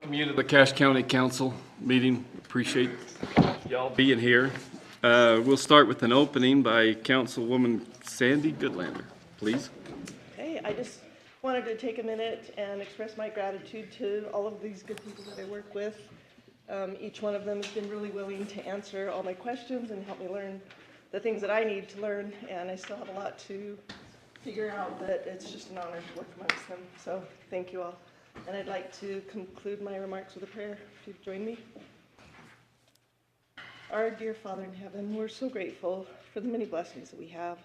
Welcome you to the Cache County Council meeting. Appreciate y'all being here. We'll start with an opening by Councilwoman Sandy Goodlander, please. Hey, I just wanted to take a minute and express my gratitude to all of these good people that I work with. Each one of them has been really willing to answer all my questions and help me learn the things that I need to learn, and I still have a lot to figure out, but it's just an honor to work amongst them. So thank you all. And I'd like to conclude my remarks with a prayer, if you'd join me. Our dear Father in heaven, we're so grateful for the many blessings that we have.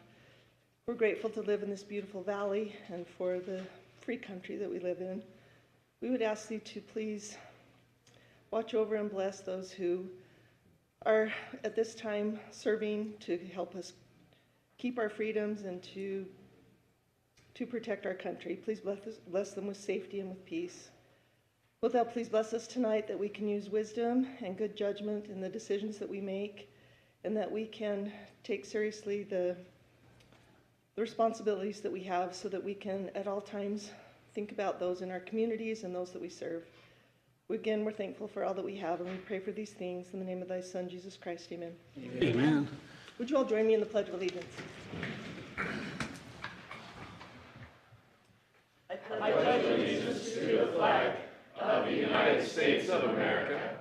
We're grateful to live in this beautiful valley and for the free country that we live in. We would ask you to please watch over and bless those who are at this time serving to help us keep our freedoms and to protect our country. Please bless them with safety and with peace. Wilt thou please bless us tonight that we can use wisdom and good judgment in the decisions that we make, and that we can take seriously the responsibilities that we have, so that we can at all times think about those in our communities and those that we serve. Again, we're thankful for all that we have, and we pray for these things in the name of thy Son, Jesus Christ. Amen. Amen. Would you all join me in the Pledge of Allegiance? I pledge allegiance to the flag of the United States of America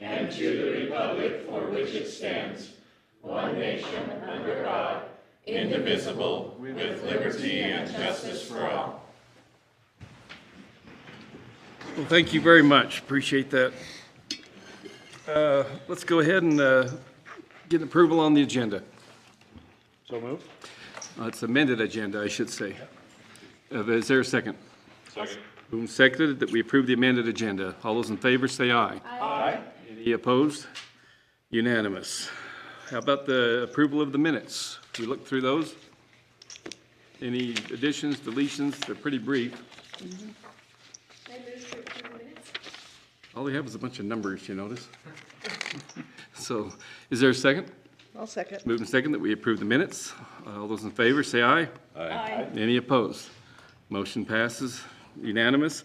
and to the republic for which it stands, one nation under God, indivisible, with liberty and justice for all. Well, thank you very much. Appreciate that. Let's go ahead and get approval on the agenda. So moved. It's amended agenda, I should say. Is there a second? Second. Moved and seconded that we approve the amended agenda. All those in favor say aye. Aye. Any opposed? Unanimous. How about the approval of the minutes? We look through those. Any additions, deletions? They're pretty brief. I move to approve the minutes. All they have is a bunch of numbers, you notice? So, is there a second? I'll second. Moved and second that we approve the minutes. All those in favor say aye. Aye. Any opposed? Motion passes unanimous.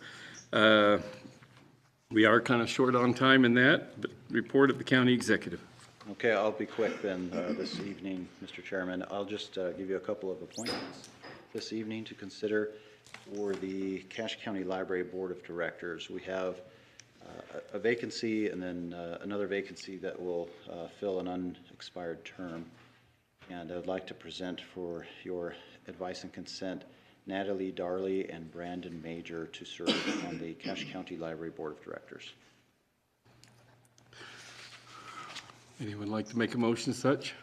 We are kind of short on time in that, but report of the county executive. Okay, I'll be quick then this evening, Mr. Chairman. I'll just give you a couple of appointments this evening to consider for the Cache County Library Board of Directors. We have a vacancy and then another vacancy that will fill an unexpired term. And I'd like to present for your advice and consent Natalie Darley and Brandon Major to serve on the Cache County Library Board of Directors. Anyone like to make a motion as such?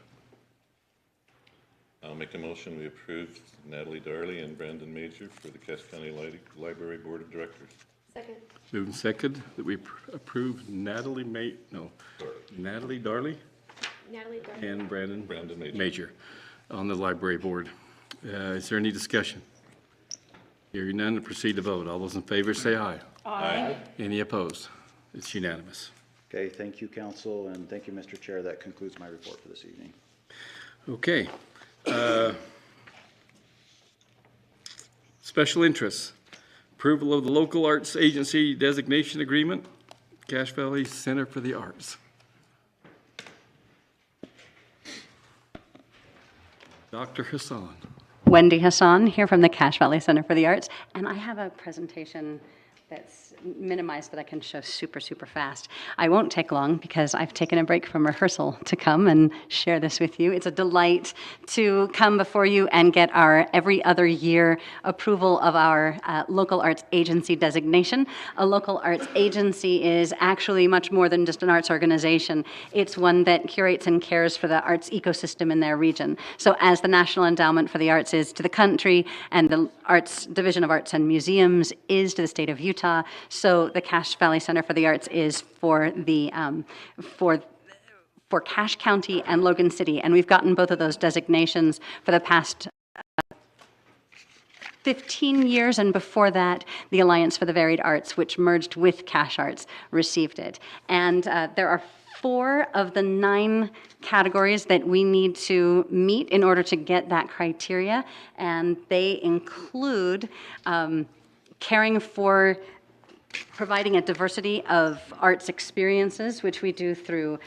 I'll make a motion we approve Natalie Darley and Brandon Major for the Cache County Library Board of Directors. Second. Moved and seconded that we approve Natalie Darley Natalie Darley. and Brandon Major. Major on the library board. Is there any discussion? Hearing none, proceed to vote. All those in favor say aye. Aye. Any opposed? It's unanimous. Okay, thank you, Council, and thank you, Mr. Chair. That concludes my report for this evening. Okay. Special interests. Approval of the local arts agency designation agreement, Cache Valley Center for the Arts. Dr. Hassan. Wendy Hassan here from the Cache Valley Center for the Arts, and I have a presentation that's minimized that I can show super fast. I won't take long because I've taken a break from rehearsal to come and share this with you. It's a delight to come before you and get our every other year approval of our local arts agency designation. A local arts agency is actually much more than just an arts organization. It's one that curates and cares for the arts ecosystem in their region. So as the National Endowment for the Arts is to the country and the Arts Division of Arts and Museums is to the state of Utah, so the Cache Valley Center for the Arts is for the for Cache County and Logan City, and we've gotten both of those designations for the past 15 years, and before that, the Alliance for the Varied Arts, which merged with Cache Arts, received it. And there are 4 of the 9 categories that we need to meet in order to get that criteria, and they include caring for providing a diversity of arts experiences, which we do through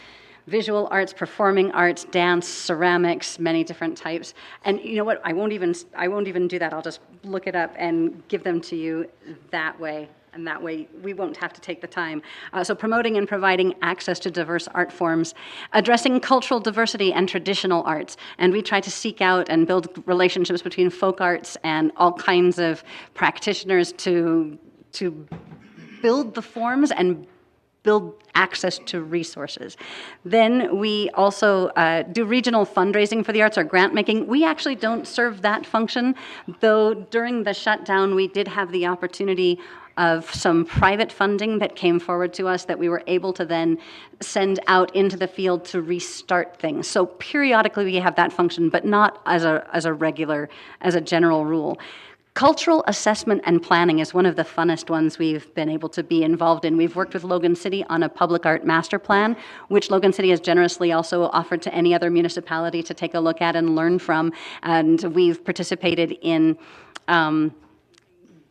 visual arts, performing arts, dance, ceramics, many different types. And you know what? I won't even do that. I'll just look it up and give them to you that way. And that way, we won't have to take the time. So promoting and providing access to diverse art forms, addressing cultural diversity and traditional arts. And we try to seek out and build relationships between folk arts and all kinds of practitioners to build the forms and build access to resources. Then we also do regional fundraising for the arts or grant making. We actually don't serve that function, though during the shutdown we did have the opportunity of some private funding that came forward to us that we were able to then send out into the field to restart things. So periodically we have that function, but not as a general rule. Cultural assessment and planning is one of the funnest ones we've been able to be involved in. We've worked with Logan City on a public art master plan, which Logan City has generously also offered to any other municipality to take a look at and learn from. And we've participated in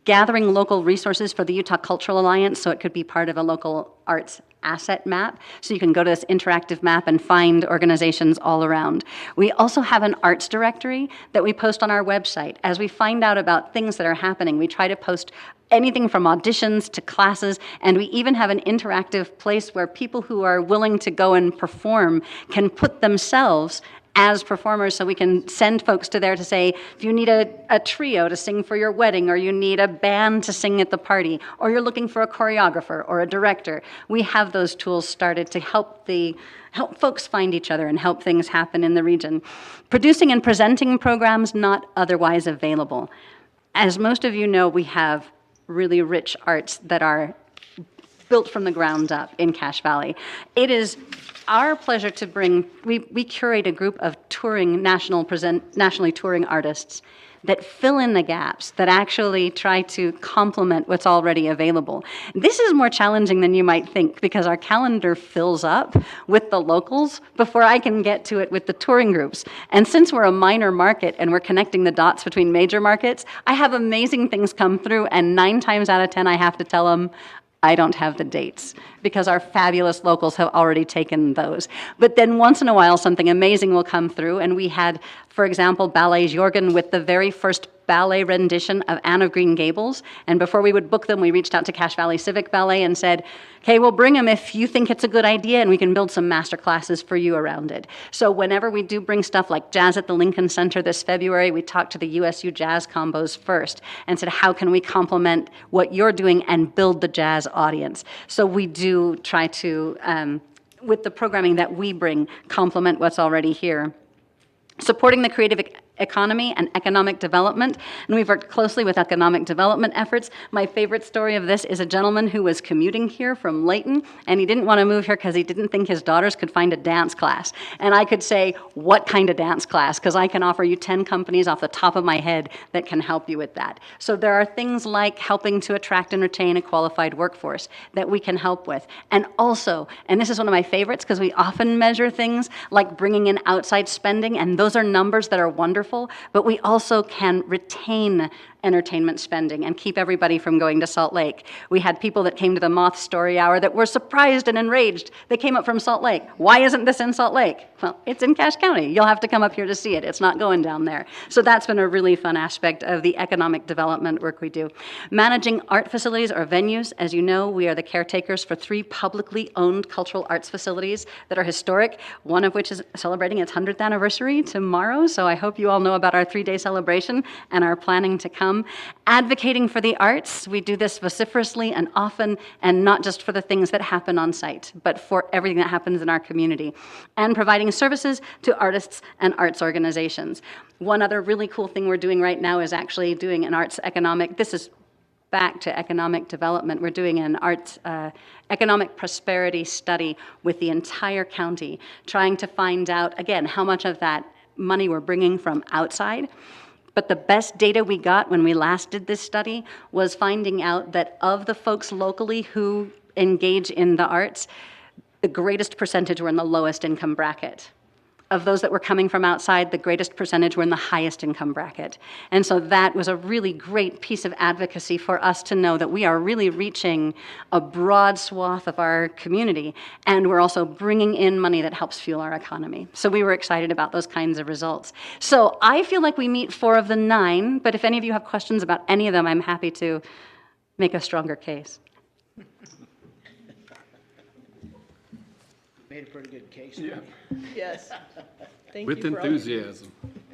gathering local resources for the Utah Cultural Alliance, so it could be part of a local arts asset map. So you can go to this interactive map and find organizations all around. We also have an arts directory that we post on our website. As we find out about things that are happening, we try to post anything from auditions to classes, and we even have an interactive place where people who are willing to go and perform can put themselves as performers, so we can send folks to there to say, if you need a trio to sing for your wedding, or you need a band to sing at the party, or you're looking for a choreographer or a director, we have those tools started to help folks find each other and help things happen in the region. Producing and presenting programs not otherwise available. As most of you know, we have really rich arts that are built from the ground up in Cache Valley. It is our pleasure to bring, we curate a group of nationally touring artists that fill in the gaps, that actually try to complement what's already available. This is more challenging than you might think, because our calendar fills up with the locals before I can get to it with the touring groups. And since we're a minor market and we're connecting the dots between major markets, I have amazing things come through, and 9 times out of 10 I have to tell them, I don't have the dates, because our fabulous locals have already taken those. But then once in a while, something amazing will come through, and we had, for example, Ballet Jorgen with the very first ballet rendition of Anne of Green Gables, and before we would book them, we reached out to Cache Valley Civic Ballet and said, okay, we'll bring them if you think it's a good idea, and we can build some master classes for you around it. So whenever we do bring stuff like Jazz at the Lincoln Center this February, we talked to the USU Jazz Combos first and said, how can we complement what you're doing and build the jazz audience? So we do try to, with the programming that we bring, complement what's already here. Supporting the creative economy and economic development, and we've worked closely with economic development efforts. My favorite story of this is a gentleman who was commuting here from Layton, and he didn't want to move here because he didn't think his daughters could find a dance class. And I could say, what kind of dance class? Because I can offer you 10 companies off the top of my head that can help you with that. So there are things like helping to attract and retain a qualified workforce that we can help with. And also, and this is one of my favorites because we often measure things like bringing in outside spending, and those are numbers that are wonderful, but we also can retain entertainment spending and keep everybody from going to Salt Lake. We had people that came to the Moth Story Hour that were surprised and enraged. They came up from Salt Lake. Why isn't this in Salt Lake? Well, it's in Cache County. You'll have to come up here to see it. It's not going down there. So that's been a really fun aspect of the economic development work we do. Managing art facilities or venues. As you know, we are the caretakers for 3 publicly owned cultural arts facilities that are historic, one of which is celebrating its 100th anniversary tomorrow. So I hope you all know about our 3-day celebration and are planning to come. Advocating for the arts, we do this vociferously and often, and not just for the things that happen on site, but for everything that happens in our community. And providing services to artists and arts organizations. One other really cool thing we're doing right now is actually doing an arts economic, this is back to economic development. We're doing an arts economic prosperity study with the entire county, trying to find out, again, how much of that money we're bringing from outside. But the best data we got when we last did this study was finding out that of the folks locally who engage in the arts, the greatest percentage were in the lowest income bracket. of those that were coming from outside, the greatest percentage were in the highest income bracket. And so that was a really great piece of advocacy for us to know that we are really reaching a broad swath of our community, and we're also bringing in money that helps fuel our economy. So we were excited about those kinds of results. So I feel like we meet 4 of the 9, but if any of you have questions about any of them, I'm happy to make a stronger case. Made a pretty good case. Yeah. Yes. Thank With you for all your- enthusiasm.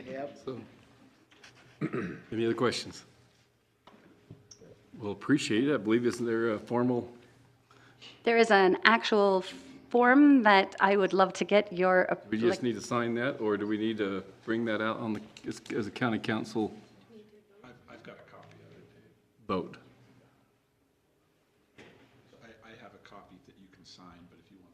Yep. So, any other questions? We'll appreciate it. I believe, isn't there a formal, There is an actual form that I would love to get your. we just need to sign that, or do we need to bring that out on the, as a county council I've got a copy of it. vote? I have a copy that you can sign, but if you want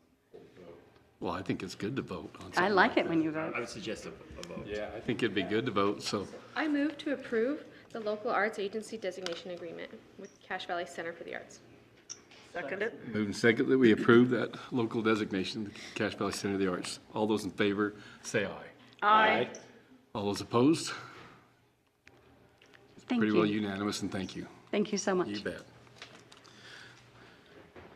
to vote. Well, I think it's good to vote on I something like it that. when you vote. I would suggest a vote. Yeah, I think it'd be good to vote, so. I move to approve the local arts agency designation agreement with Cache Valley Center for the Arts. Second it. Moving second that we approve that local designation, the Cache Valley Center of the Arts. All those in favor, say aye. Aye. All those opposed? Thank Pretty well you. unanimous, and thank you. Thank you so much. You bet.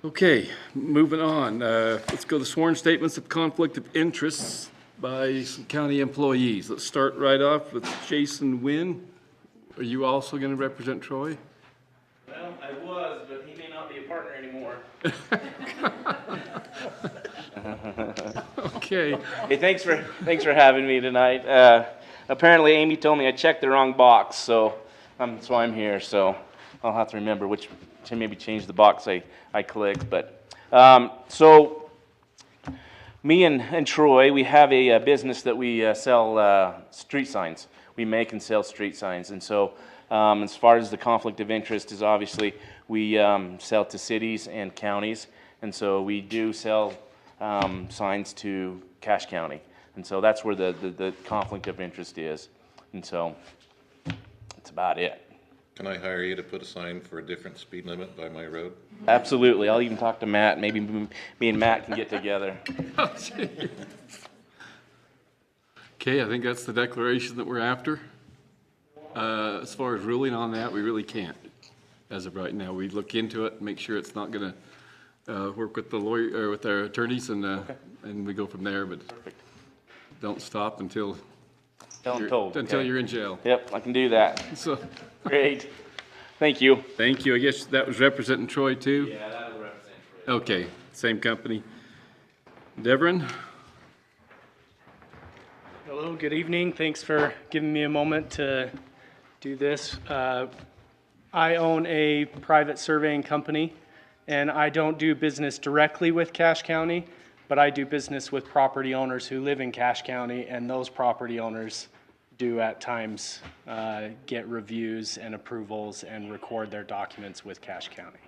Okay, moving on. Let's go to sworn statements of conflict of interests by some county employees. Let's start right off with Jason Wynn. Are you also going to represent Troy? Well, I was, but he may not be a partner anymore. Okay. Hey, thanks for having me tonight. Apparently, Amy told me I checked the wrong box, so I'm here. So I'll have to remember to maybe change the box I clicked. But so me and Troy, we have a business that we sell street signs. We make and sell street signs, and so as far as the conflict of interest is obviously we sell to cities and counties, and so we do sell signs to Cache County, and so that's where the conflict of interest is, and so that's about it. Can I hire you to put a sign for a different speed limit by my road? Absolutely. I'll even talk to Matt. Maybe me and Matt can get together. Okay, I think that's the declaration that we're after. As far as ruling on that, we really can't, as of right now. We look into it, make sure it's not gonna work with the lawyer, or with our attorneys, and we go from there, but don't stop until Tell him told. until okay? you're in jail. Yep, I can do that. So, Great. Thank you. thank you. I guess that was representing Troy too? Yeah, that'll represent Troy. Okay, same company. Devon? Hello, good evening. Thanks for giving me a moment to do this. I own a private surveying company, and I don't do business directly with Cache County, but I do business with property owners who live in Cache County, and those property owners do at times get reviews and approvals and record their documents with Cache County.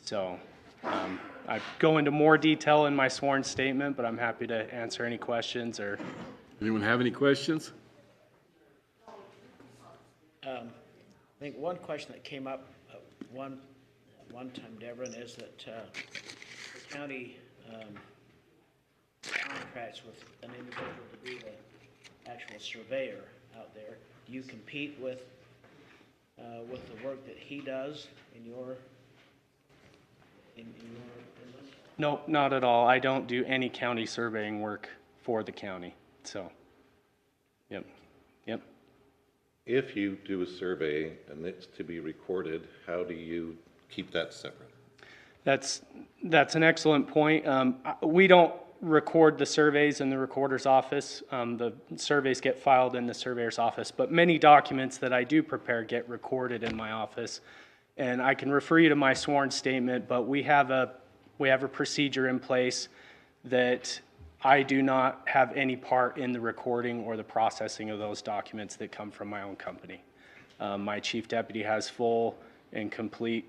So I go into more detail in my sworn statement, but I'm happy to answer any questions or. Anyone have any questions? I think one question that came up one time, Deborah, is that the county contracts with an individual to be the actual surveyor out there. Do you compete with the work that he does in your business? No, not at all. I don't do any county surveying work for the county, so, yep. If you do a survey and it's to be recorded, how do you keep that separate? That's an excellent point. We don't record the surveys in the recorder's office. The surveys get filed in the surveyor's office, but many documents that I do prepare get recorded in my office. And I can refer you to my sworn statement, but we have a procedure in place that I do not have any part in the recording or the processing of those documents that come from my own company. My chief deputy has full and complete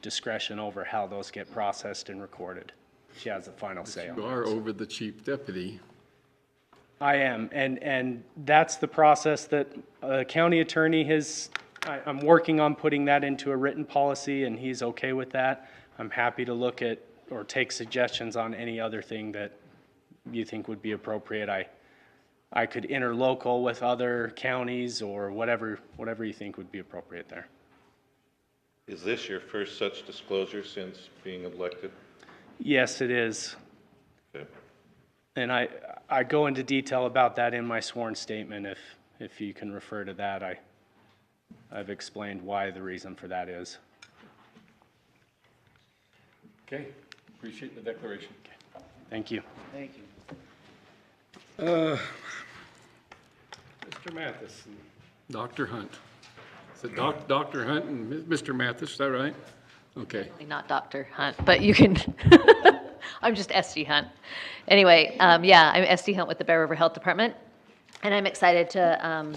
discretion over how those get processed and recorded. She has the final say on You it. are over the chief deputy. I am, and that's the process that county attorney has, I'm working on putting that into a written policy, and he's okay with that. I'm happy to look at or take suggestions on any other thing that you think would be appropriate. I could interlocal with other counties or whatever you think would be appropriate there. Is this your first such disclosure since being elected? Yes, it is. Okay. And I go into detail about that in my sworn statement. If you can refer to that, I've explained why the reason for that is. Okay, appreciate the declaration. Thank you. Thank you. Mr. Matheson. Dr. Hunt. Is it Dr. Hunt and Mr. Mathis, is that right? Okay. Not Dr. Hunt, but you can, I'm just Esty Hunt. Anyway, yeah, I'm Esty Hunt with the Bear River Health Department, and I'm excited to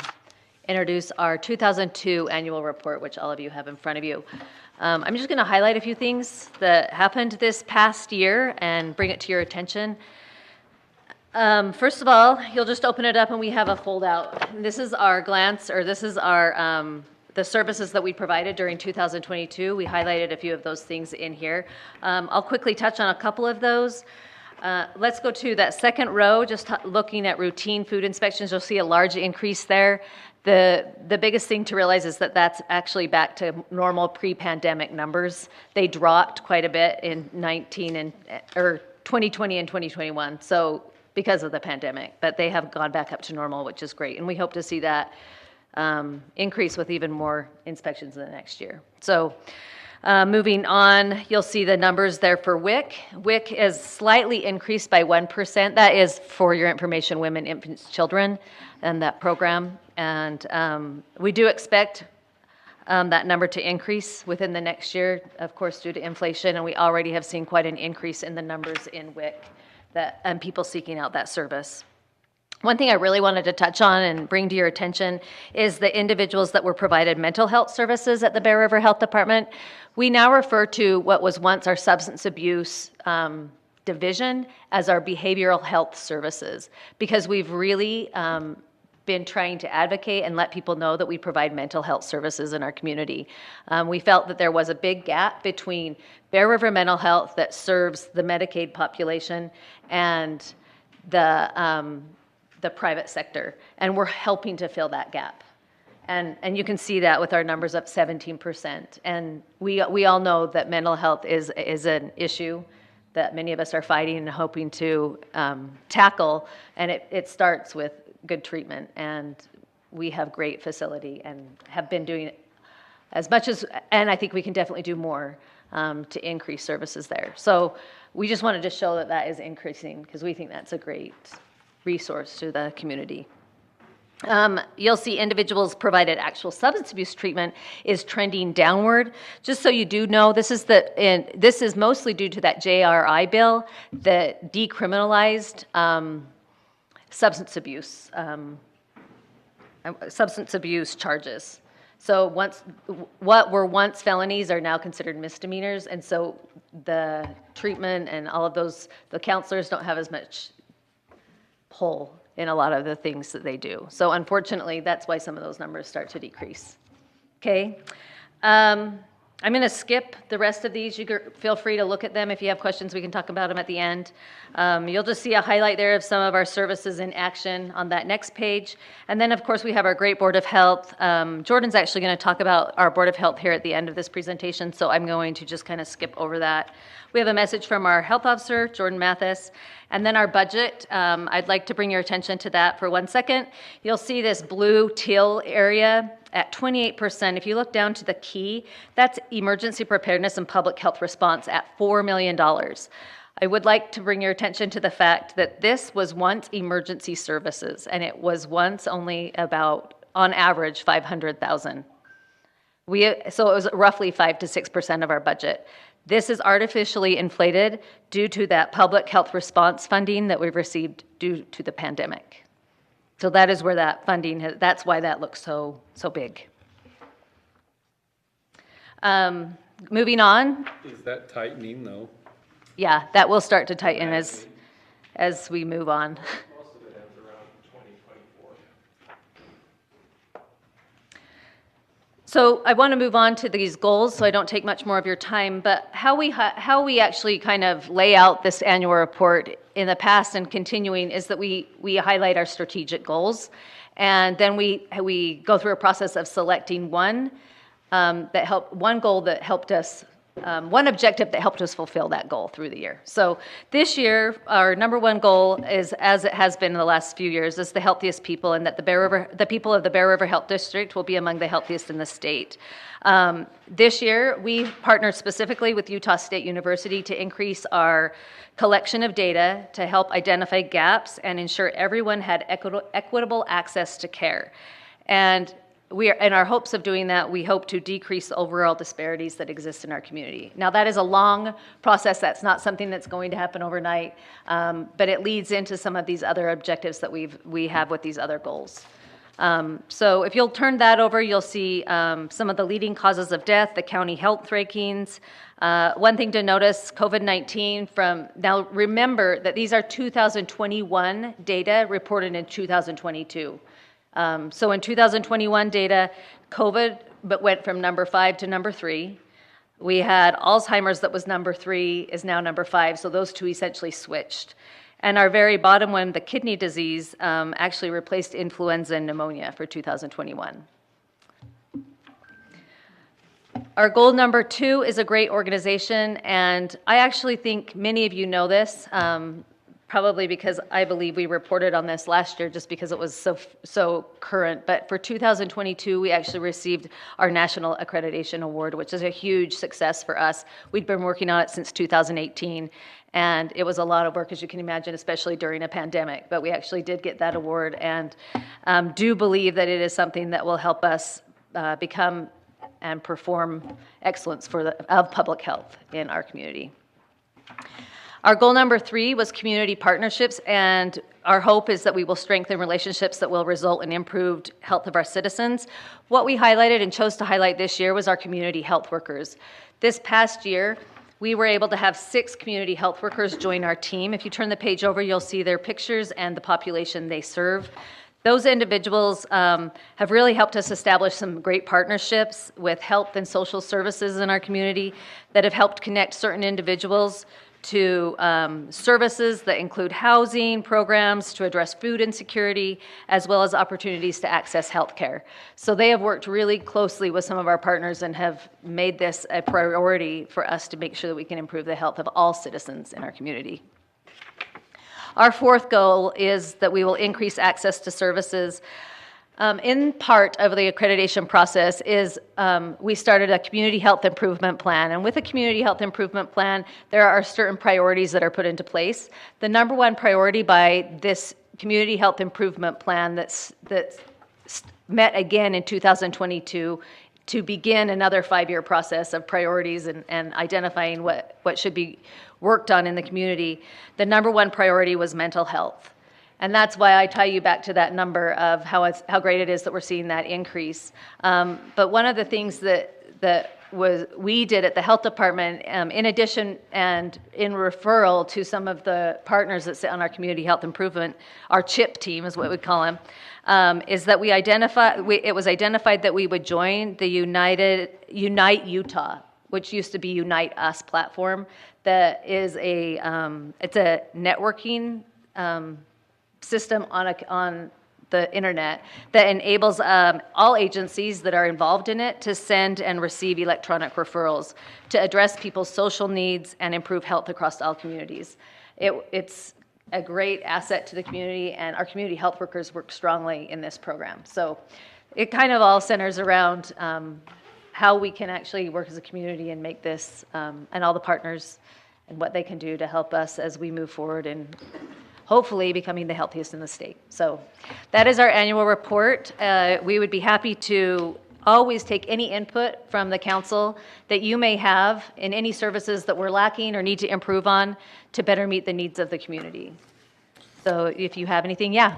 introduce our 2002 annual report, which all of you have in front of you. I'm just going to highlight a few things that happened this past year and bring it to your attention. First of all, you'll just open it up and we have a foldout. This is our glance, or this is our the services that we provided during 2022. We highlighted a few of those things in here. I'll quickly touch on a couple of those. Let's go to that second row, just looking at routine food inspections. You'll see a large increase there. The biggest thing to realize is that that's actually back to normal pre-pandemic numbers. They dropped quite a bit in 2020 and 2021. So because of the pandemic, but they have gone back up to normal, which is great. And we hope to see that increase with even more inspections in the next year. So moving on, you'll see the numbers there for WIC. WIC is slightly increased by 1%. That is, for your information, women, infants, children, and that program. And we do expect that number to increase within the next year, of course, due to inflation. And we already have seen quite an increase in the numbers in WIC and people seeking out that service. One thing I really wanted to touch on and bring to your attention is the individuals that were provided mental health services at the Bear River Health Department. We now refer to what was once our substance abuse division as our behavioral health services, because we've really been trying to advocate and let people know that we provide mental health services in our community. We felt that there was a big gap between Bear River Mental Health that serves the Medicaid population and the private sector, and we're helping to fill that gap. And you can see that with our numbers up 17%. And we all know that mental health is an issue that many of us are fighting and hoping to tackle, and it starts with good treatment. And we have great facility and have been doing as much as, and I think we can definitely do more to increase services there. So we just wanted to show that that is increasing, because we think that's a great resource to the community. You'll see individuals provided actual substance abuse treatment is trending downward. Just so you do know, this is mostly due to that JRI bill that decriminalized substance abuse charges. So what were once felonies are now considered misdemeanors, and so the treatment and all of those, the counselors don't have as much pull in a lot of the things that they do. So unfortunately, that's why some of those numbers start to decrease. Okay. I'm going to skip the rest of these. You feel free to look at them. If you have questions, we can talk about them at the end. You'll just see a highlight there of some of our services in action on that next page. And then, of course, we have our great Board of Health. Jordan's actually going to talk about our Board of Health here at the end of this presentation, so I'm going to just kind of skip over that. We have a message from our health officer, Jordan Mathis, and then our budget. I'd like to bring your attention to that for 1 second. You'll see this blue teal area at 28%. If you look down to the key, that's emergency preparedness and public health response at $4 million. I would like to bring your attention to the fact that this was once emergency services, and it was once only about, on average, $500,000. So it was roughly 5 to 6% of our budget. This is artificially inflated due to that public health response funding that we've received due to the pandemic. So that is where that funding, that's why that looks so big. Moving on. Is that tightening though? Yeah, that will start to tighten as we move on. Most of it ends around 2024. So I want to move on to these goals, so I don't take much more of your time. But how we actually kind of lay out this annual report in the past and continuing is that we highlight our strategic goals, and then we go through a process of selecting one goal that helped us. One objective that helped us fulfill that goal through the year. So this year, our number one goal is, as it has been in the last few years, is the healthiest people, and that the people of the Bear River Health District will be among the healthiest in the state. This year, we partnered specifically with Utah State University to increase our collection of data to help identify gaps and ensure everyone had equitable access to care. And in our hopes of doing that, we hope to decrease the overall disparities that exist in our community. Now, that is a long process. That's not something that's going to happen overnight, but it leads into some of these other objectives that we have with these other goals. So if you'll turn that over, you'll see some of the leading causes of death, the county health rankings. One thing to notice, COVID-19 now remember that these are 2021 data reported in 2022. So in 2021 data, COVID went from number 5 to number 3. We had Alzheimer's that was number 3, is now number 5, so those two essentially switched. And our very bottom one, the kidney disease, actually replaced influenza and pneumonia for 2021. Our goal number 2 is a great organization, and I actually think many of you know this, probably because I believe we reported on this last year just because it was so current. But for 2022, we actually received our National Accreditation Award, which is a huge success for us. We'd been working on it since 2018, and it was a lot of work, as you can imagine, especially during a pandemic. But we actually did get that award, and do believe that it is something that will help us become and perform excellence of public health in our community. Our goal number 3 was community partnerships, and our hope is that we will strengthen relationships that will result in improved health of our citizens. What we highlighted and chose to highlight this year was our community health workers. This past year, we were able to have 6 community health workers join our team. If you turn the page over, you'll see their pictures and the population they serve. Those individuals have really helped us establish some great partnerships with health and social services in our community that have helped connect certain individuals to services that include housing programs to address food insecurity, as well as opportunities to access health care. So they have worked really closely with some of our partners and have made this a priority for us to make sure that we can improve the health of all citizens in our community. Our 4th goal is that we will increase access to services. In part of the accreditation process is we started a community health improvement plan. And with a community health improvement plan, there are certain priorities that are put into place. The number one priority by this community health improvement plan that's met again in 2022 to begin another 5-year process of priorities and identifying what should be worked on in the community. The number one priority was mental health. And that's why I tie you back to that number of how great it is that we're seeing that increase. But one of the things that we did at the health department, in addition and in referral to some of the partners that sit on our community health improvement, our CHIP team is what we call them, is that it was identified that we would join the Unite Utah, which used to be Unite Us platform. That is it's a networking system on the internet that enables all agencies that are involved in it to send and receive electronic referrals to address people's social needs and improve health across all communities. It's a great asset to the community, and our community health workers work strongly in this program. So it kind of all centers around how we can actually work as a community and make this, and all the partners and what they can do to help us as we move forward and hopefully becoming the healthiest in the state. So that is our annual report. We would be happy to always take any input from the council that you may have in any services that we're lacking or need to improve on to better meet the needs of the community. So if you have anything, yeah.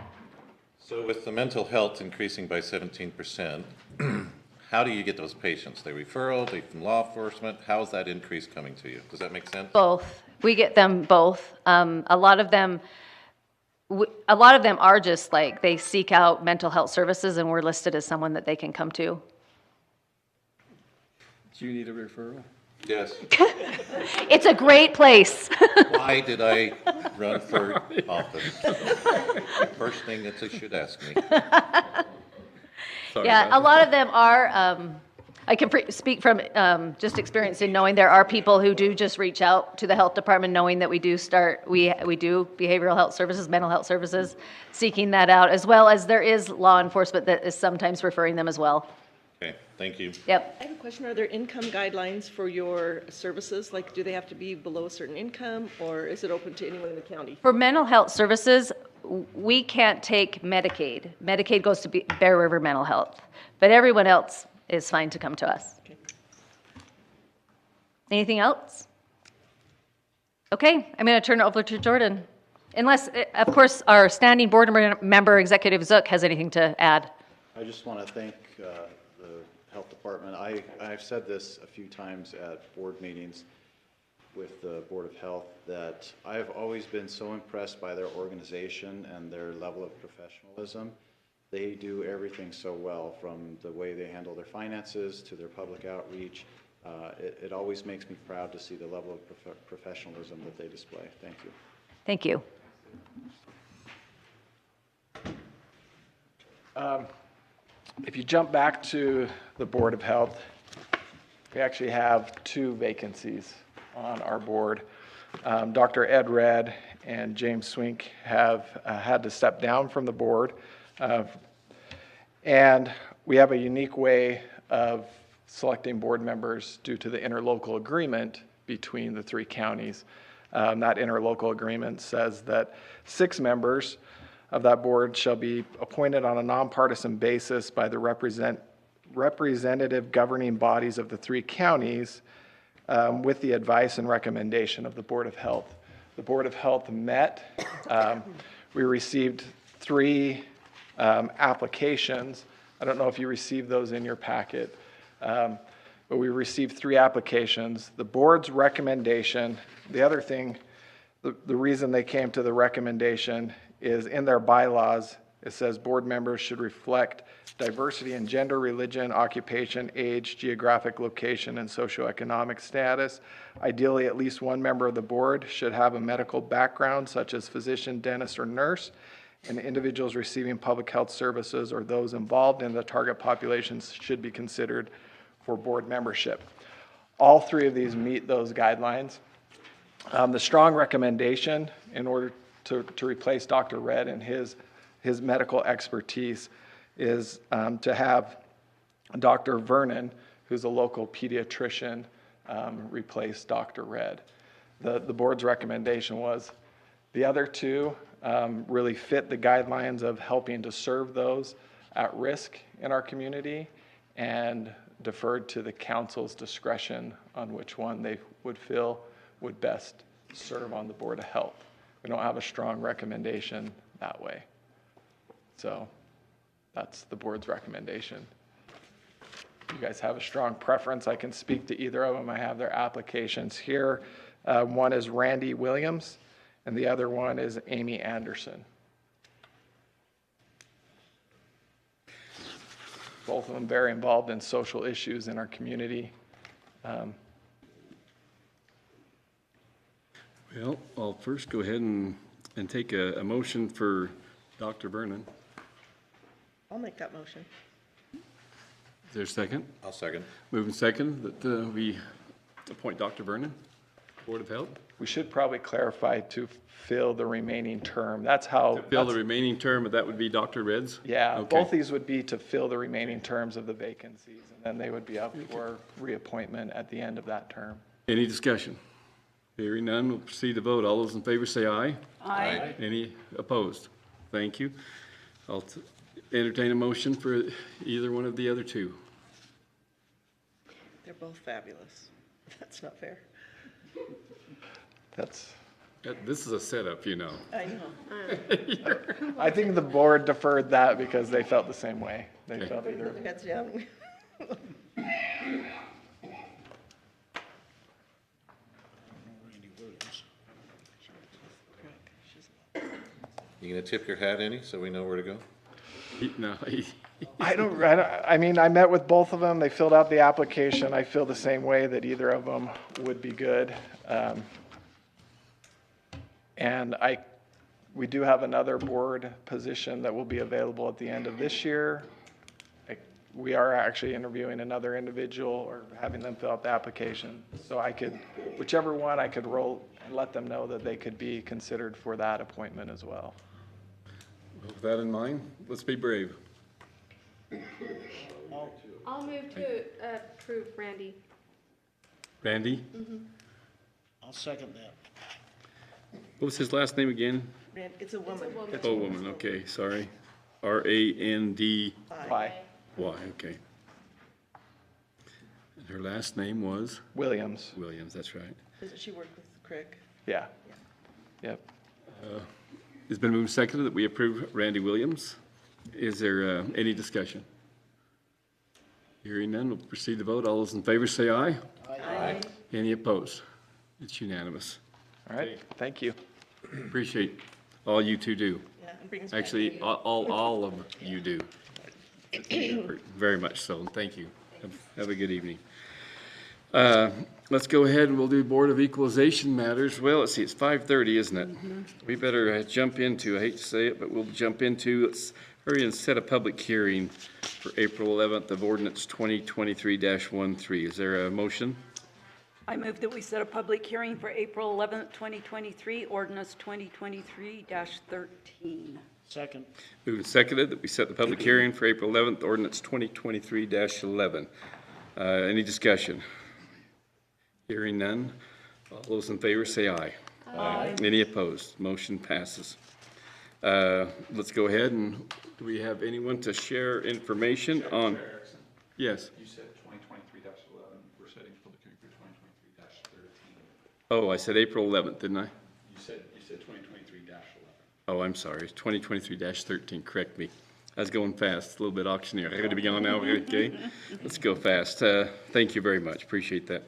So with the mental health increasing by 17%, how do you get those patients? They referral, they from law enforcement? How is that increase coming to you? Does that make sense? Both. We get them both. A lot of them are just like they seek out mental health services, and we're listed as someone that they can come to. Do you need a referral? Yes. It's a great place. Why did I run for office? First thing that they should ask me. Sorry Yeah, about a lot of them are, I can speak from just experience in knowing there are people who do just reach out to the health department, knowing that we do behavioral health services, mental health services, seeking that out, as well as there is law enforcement that is sometimes referring them as well. Okay, thank you. Yep. I have a question. Are there income guidelines for your services? Like, do they have to be below a certain income, or is it open to anyone in the county? For mental health services, we can't take Medicaid. Medicaid goes to Bear River Mental Health, but everyone else is fine to come to us. Okay. Anything else? Okay, I'm going to turn it over to Jordan. Unless, of course, our standing board member, Executive Zook, has anything to add. I just want to thank the health department. I've said this a few times at board meetings with the Board of Health, that I've always been so impressed by their organization and their level of professionalism. They do everything so well, from the way they handle their finances to their public outreach. It always makes me proud to see the level of professionalism that they display. Thank you. Thank you. If you jump back to the Board of Health, we actually have 2 vacancies on our board. Dr. Ed Red and James Swink have had to step down from the board. And we have a unique way of selecting board members due to the interlocal agreement between the 3 counties. That interlocal agreement says that 6 members of that board shall be appointed on a nonpartisan basis by the representative governing bodies of the 3 counties with the advice and recommendation of the Board of Health. The Board of Health met. We received 3 applications. I don't know if you received those in your packet, but we received 3 applications. The board's recommendation, the other thing, the reason they came to the recommendation is in their bylaws, it says board members should reflect diversity in gender, religion, occupation, age, geographic location, and socioeconomic status. Ideally, at least 1 member of the board should have a medical background, such as physician, dentist, or nurse, and individuals receiving public health services or those involved in the target populations should be considered for board membership. All 3 of these meet those guidelines. The strong recommendation in order to replace Dr. Red and his medical expertise is to have Dr. Vernon, who's a local pediatrician, replace Dr. Red. The board's recommendation was the other 2 really fit the guidelines of helping to serve those at risk in our community, and deferred to the council's discretion on which one they would feel would best serve on the Board of Health. We don't have a strong recommendation that way. So that's the board's recommendation. If you guys have a strong preference, I can speak to either of them. I have their applications here. One is Randy Williams, and the other one is Amy Anderson. Both of them very involved in social issues in our community. Well, I'll first go ahead and take a motion for Dr. Vernon. I'll make that motion. Is there a second? I'll second. Moving second that we appoint Dr. Vernon, Board of Health. We should probably clarify to fill the remaining term. That's how. Fill the remaining term, but that would be Dr. Red's? Yeah, Okay. both these would be to fill the remaining terms of the vacancies, and then they would be up for reappointment at the end of that term. Any discussion? Hearing none, we'll proceed to vote. All those in favor say aye. Aye. Any opposed? Thank you. I'll entertain a motion for either one of the other 2. They're both fabulous. That's not fair. This is a setup, you know. I know. I think the board deferred that because they felt the same way. They felt either. Heads down. You gonna tip your hat any, so we know where to go? No, I mean, I met with both of them. They filled out the application. I feel the same way that either of them would be good. And we do have another board position that will be available at the end of this year. We are actually interviewing another individual or having them fill out the application. So whichever one I could roll and let them know that they could be considered for that appointment as well. With that in mind, let's be brave. I'll move to approve Randy. Randy, I'll second that. what was his last name again? It's a woman. Oh, woman, okay, sorry. R-A-N-D-Y, Bye. okay. And her last name was? Williams. Williams, that's right. Doesn't she work with Crick? Yeah. Yep. It's been moved and seconded that we approve Randy Williams. Is there any discussion? Hearing none, we'll proceed to vote. All those in favor say aye. Aye. Any opposed? It's unanimous. All right, thank you. Appreciate all you two do. Yeah, and bring us back. Actually, all of you do. Very much so, and thank you. Have a good evening. Let's go ahead and we'll do Board of Equalization matters. Well, let's see, it's 5:30, isn't it? We better jump into, I hate to say it, but we'll jump into, let's hurry and set a public hearing for April 11th of ordinance 2023-13. Is there a motion? I move that we set a public hearing for April 11th, 2023, ordinance 2023-13. Second. Moved and seconded that we set the public hearing for April 11th, ordinance 2023-11. Any discussion? Hearing none. All those in favor say aye. Aye. Any opposed? Motion passes. Let's go ahead and, do we have anyone to share information on? Yes. You said 2023-11, we're setting public hearing for 2023-13. Oh, I said April 11th, didn't I? You said 2023-11. Oh, I'm sorry, 2023-13, correct me. I was going fast, a little bit auctioneer. I got to be on now, okay? Let's go fast. Thank you very much, appreciate that.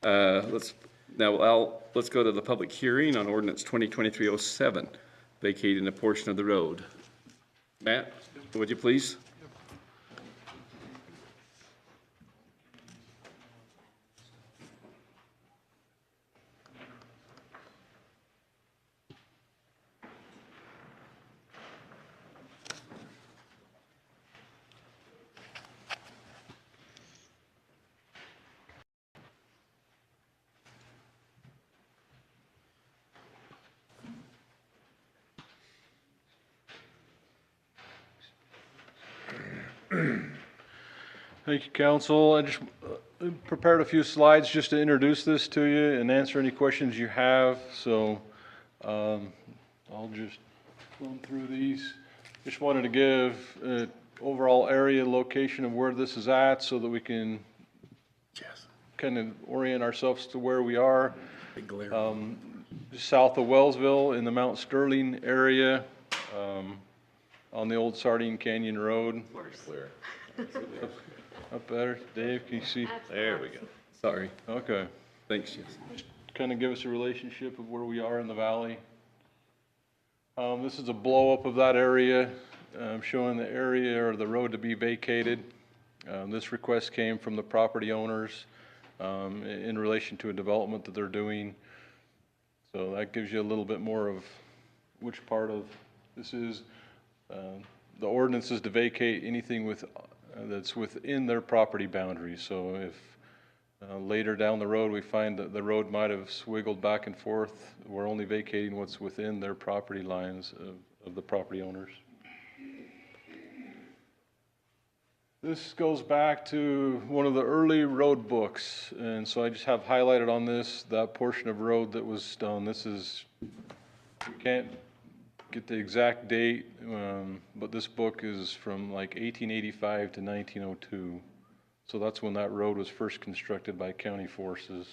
Let's go to the public hearing on ordinance 2023-07, vacating a portion of the road. Matt, would you please? Thank you, council. I just prepared a few slides just to introduce this to you and answer any questions you have. So I'll just run through these. Just wanted to give an overall area location of where this is at so that we can kind of orient ourselves to where we are. Just south of Wellsville in the Mount Sterling area, on the old Sardine Canyon Road. Clear. Up better, Dave, can you see? There we go. Sorry. Okay. Thanks, Jess. Kind of give us a relationship of where we are in the valley. This is a blow up of that area, showing the area or the road to be vacated. This request came from the property owners in relation to a development that they're doing. So that gives you a little bit more of which part of this is. The ordinance is to vacate anything that's within their property boundaries. So if later down the road we find that the road might have swiggled back and forth, we're only vacating what's within their property lines of the property owners. This goes back to one of the early road books, and so I just have highlighted on this that portion of road that was done. This is, we can't get the exact date, but this book is from like 1885 to 1902. So that's when that road was first constructed by county forces.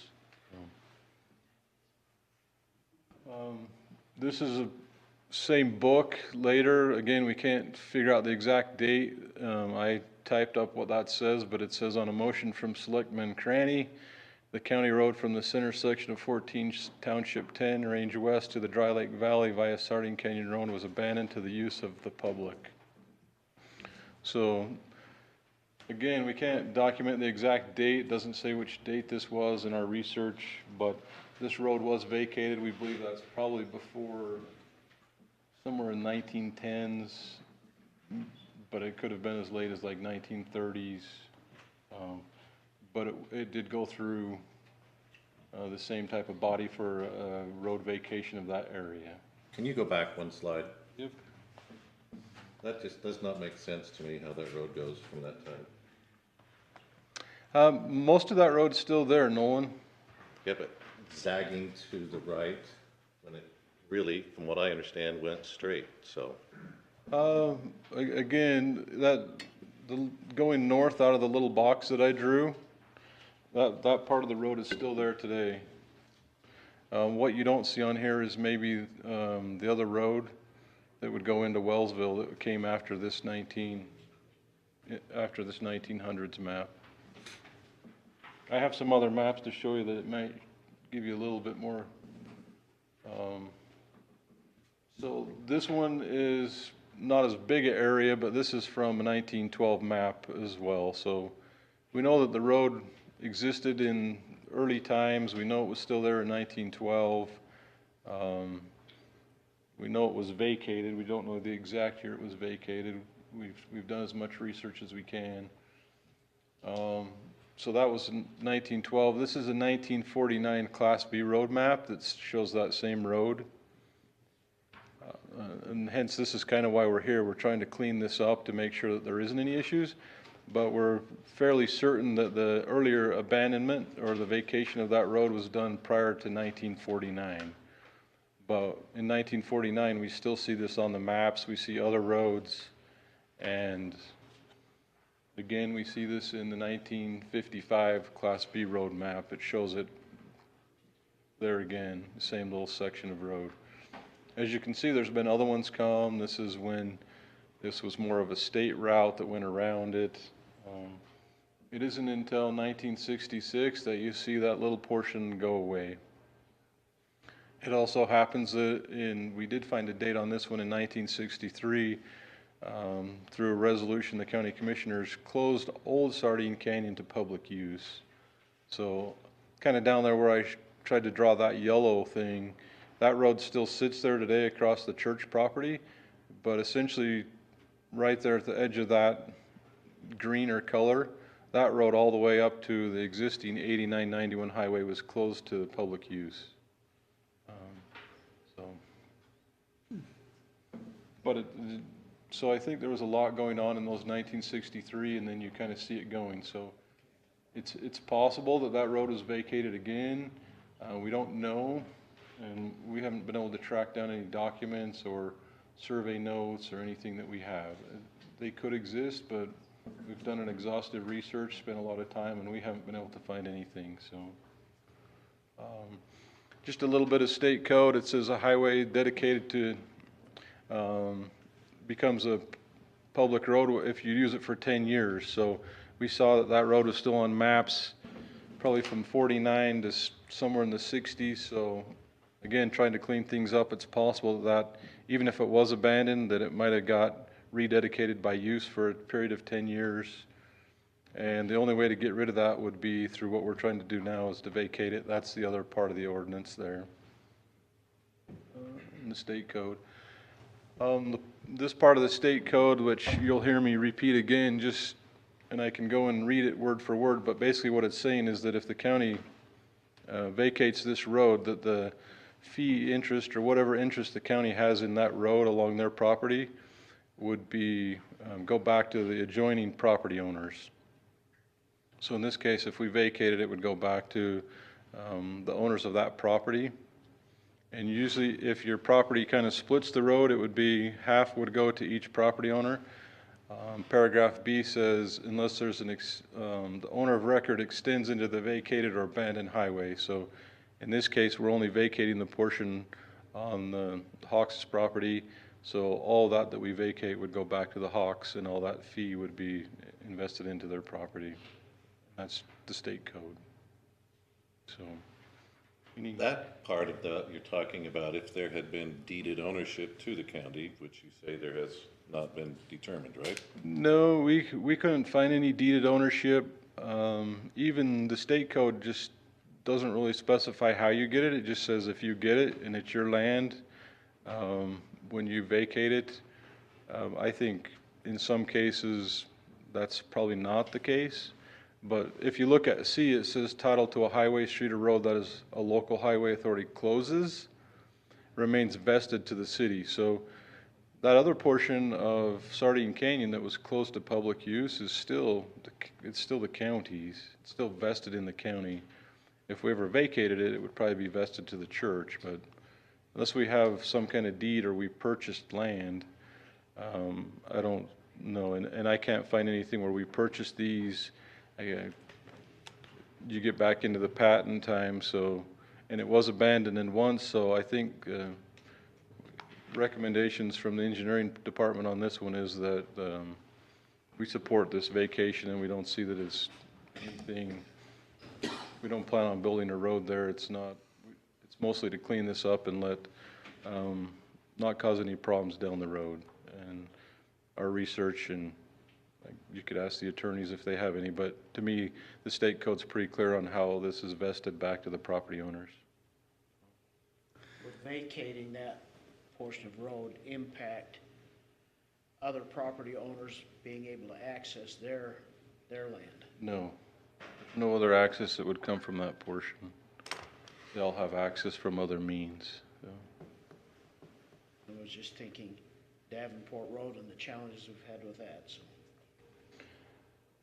This is the same book later. Again, we can't figure out the exact date. I typed up what that says, but it says on a motion from Selectman Cranny, the county road from the center section of 14 Township 10, Range West to the Dry Lake Valley via Sardine Canyon Road was abandoned to the use of the public. So, again, we can't document the exact date, it doesn't say which date this was in our research, but this road was vacated. We believe that's probably before, somewhere in 1910s, but it could have been as late as like 1930s. But it did go through the same type of body for road vacation of that area. Can you go back one slide? Yep. That just does not make sense to me how that road goes from that time. Most of that road's still there, Nolan. Yeah, but zagging to the right, when it really, from what I understand, went straight, so. Again, going north out of the little box that I drew, that part of the road is still there today. What you don't see on here is maybe the other road that would go into Wellsville that came after this 1900s map. I have some other maps to show you that it might give you a little bit more. So this one is not as big an area, but this is from a 1912 map as well. So we know that the road existed in early times. We know it was still there in 1912. We know it was vacated. We don't know the exact year it was vacated. We've done as much research as we can. So that was in 1912. This is a 1949 Class B road map that shows that same road. And hence, this is kind of why we're here. We're trying to clean this up to make sure that there isn't any issues. But we're fairly certain that the earlier abandonment or the vacation of that road was done prior to 1949. But in 1949, we still see this on the maps. We see other roads. And again, we see this in the 1955 Class B road map. It shows it there again, the same little section of road. As you can see, there's been other ones come. This is when this was more of a state route that went around it. It isn't until 1966 that you see that little portion go away. It also happens that we did find a date on this one in 1963, through a resolution, the county commissioners closed Old Sardine Canyon to public use. So kind of down there where I tried to draw that yellow thing, that road still sits there today across the church property, but essentially right there at the edge of that greener color, that road all the way up to the existing 8991 highway was closed to public use. So I think there was a lot going on in those 1963, and then you kind of see it going. So it's possible that that road was vacated again. We don't know, and we haven't been able to track down any documents or survey notes or anything that we have. They could exist, but we've done an exhaustive research, spent a lot of time, and we haven't been able to find anything. So just a little bit of state code. It says a highway dedicated to becomes a public road if you use it for 10 years. So we saw that that road was still on maps probably from 49 to somewhere in the 60s. So again, trying to clean things up, it's possible that even if it was abandoned, that it might have got rededicated by use for a period of 10 years. And the only way to get rid of that would be through what we're trying to do now, is to vacate it. That's the other part of the ordinance there in the state code. This part of the state code, which you'll hear me repeat again, and I can go and read it word for word, but basically what it's saying is that if the county vacates this road, that the fee interest or whatever interest the county has in that road along their property would be go back to the adjoining property owners. So in this case, if we vacated, it would go back to the owners of that property. And usually if your property kind of splits the road, it would be half would go to each property owner. Paragraph B says, unless there's the owner of record extends into the vacated or abandoned highway. So in this case, we're only vacating the portion on the Hawks' property. So all that we vacate would go back to the Hawks, and all that fee would be invested into their property. That's the state code. So. That part of that you're talking about, if there had been deeded ownership to the county, which you say there has not been determined, right? No, we couldn't find any deeded ownership. Even the state code just doesn't really specify how you get it. It just says if you get it and it's your land, when you vacate it. I think in some cases, that's probably not the case. But if you look at C, it says title to a highway, street, or road that is a local highway authority closes, remains vested to the city. So that other portion of Sardine Canyon that was closed to public use is still, it's still the county's. It's still vested in the county. If we ever vacated it, it would probably be vested to the church. But unless we have some kind of deed or we purchased land, I don't know. And I can't find anything where we purchased these. You get back into the patent time, so, and it was abandoned in once, so I think recommendations from the engineering department on this one is that we support this vacation, and we don't see that it's anything, we don't plan on building a road there. It's not, it's mostly to clean this up and let, not cause any problems down the road. And our research, and you could ask the attorneys if they have any, but to me, the state code's pretty clear on how this is vested back to the property owners. Would vacating that portion of road impact other property owners being able to access their land? No. No other access that would come from that portion. They all have access from other means. So. I was just thinking Davenport Road and the challenges we've had with that. So.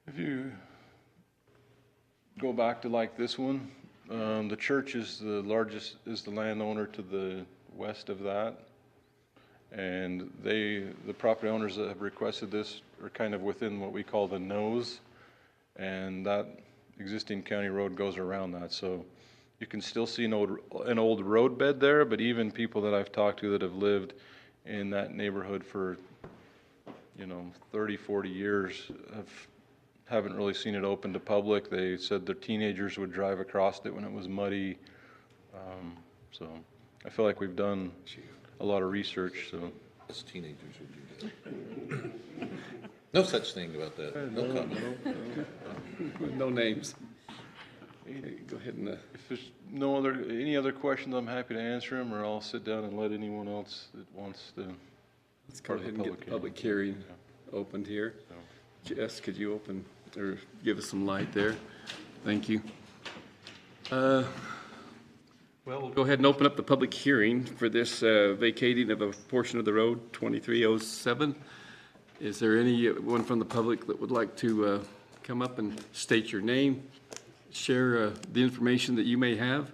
If you go back to like this one, the church is the largest, is the landowner to the west of that. And the property owners that have requested this are kind of within what we call the nose. And that existing county road goes around that. So you can still see an old road bed there, but even people that I've talked to that have lived in that neighborhood for, 30, 40 years haven't really seen it open to public. They said their teenagers would drive across it when it was muddy. So I feel like we've done a lot of research. So As teenagers would do that. No such thing about that. No comment. No names. Go ahead and. If there's any other questions, I'm happy to answer them, or I'll sit down and let anyone else that wants to. Let's go ahead and get the public hearing opened here. Jess, could you open or give us some light there? Thank you. Well, we'll go ahead and open up the public hearing for this vacating of a portion of the road, 2307. Is there anyone from the public that would like to come up and state your name, share the information that you may have?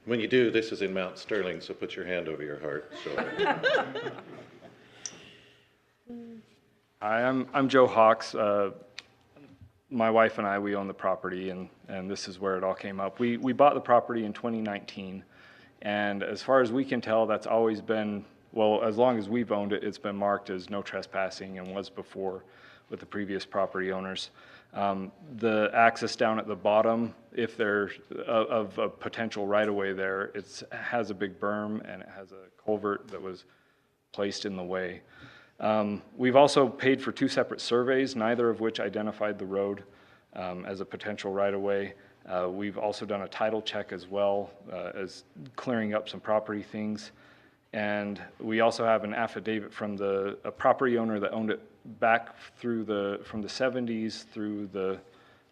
When you do, this is in Mount Sterling, so put your hand over your heart. So. Hi, I'm Joe Hawks. My wife and I, we own the property, and this is where it all came up. We bought the property in 2019, and as far as we can tell, that's always been, well, as long as we've owned it, it's been marked as no trespassing and was before with the previous property owners. The access down at the bottom, if there's of a potential right-of-way there, it has a big berm and it has a culvert that was placed in the way. We've also paid for 2 separate surveys, neither of which identified the road as a potential right-of-way. We've also done a title check as well as clearing up some property things. And we also have an affidavit from a property owner that owned it back from the 70s through the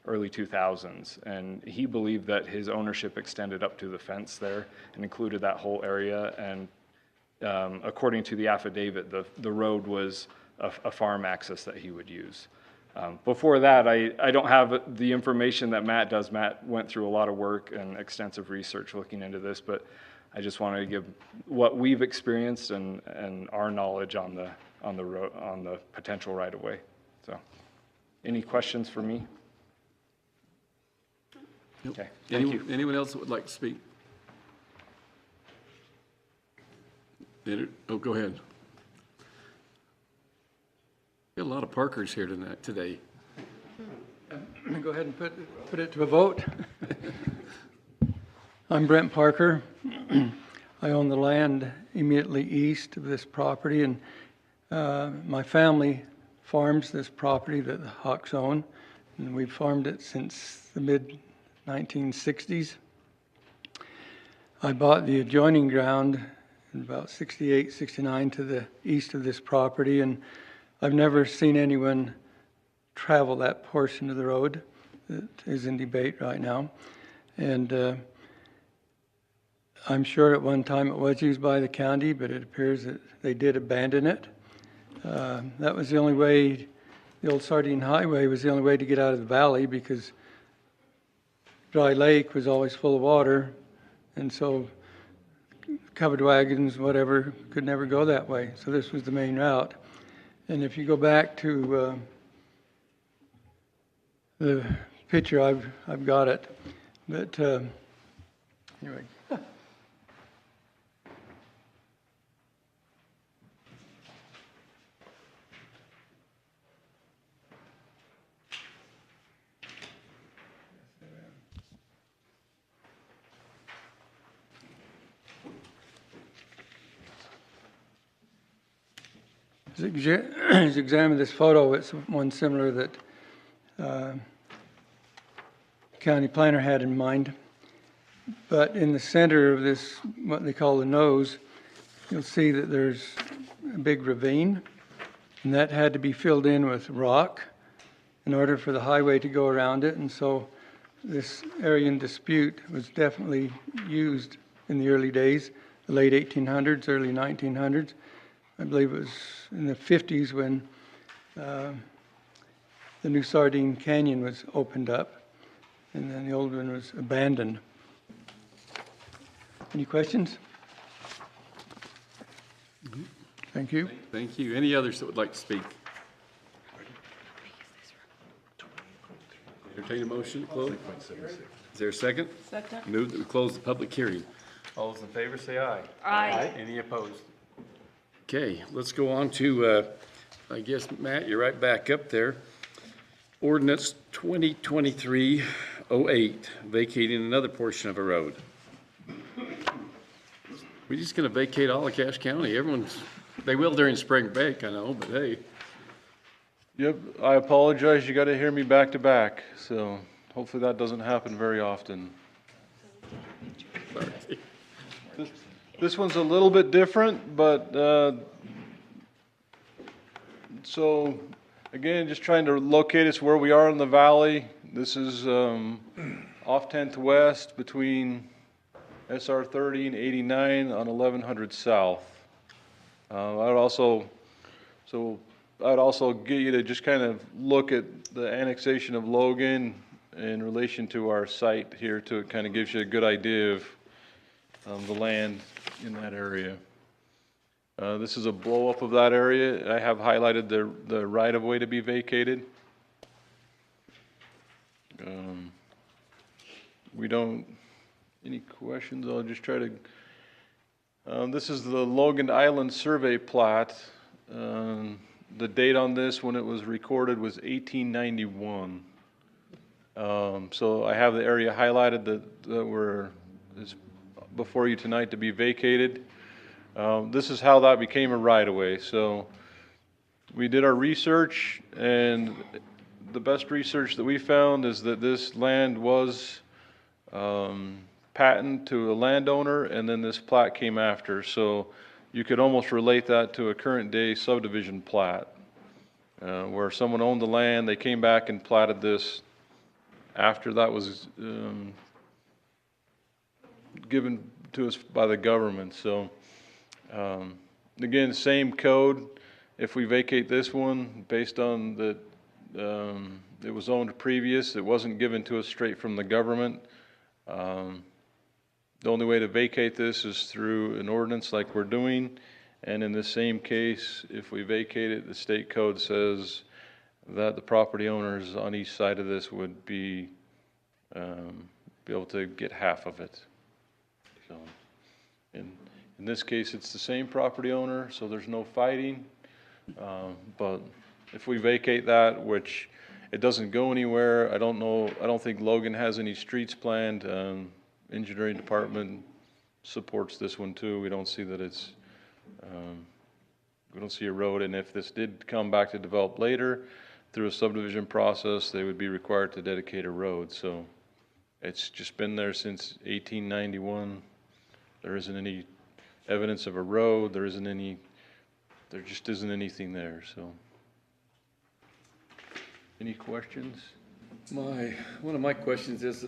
early 2000s. And he believed that his ownership extended up to the fence there and included that whole area. And according to the affidavit, the road was a farm access that he would use. Before that, I don't have the information that Matt does. Matt went through a lot of work and extensive research looking into this, but I just wanted to give what we've experienced and our knowledge on the potential right of way. So, any questions for me? Nope. Okay. Thank you. Anyone else that would like to speak? Oh, go ahead. Got a lot of Parkers here today. Go ahead and put it to a vote. I'm Brent Parker. I own the land immediately east of this property, and My family farms this property that the Hawks own, and we've farmed it since the mid-1960s. I bought the adjoining ground in about 68, 69 to the east of this property, and I've never seen anyone travel that portion of the road that is in debate right now. And I'm sure at one time it was used by the county, but it appears that they did abandon it. That was the only way, the old Sardine Highway was the only way to get out of the valley, because Dry Lake was always full of water, and so covered wagons, whatever, could never go that way. So this was the main route. And if you go back to the picture, I've got it. But anyway. As you examine this photo, it's one similar that county planner had in mind. But in the center of this, what they call the nose, you'll see that there's a big ravine, and that had to be filled in with rock in order for the highway to go around it. And so this area in dispute was definitely used in the early days, the late 1800s, early 1900s. I believe it was in the 50s when the new Sardine Canyon was opened up, and then the old one was abandoned. Any questions? Thank you. Thank you. Any others that would like to speak? Entertain a motion to close? Is there a second? Second. Move that we close the public hearing. All those in favor say aye. Aye. Any opposed? Okay, let's go on to, I guess, Matt, you're right back up there. Ordinance 2023-08, vacating another portion of a road. We're just gonna vacate all of Cache County. They will during spring break, I know, but hey. Yep, I apologize, you gotta hear me back to back, so hopefully that doesn't happen very often. Sorry. This one's a little bit different, but, so, again, just trying to locate us where we are in the valley. This is, off 10th West between SR 30 and 89 on 1100 South. I'd also get you to just kind of look at the annexation of Logan in relation to our site here, to it kind of gives you a good idea of the land in that area. This is a blow up of that area. I have highlighted the right of way to be vacated. We don't, any questions? I'll just try to, this is the Logan Island Survey plat. The date on this, when it was recorded, was 1891. So I have the area highlighted that is before you tonight to be vacated. This is how that became a right-of-way. So we did our research, and the best research that we found is that this land was patented to a landowner, and then this plat came after. So you could almost relate that to a current-day subdivision plat, where someone owned the land, they came back and platted this after that was given to us by the government. So again, same code. If we vacate this one based on that it was owned previous, it wasn't given to us straight from the government. The only way to vacate this is through an ordinance like we're doing. And in the same case, if we vacate it, the state code says that the property owners on each side of this would be able to get half of it. So in this case, it's the same property owner, so there's no fighting. But if we vacate that, which it doesn't go anywhere, I don't think Logan has any streets planned. Engineering department supports this one too. We don't see that it's We don't see a road, and if this did come back to develop later through a subdivision process, they would be required to dedicate a road. So it's just been there since 1891. There isn't any evidence of a road. There just isn't anything there, so. Any questions? One of my questions is,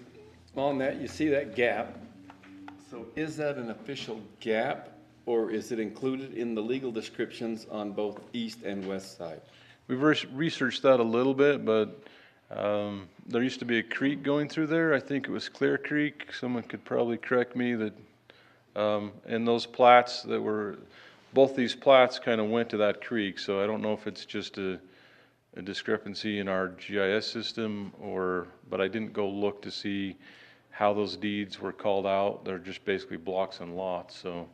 on that, you see that gap. So is that an official gap, or is it included in the legal descriptions on both east and west side? We've researched that a little bit, but there used to be a creek going through there. I think it was Clear Creek. Someone could probably correct me that, and those plats that were, both these plats kind of went to that creek. So I don't know if it's just a discrepancy in our GIS system, but I didn't go look to see how those deeds were called out. They're just basically blocks and lots. So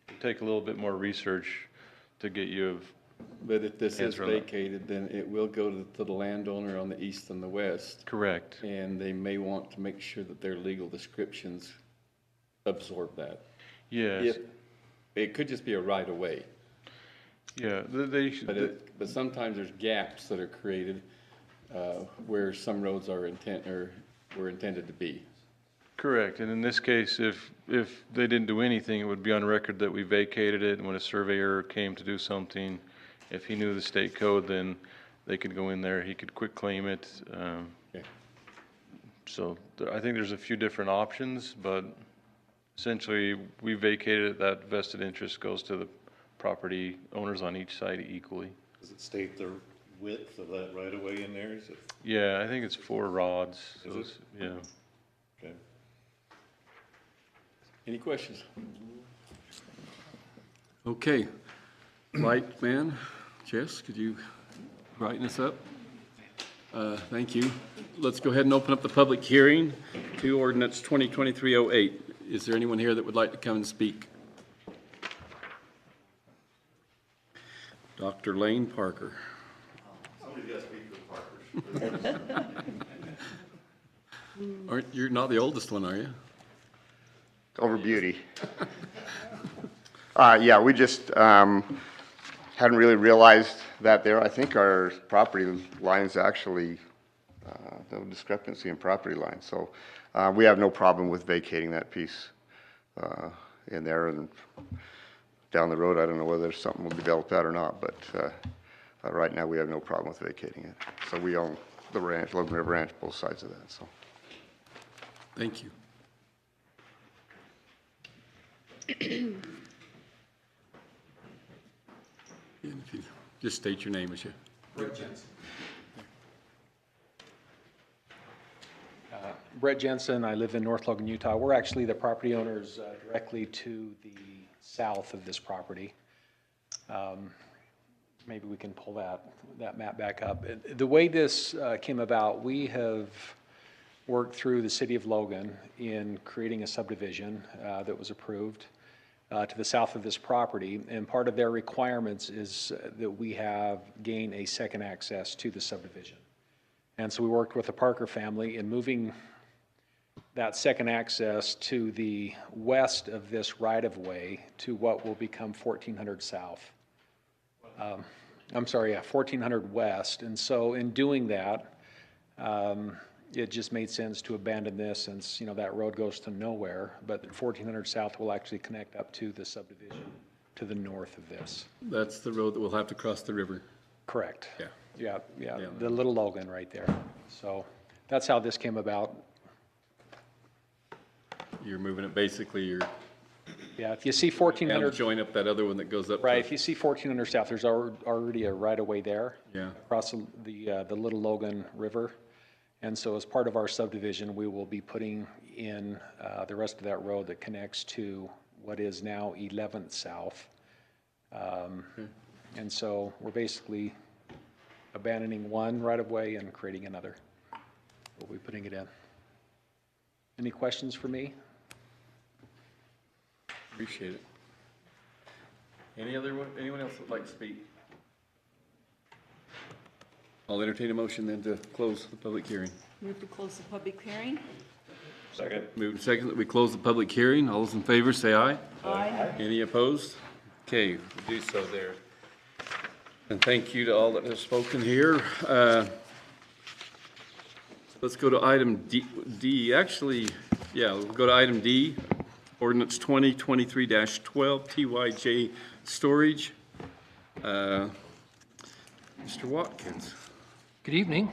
it'll take a little bit more research to get you. But if this is vacated, then it will go to the landowner on the east and the west. Correct. And they may want to make sure that their legal descriptions absorb that. Yes. It could just be a right of way. Yeah, But sometimes there's gaps that are created where some roads were intended to be. Correct, and in this case, if they didn't do anything, it would be on record that we vacated it, and when a surveyor came to do something, if he knew the state code, then they could go in there, he could quit claim it. So I think there's a few different options, but essentially, we vacated it, that vested interest goes to the property owners on each side equally. Does it state the width of that right of way in there? Is it? Yeah, I think it's 4 rods. Is So it? yeah. Okay. Any questions? Okay. Light man, Jess, could you brighten us up? Thank you. Let's go ahead and open up the public hearing to ordinance 2023-08. Is there anyone here that would like to come and speak? Dr. Lane Parker. Somebody's got to speak for the Parkers. You're not the oldest one, are you? Over beauty. Yeah, we just hadn't really realized that there. I think our property lines actually, no discrepancy in property lines. So we have no problem with vacating that piece in there. And down the road, I don't know whether something will develop that or not, but right now we have no problem with vacating it. So we own the ranch, Logan River Ranch, both sides of that. So. Thank you. And if you just state your name as you. Brett Jensen. Brett Jensen, I live in North Logan, Utah. We're actually the property owners directly to the south of this property. Maybe we can pull that map back up. The way this came about, we have worked through the city of Logan in creating a subdivision that was approved to the south of this property, and part of their requirements is that we gain a second access to the subdivision. And so we worked with the Parker family in moving that second access to the west of this right-of-way to what will become 1400 South. I'm sorry, 1400 West. And so in doing that, it just made sense to abandon this since, that road goes to nowhere, but 1400 South will actually connect up to the subdivision to the north of this. That's the road that we'll have to cross the river. Correct. Yeah. Yeah, the Little Logan right there. So that's how this came about. You're moving it basically, Yeah, if you see 1400. Join up that other one that goes up. Right, if you see 1400 South, there's already a right-of-way there. Yeah. Across the Little Logan River. And so as part of our subdivision, we will be putting in the rest of that road that connects to what is now 11th South. And so we're basically abandoning one right-of-way and creating another. We'll be putting it in. Any questions for me? Appreciate it. Anyone else would like to speak? I'll entertain a motion then to close the public hearing. Move to close the public hearing. Second. Move and second that we close the public hearing. All those in favor say aye. Aye. Any opposed? Okay, we'll do so there. And thank you to all that have spoken here. Let's go to item D. Actually, yeah, we'll go to item D, ordinance 2023-12, TYJ storage. Mr. Watkins. Good evening.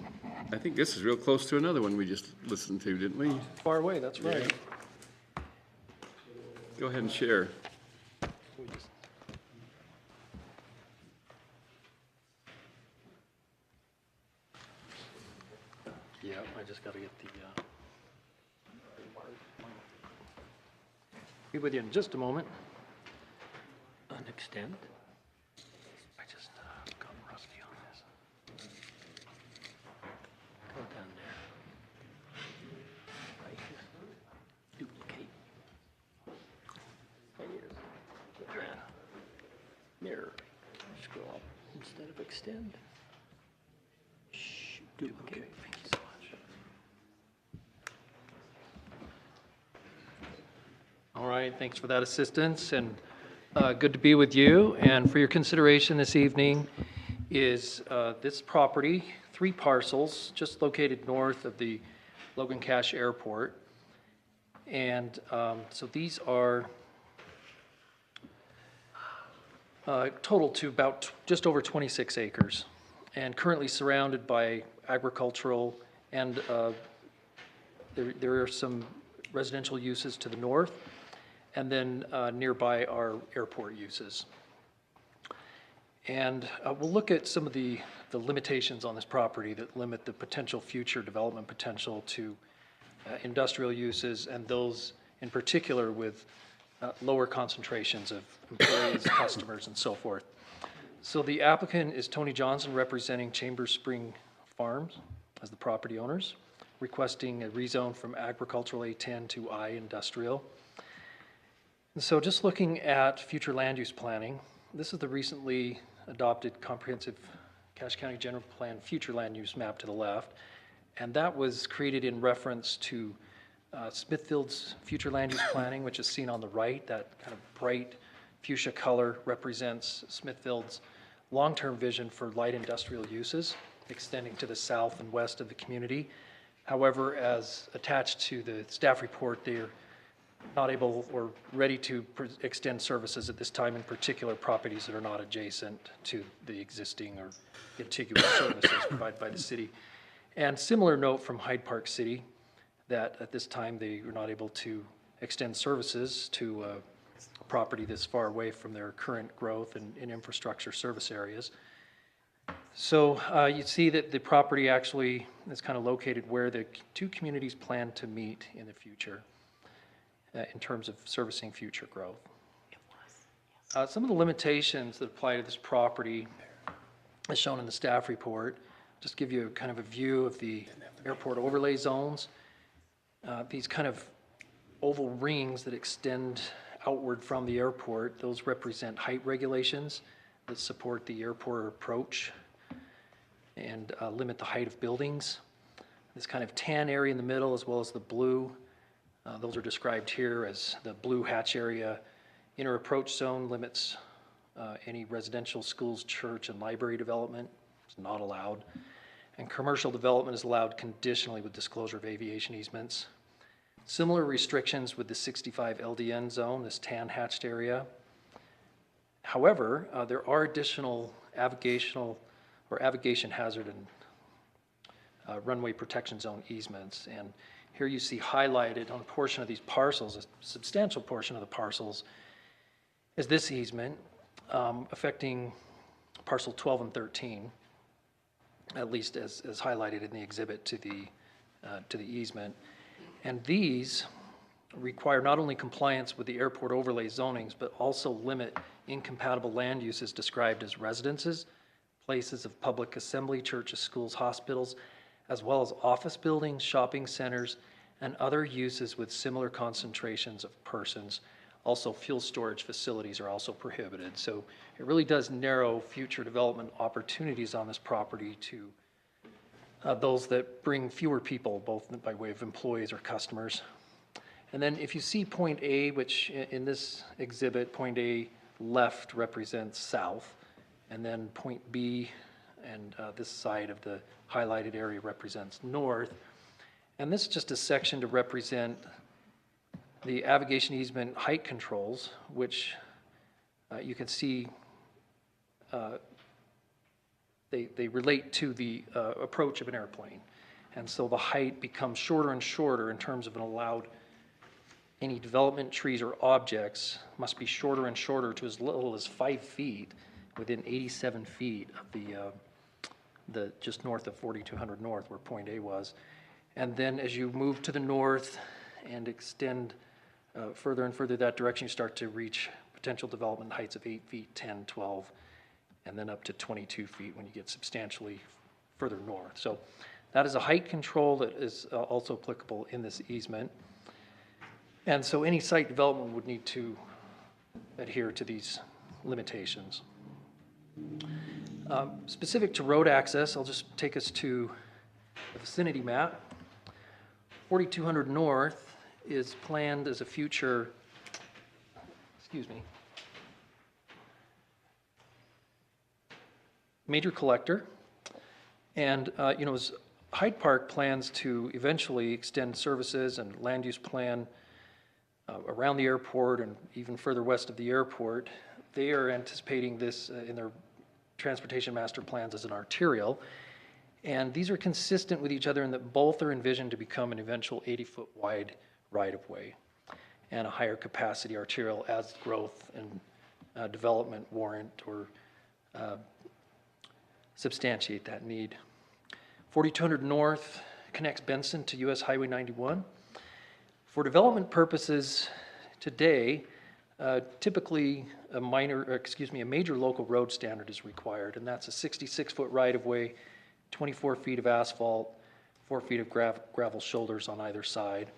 I think this is real close to another one we just listened to, didn't we? Far away, that's right. Go ahead and share. Yeah, I just got to get the, be with you in just a moment. Unextend. I just got rusty on this. Go down there. Right here. Duplicate. Right here. Mirror. Scroll up instead of extend. Duplicate. Thank you so much. All right, thanks for that assistance, and good to be with you. And for your consideration this evening is this property, 3 parcels, just located north of the Logan Cache Airport. And so these are total to about just over 26 acres, and currently surrounded by agricultural and there are some residential uses to the north, and then nearby are airport uses. And we'll look at some of the limitations on this property that limit the potential future development potential to industrial uses, and those in particular with lower concentrations of employees, customers, and so forth. So the applicant is Tony Johnson, representing Chambers Spring Farms as the property owners, requesting a rezone from agricultural A10 to I industrial. And so just looking at future land use planning, this is the recently adopted comprehensive Cache County General Plan future land use map to the left. And that was created in reference to Smithfield's future land use planning, which is seen on the right. That kind of bright fuchsia color represents Smithfield's long-term vision for light industrial uses, extending to the south and west of the community. However, as attached to the staff report, they're not able or ready to extend services at this time, in particular properties that are not adjacent to the existing or contiguous services provided by the city. And similar note from Hyde Park City, that at this time they are not able to extend services to a property this far away from their current growth and infrastructure service areas. So you see that the property actually is kind of located where the 2 communities plan to meet in the future in terms of servicing future growth. Some of the limitations that apply to this property, as shown in the staff report, just give you kind of a view of the airport overlay zones. These kind of oval rings that extend outward from the airport, those represent height regulations that support the airport approach and limit the height of buildings. This kind of tan area in the middle, as well as the blue, those are described here as the blue hatch area. Inner approach zone limits any residential, schools, church, and library development. It's not allowed. And commercial development is allowed conditionally with disclosure of aviation easements. Similar restrictions with the 65 LDN zone, this tan hatched area. However, there are additional aviation hazard and runway protection zone easements. And here you see highlighted on a portion of these parcels, a substantial portion of the parcels, is this easement affecting parcel 12 and 13, at least as highlighted in the exhibit to the easement. And these require not only compliance with the airport overlay zonings, but also limit incompatible land uses described as residences, places of public assembly, churches, schools, hospitals, as well as office buildings, shopping centers, and other uses with similar concentrations of persons. Also, fuel storage facilities are also prohibited. So it really does narrow future development opportunities on this property to those that bring fewer people, both by way of employees or customers. And then if you see point A, which in this exhibit, point A left represents south, and then point B, and this side of the highlighted area represents north. And this is just a section to represent the navigation easement height controls, which you can see they relate to the approach of an airplane. And so the height becomes shorter and shorter in terms of an allowed, any development, trees, or objects must be shorter and shorter to as little as 5 feet within 87 feet of the just north of 4200 North, where point A was. And then as you move to the north and extend further and further that direction, you start to reach potential development heights of 8 feet, 10, 12, and then up to 22 feet when you get substantially further north. So that is a height control that is also applicable in this easement. And so any site development would need to adhere to these limitations. Specific to road access, I'll just take us to the vicinity map. 4200 North is planned as a future, major collector. And, as Hyde Park plans to eventually extend services and land use plan around the airport and even further west of the airport, they are anticipating this in their transportation master plans as an arterial. And these are consistent with each other in that both are envisioned to become an eventual 80-foot wide right-of-way and a higher capacity arterial as growth and development warrant or substantiate that need. 4200 North connects Benson to US Highway 91. For development purposes today, typically a major local road standard is required, and that's a 66-foot right-of-way, 24 feet of asphalt, 4 feet of gravel shoulders on either side.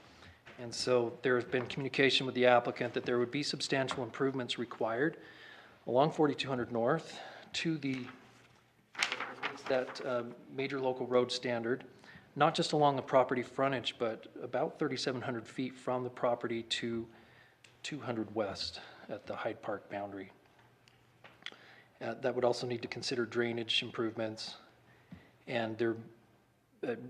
And so there has been communication with the applicant that there would be substantial improvements required along 4200 North to that major local road standard, not just along the property frontage, but about 3,700 feet from the property to 200 west at the Hyde Park boundary. That would also need to consider drainage improvements, and they're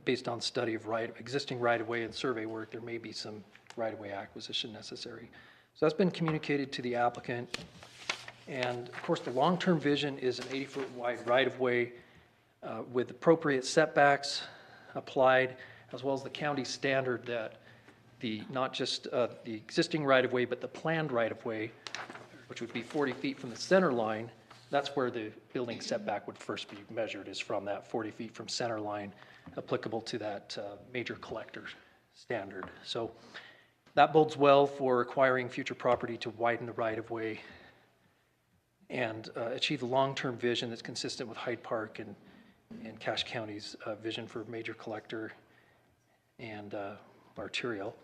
based on study of existing right-of-way and survey work, there may be some right-of-way acquisition necessary. So that's been communicated to the applicant. And of course, the long-term vision is an 80-foot wide right-of-way with appropriate setbacks applied, as well as the county standard that not just the existing right-of-way, but the planned right-of-way, which would be 40 feet from the center line, that's where the building setback would first be measured, is from that 40 feet from center line applicable to that major collector standard. So that bodes well for acquiring future property to widen the right-of-way and achieve the long-term vision that's consistent with Hyde Park and Cache County's vision for major collector and arterial.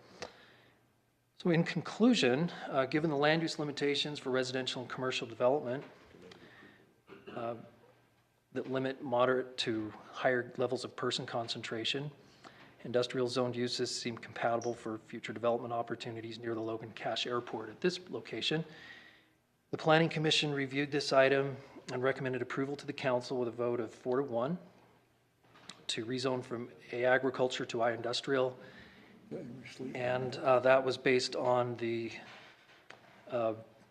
So in conclusion, given the land use limitations for residential and commercial development that limit moderate to higher levels of person concentration, industrial zoned uses seem compatible for future development opportunities near the Logan Cache Airport at this location. The Planning Commission reviewed this item and recommended approval to the council with a vote of 4-1 to rezone from A agriculture to I industrial. And that was based on the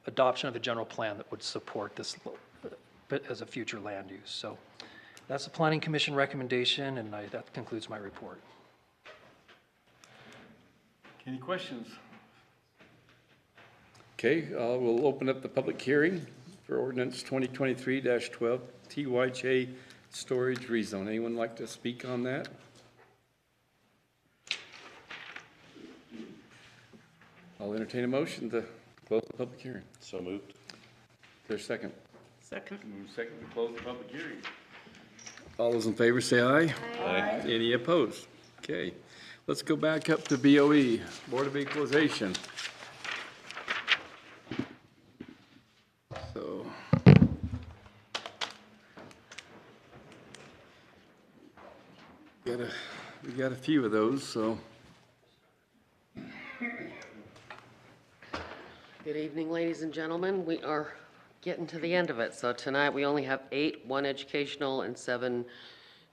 adoption of a general plan that would support this as a future land use. So that's the Planning Commission recommendation, and that concludes my report. Any questions? Okay, we'll open up the public hearing for ordinance 2023-12 TYJ storage rezone. Anyone like to speak on that? I'll entertain a motion to close the public hearing. So moved. Is there a second? Second. Move second to close the public hearing. All those in favor say aye. Aye. Any opposed? Okay, let's go back up to BOE, Board of Equalization. So, we got a few of those, so. Good evening, ladies and gentlemen. We are getting to the end of it. So tonight, we only have 8, 1 educational and 7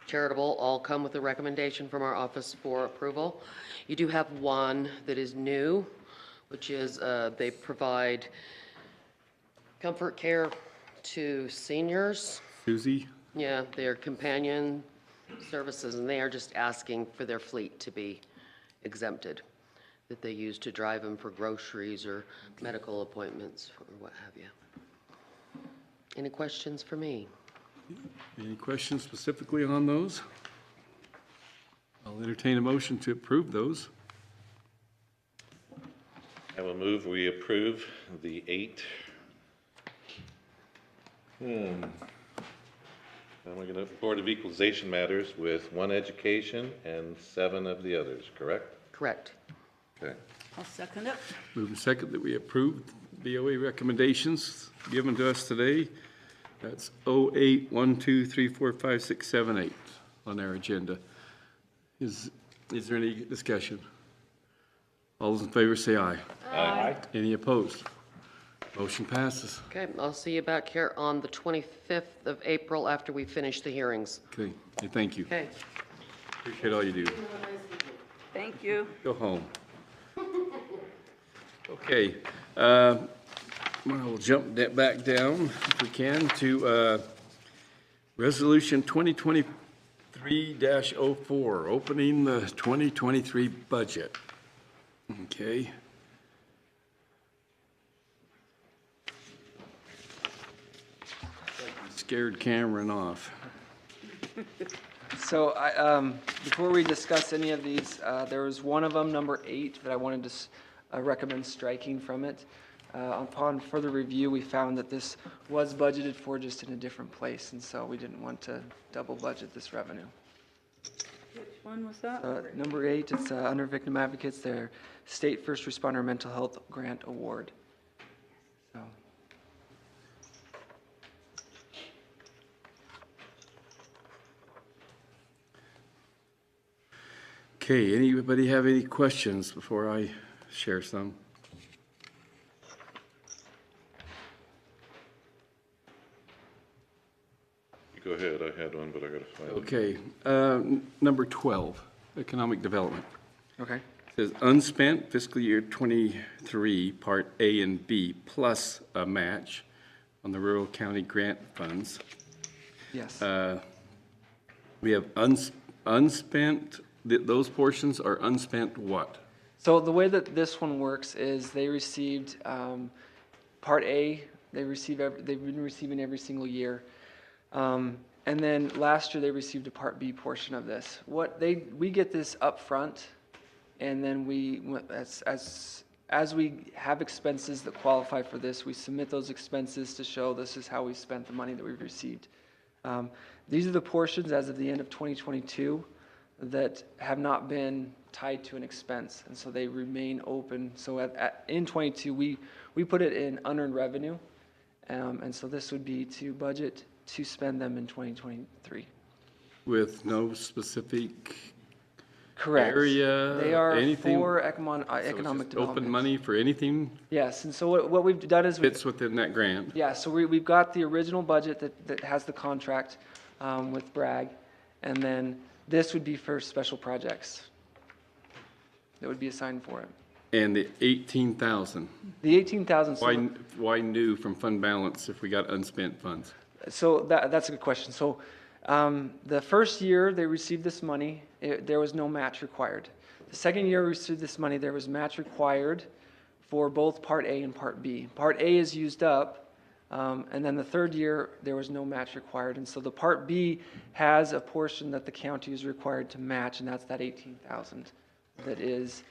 charitable, all come with a recommendation from our office for approval. You do have one that is new, which is they provide comfort care to seniors. Susie? Yeah, their companion services, and they are just asking for their fleet to be exempted, that they use to drive them for groceries or medical appointments or what have you. Any questions for me? Any questions specifically on those? I'll entertain a motion to approve those. I will move we approve the 8. Now we're going to Board of Equalization matters with 1 education and 7 of the others, correct? Correct. Okay. I'll second it. Move and second that we approve BOE recommendations given to us today. That's 08, 1, 2, 3, 4, 5, 6, 7, 8 on our agenda. Is there any discussion? All those in favor say aye. Aye. Any opposed? Motion passes. Okay, I'll see you back here on the 25th of April after we finish the hearings. Okay, hey, thank you. Okay. Appreciate all you do. Thank you. Go home. Okay, we'll jump that back down if we can to Resolution 2023-04, opening the 2023 budget. Okay. Scared Cameron off. So before we discuss any of these, there was one of them, number 8, that I wanted to recommend striking from it. Upon further review, we found that this was budgeted for just in a different place, and so we didn't want to double budget this revenue. Which one was that? Number 8, it's under Victim Advocates, their State First Responder Mental Health Grant Award. So. Okay, anybody have any questions before I share some? Go ahead, I had one, but I gotta find it. Okay, number 12, economic development. Okay. It says unspent fiscal year 23, part A and B, plus a match on the rural county grant funds. Yes. We have unspent, those portions are unspent what? So the way that this one works is they received Part A, they've been receiving every single year. And then last year they received a Part B portion of this. We get this up front, and then as we have expenses that qualify for this, we submit those expenses to show this is how we spent the money that we've received. These are the portions as of the end of 2022 that have not been tied to an expense, and so they remain open. So in 22, we put it in unearned revenue, and so this would be to budget to spend them in 2023. With no specific Correct. area, They are anything? for So economic it's just development. open money for anything Yes, and so what we've done is fits within that grant? yeah, so we've got the original budget that has the contract with Bragg, and then this would be for special projects that would be assigned for it. And the 18,000? The 18,000. Why new from fund balance if we got unspent funds? So that's a good question. So the first year they received this money, there was no match required. The second year we received this money, there was match required for both Part A and Part B. Part A is used up, and then the third year there was no match required. And so the Part B has a portion that the county is required to match, and that's that 18,000. That is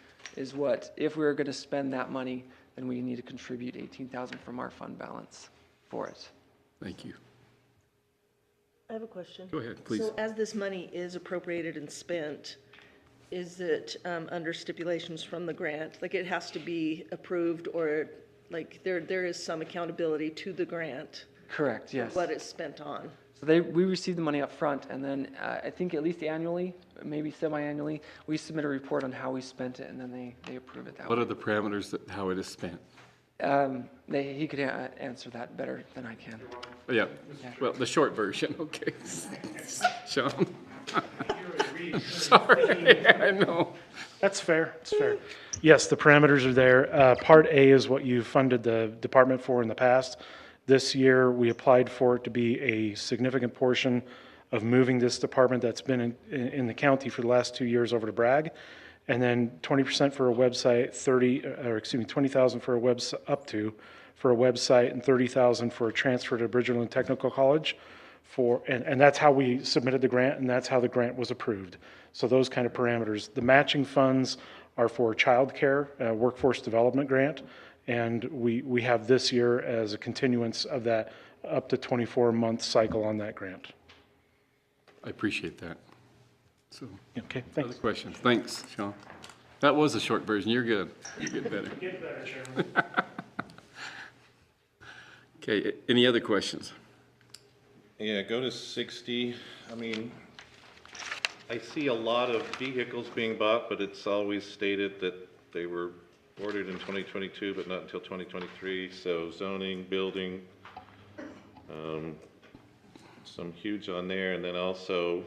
what, if we were going to spend that money, then we need to contribute 18,000 from our fund balance for it. Thank you. I have a question. Go ahead, please. So as this money is appropriated and spent, is it under stipulations from the grant? Like it has to be approved, or like there is some accountability to the grant? Correct, yes. What it's spent on? So we receive the money up front, and then I think at least annually, maybe semi-annually, we submit a report on how we spent it, and then they approve it that way. What are the parameters that how it is spent? He could answer that better than I can. Yeah, well, the short version, okay. Sean? Sorry, I know. That's fair, it's fair. Yes, the parameters are there. Part A is what you funded the department for in the past. This year, we applied for it to be a significant portion of moving this department that's been in the county for the last 2 years over to Bragg. And then 20% for a website, 20,000 for a website, up to, for a website, and 30,000 for a transfer to Bridgerland Technical College. And that's how we submitted the grant, and that's how the grant was approved. So those kind of parameters. The matching funds are for childcare, workforce development grant, and we have this year as a continuance of that up to 24-month cycle on that grant. I appreciate that. So, okay, thanks. Other questions? Thanks, Sean. That was a short version. You're good. You get better. Get better, Chairman. Okay, any other questions? Yeah, go to 60. I mean, I see a lot of vehicles being bought, but it's always stated that they were ordered in 2022, but not until 2023. So zoning, building, some huge on there. And then also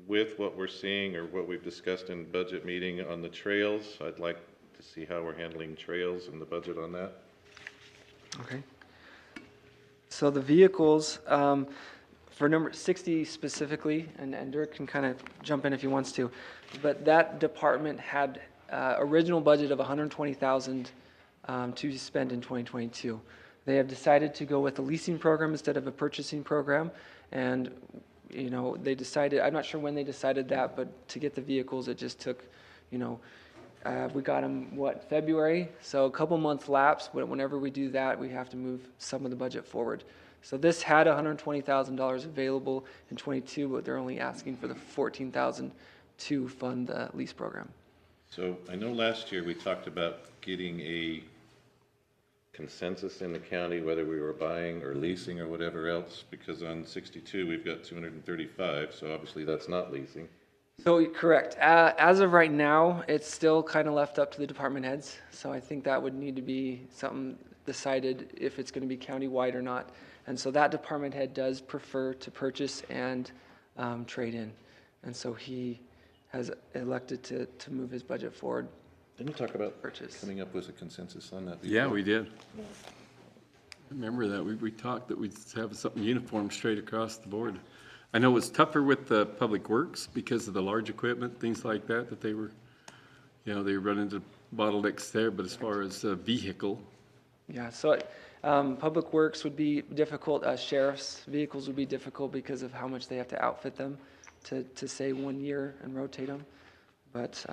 with what we're seeing or what we've discussed in budget meeting on the trails, I'd like to see how we're handling trails and the budget on that. Okay. So the vehicles, for number 60 specifically, and Dirk can kind of jump in if he wants to, but that department had original budget of $120,000 to spend in 2022. They have decided to go with a leasing program instead of a purchasing program, and you know, they decided, I'm not sure when they decided that, but to get the vehicles, it just took, you know, we got them, February? So a couple months lapse, but whenever we do that, we have to move some of the budget forward. So this had $120,000 available in 22, but they're only asking for the $14,000 to fund the lease program. So I know last year we talked about getting a consensus in the county, whether we were buying or leasing or whatever else, because on 62, we've got 235, so obviously that's not leasing. So correct. As of right now, it's still kind of left up to the department heads. So I think that would need to be something decided if it's going to be county-wide or not. And so that department head does prefer to purchase and trade in. And so he has elected to move his budget forward. Didn't we talk about purchase. Coming up with a consensus on that before? Yeah, we did. Remember that, we talked that we'd have something uniform straight across the board. I know it's tougher with the public works because of the large equipment, things like that, that they were, you know, they run into bottlenecks there, but as far as vehicle. Yeah, so public works would be difficult. Sheriff's vehicles would be difficult because of how much they have to outfit them to say 1 year and rotate them. But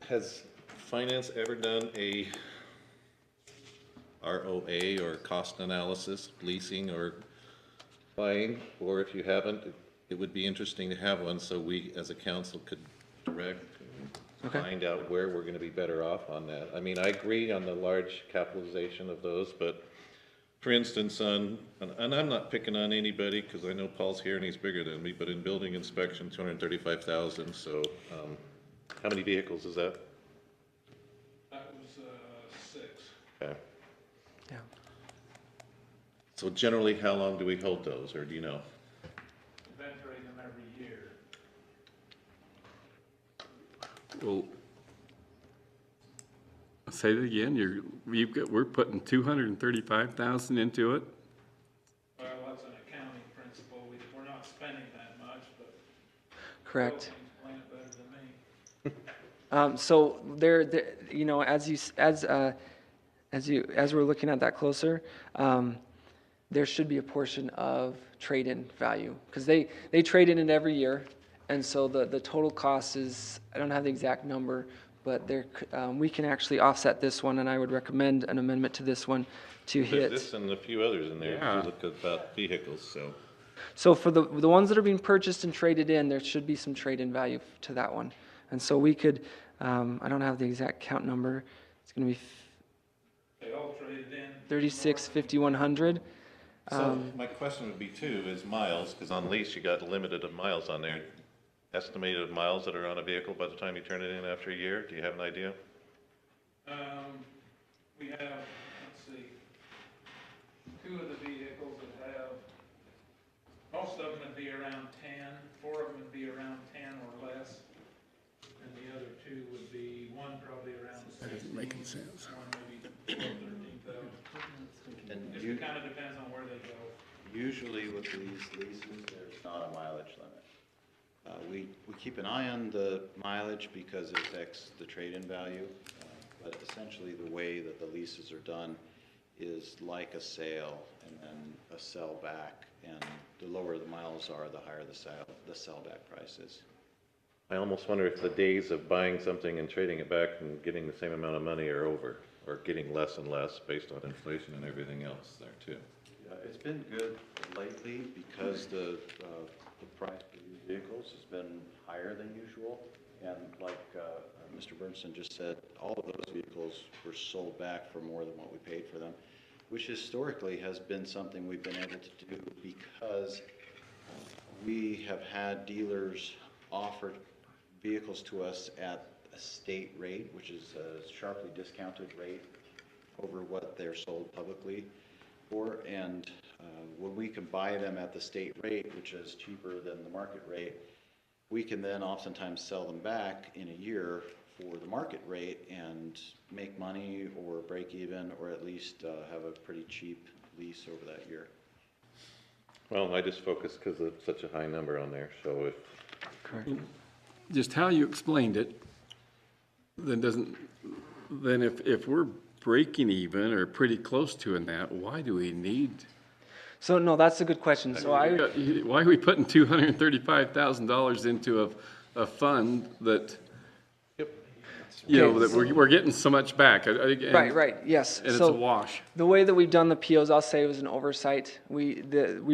has finance ever done a ROA or cost analysis, leasing or buying? Or if you haven't, it would be interesting to have one so we as a council could direct and find out where we're going to be better off on that. I mean, I agree on the large capitalization of those, but for instance, and I'm not picking on anybody because I know Paul's here and he's bigger than me, but in building inspection, 235,000. So how many vehicles is that? That was 6. Okay. Yeah. So generally, how long do we hold those, or do you know? Inventory them every year. Well, I'll say it again, we're putting 235,000 into it. Well, that's an accounting principle. We're not spending that much, but. correct. Explain it better than me. So there, you know, as we're looking at that closer, there should be a portion of trade-in value because they trade in it every year, and so the total cost is, I don't have the exact number, but there we can actually offset this one, and I would recommend an amendment to this one to hit. There's this and a few others in there. Yeah. If you look about vehicles, so. So for the ones that are being purchased and traded in, there should be some trade-in value to that one. And so we could, I don't have the exact count number. It's going to be They all traded in. 36, 5100. So my question would be too, is miles, because on lease you got limited of miles on there. Estimated miles that are on a vehicle by the time you turn it in after a year, do you have an idea? We have, let's see, would be around 10, 4 of them would be around 10 or less, and the other 2 would be, one probably around 16. That isn't making sense. One maybe 12, 13,000. And Just kind of depends on where they go. Usually with these leases, there's not a mileage limit. We keep an eye on the mileage because it affects the trade-in value, but essentially the way that the leases are done is like a sale and then a sell back, and the lower the miles are, the higher the sell back price is. I almost wonder if the days of buying something and trading it back and getting the same amount of money are over, or getting less and less based on inflation and everything else there too. It's been good lately because the price for these vehicles has been higher than usual. And like Mr. Bernstein just said, all of those vehicles were sold back for more than what we paid for them, which historically has been something we've been able to do because we have had dealers offer vehicles to us at a state rate, which is a sharply discounted rate over what they're sold publicly for. And when we can buy them at the state rate, which is cheaper than the market rate, we can then oftentimes sell them back in a year for the market rate and make money or break even, or at least have a pretty cheap lease over that year. Well, I just focused because of such a high number on there, so if. Correct. Just how you explained it, then if we're breaking even or pretty close to in that, why do we need? So no, that's a good question. So Why are we putting $235,000 into a fund that, you know, that we're getting so much back? Right, yes. And it's So a wash. The way that we've done the POs, I'll say it was an oversight. We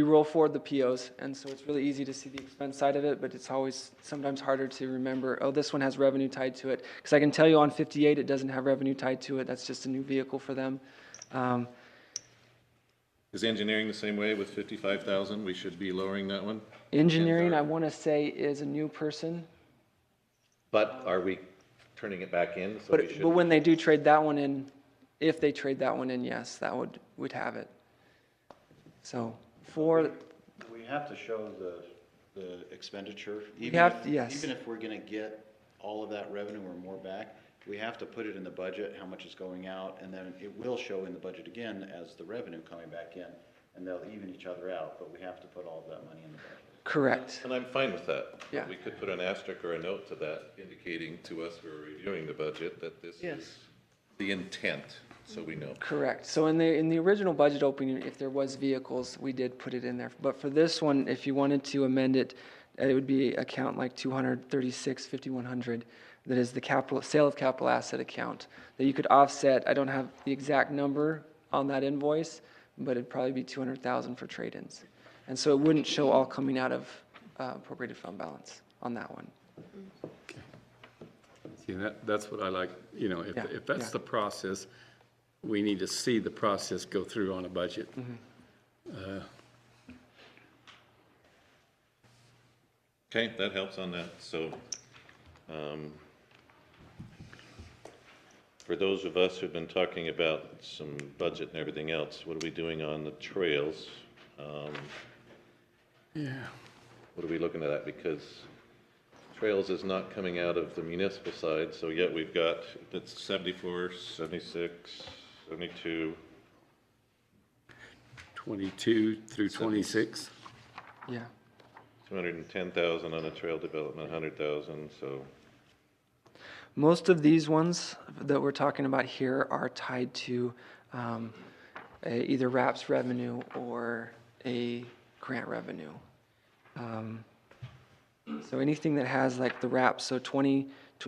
roll forward the POs, and so it's really easy to see the expense side of it, but it's always sometimes harder to remember, oh, this one has revenue tied to it. Because I can tell you on 58, it doesn't have revenue tied to it. That's just a new vehicle for them. Is engineering the same way with 55,000? We should be lowering that one? Engineering, I want to say, is a new person. But are we turning it back in? So But when they do trade that one in, if they trade that one in, yes, that would have it. So we have to show the expenditure. Yes. Even if we're going to get all of that revenue or more back, we have to put it in the budget, how much is going out, and then it will show in the budget again as the revenue coming back in, and they'll even each other out, but we have to put all of that money in the budget. Correct. And I'm fine with that. Yeah. We could put an asterisk or a note to that indicating to us who are reviewing the budget that this is the intent, so we know. Correct. So in the original budget opening, if there was vehicles, we did put it in there. But for this one, if you wanted to amend it, it would be account like 236-5100. That is the sale of capital asset account that you could offset. I don't have the exact number on that invoice, but it'd probably be 200,000 for trade-ins. And so it wouldn't show all coming out of appropriated fund balance on that one. See, that's what I like, you know, if that's the process, we need to see the process go through on a budget. Okay, that helps on that. So for those of us who've been talking about some budget and everything else, what are we doing on the trails? What are we looking at? Because trails is not coming out of the municipal side, so yet we've got, it's 74, 76, 72. 22 through 26. Yeah. 210,000 on a trail development, 100,000, so. Most of these ones that we're talking about here are tied to either RAPS revenue or a grant revenue. So anything that has like the RAPS, so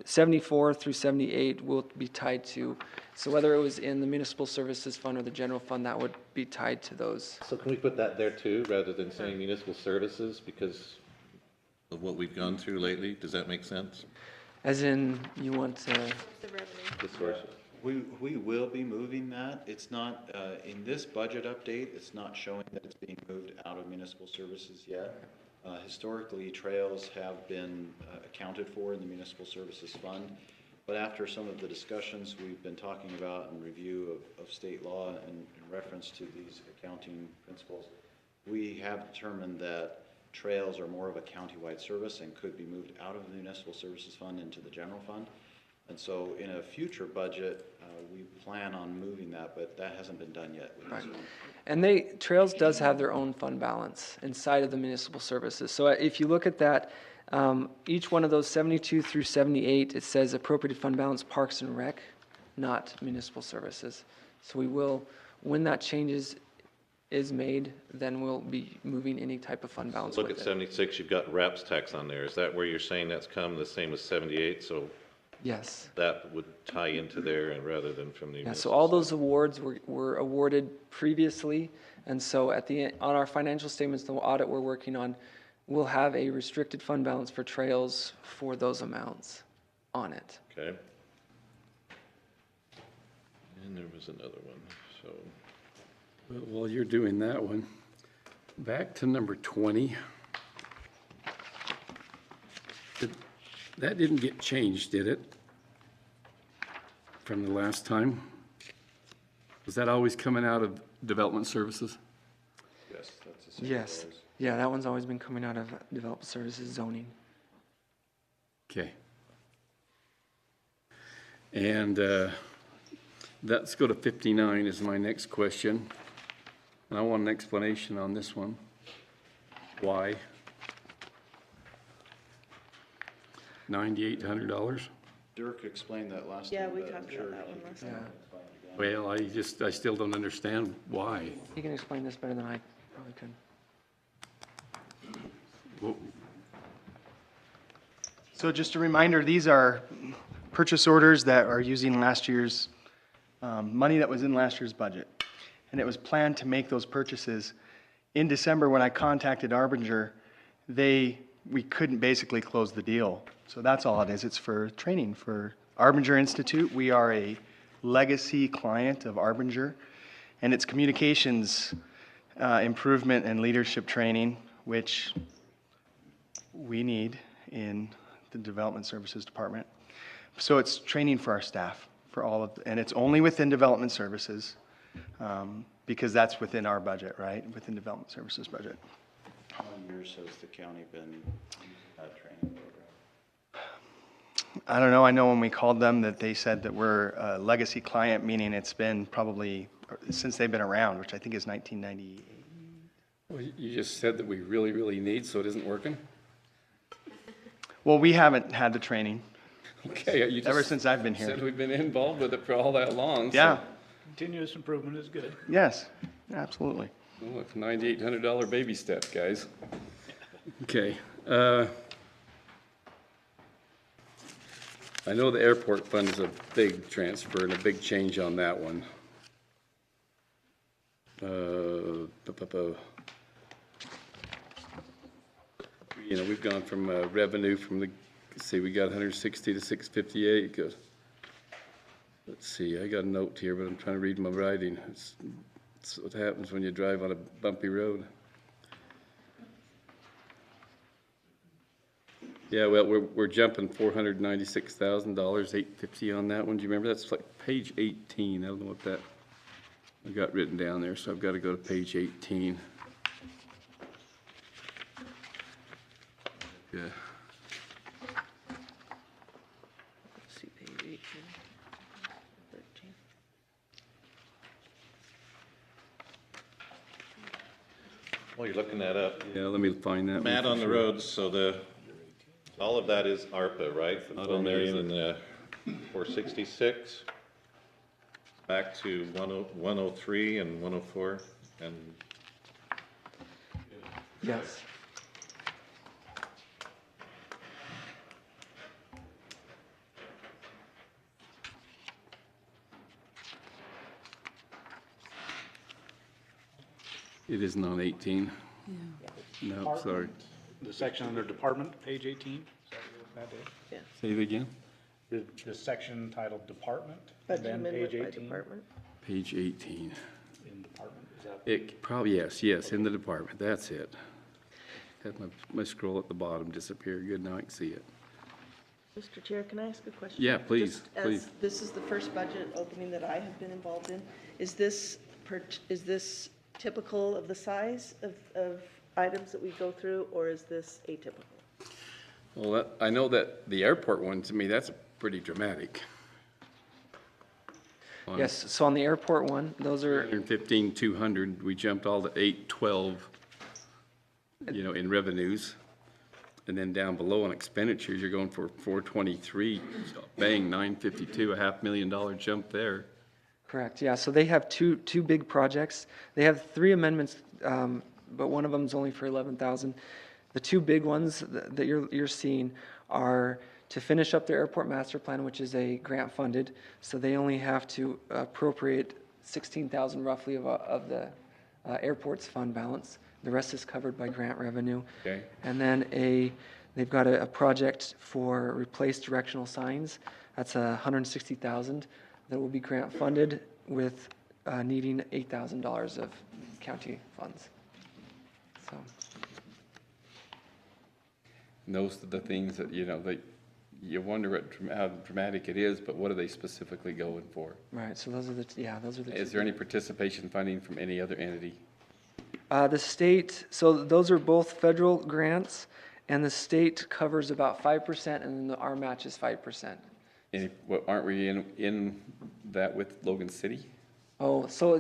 74 through 78 will be tied to, so whether it was in the municipal services fund or the general fund, that would be tied to those. So can we put that there too, rather than saying municipal services, because of what we've gone through lately? Does that make sense? As in, you want to? The sources. We will be moving that. It's not, in this budget update, it's not showing that it's being moved out of municipal services yet. Historically, trails have been accounted for in the municipal services fund, but after some of the discussions we've been talking about and review of state law and in reference to these accounting principles, we have determined that trails are more of a countywide service and could be moved out of the municipal services fund into the general fund. And so in a future budget, we plan on moving that, but that hasn't been done yet. Right. And Trails does have their own fund balance inside of the municipal services. So if you look at that, each one of those 72 through 78, it says appropriated fund balance Parks and Rec, not municipal services. So we will, when that changes is made, then we'll be moving any type of fund balance Look with at it. 76, you've got RAPS tax on there. Is that where you're saying that's come the same as 78? So Yes. that would tie into there and rather than from the Yeah, so municipal all those awards were awarded previously, and so at the end, on our financial statements, the audit we're working on, we'll have a restricted fund balance for trails for those amounts on it. Okay. And there was another one, so. Well, while you're doing that one, back to number 20. That didn't get changed, did it? From the last time? Was that always coming out of development services? Yes, that's the same. Yes, yeah, that one's always been coming out of development services zoning. Okay. And let's go to 59 is my next question. And I want an explanation on this one. Why? $9,800? Dirk explained that last Yeah, time. we but I'm talked sure about that he one last can time. explain it again. Well, I still don't understand why. He can explain this better than I probably could. Well, So just a reminder, these are purchase orders that are using last year's, money that was in last year's budget. And it was planned to make those purchases. In December, when I contacted Arbinger, we couldn't basically close the deal. So that's all it is. It's for training for Arbinger Institute. We are a legacy client of Arbinger, and it's communications improvement and leadership training, which we need in the Development Services Department. So it's training for our staff, for all of, and it's only within Development Services, because that's within our budget, right? Within Development Services budget. How many years has the county been using that training program? I don't know. I know when we called them that they said that we're a legacy client, meaning it's been probably since they've been around, which I think is 1998. Well, you just said that we really, really need, so it isn't working? Well, we haven't had the training. Okay. You just Ever since I've been here. said we've been involved with it for all that long. so- Yeah. Continuous improvement is good. Yes, absolutely. Well, look, $9,800 baby steps, guys. Okay. I know the airport fund is a big transfer and a big change on that one. You know, we've gone from revenue from the, let's see, we got 160 to 658. Good. Let's see, I got a note here, but I'm trying to read my writing. It's what happens when you drive on a bumpy road. Yeah, well, we're jumping $496,000, $850 on that one. Do you remember? That's like page 18. I don't know what that, I got written down there, so I've got to go to page 18. Yeah. Let's see, page 18, 13. Well, you're looking that up. Yeah, let me find that. Matt one on for the sure. roads, so all of that is ARPA, right? The Not 4 only is million and 466, back to 103 and 104, and Yes. It isn't on 18. No, sorry. The section under department, page 18, is that what that is? Yeah. Say it again. The section titled department, Budget then page amendment by 18. department. Page 18. In department, is that? It probably, yes, in the department, that's it. Had my scroll at the bottom disappear. Good, now I can see it. Mr. Chair, can I ask a question? Yeah, please, Just as please. this is the first budget opening that I have been involved in, is this typical of the size of items that we go through, or is this atypical? Well, I know that the airport one, to me, that's pretty dramatic. Yes, so on the airport one, those are, 115, 200, we jumped all to 812, in revenues. And then down below on expenditures, you're going for 423, bang, 952, $500,000 jump there. correct, yeah, so they have two big projects. They have 3 amendments, but one of them is only for 11,000. The 2 big ones that you're seeing are to finish up their airport master plan, which is a grant funded, so they only have to appropriate 16,000 roughly of the airport's fund balance. The rest is covered by grant revenue. Okay. And then they've got a project for replace directional signs. That's 160,000 that will be grant funded with needing $8,000 of county funds. So. And those are the things that, you wonder how dramatic it is, but what are they specifically going for? Right, so those are the Is there any participation funding from any other entity? The state, so those are both federal grants, and the state covers about 5%, and then our match is 5%. Aren't we in that with Logan City? Oh, so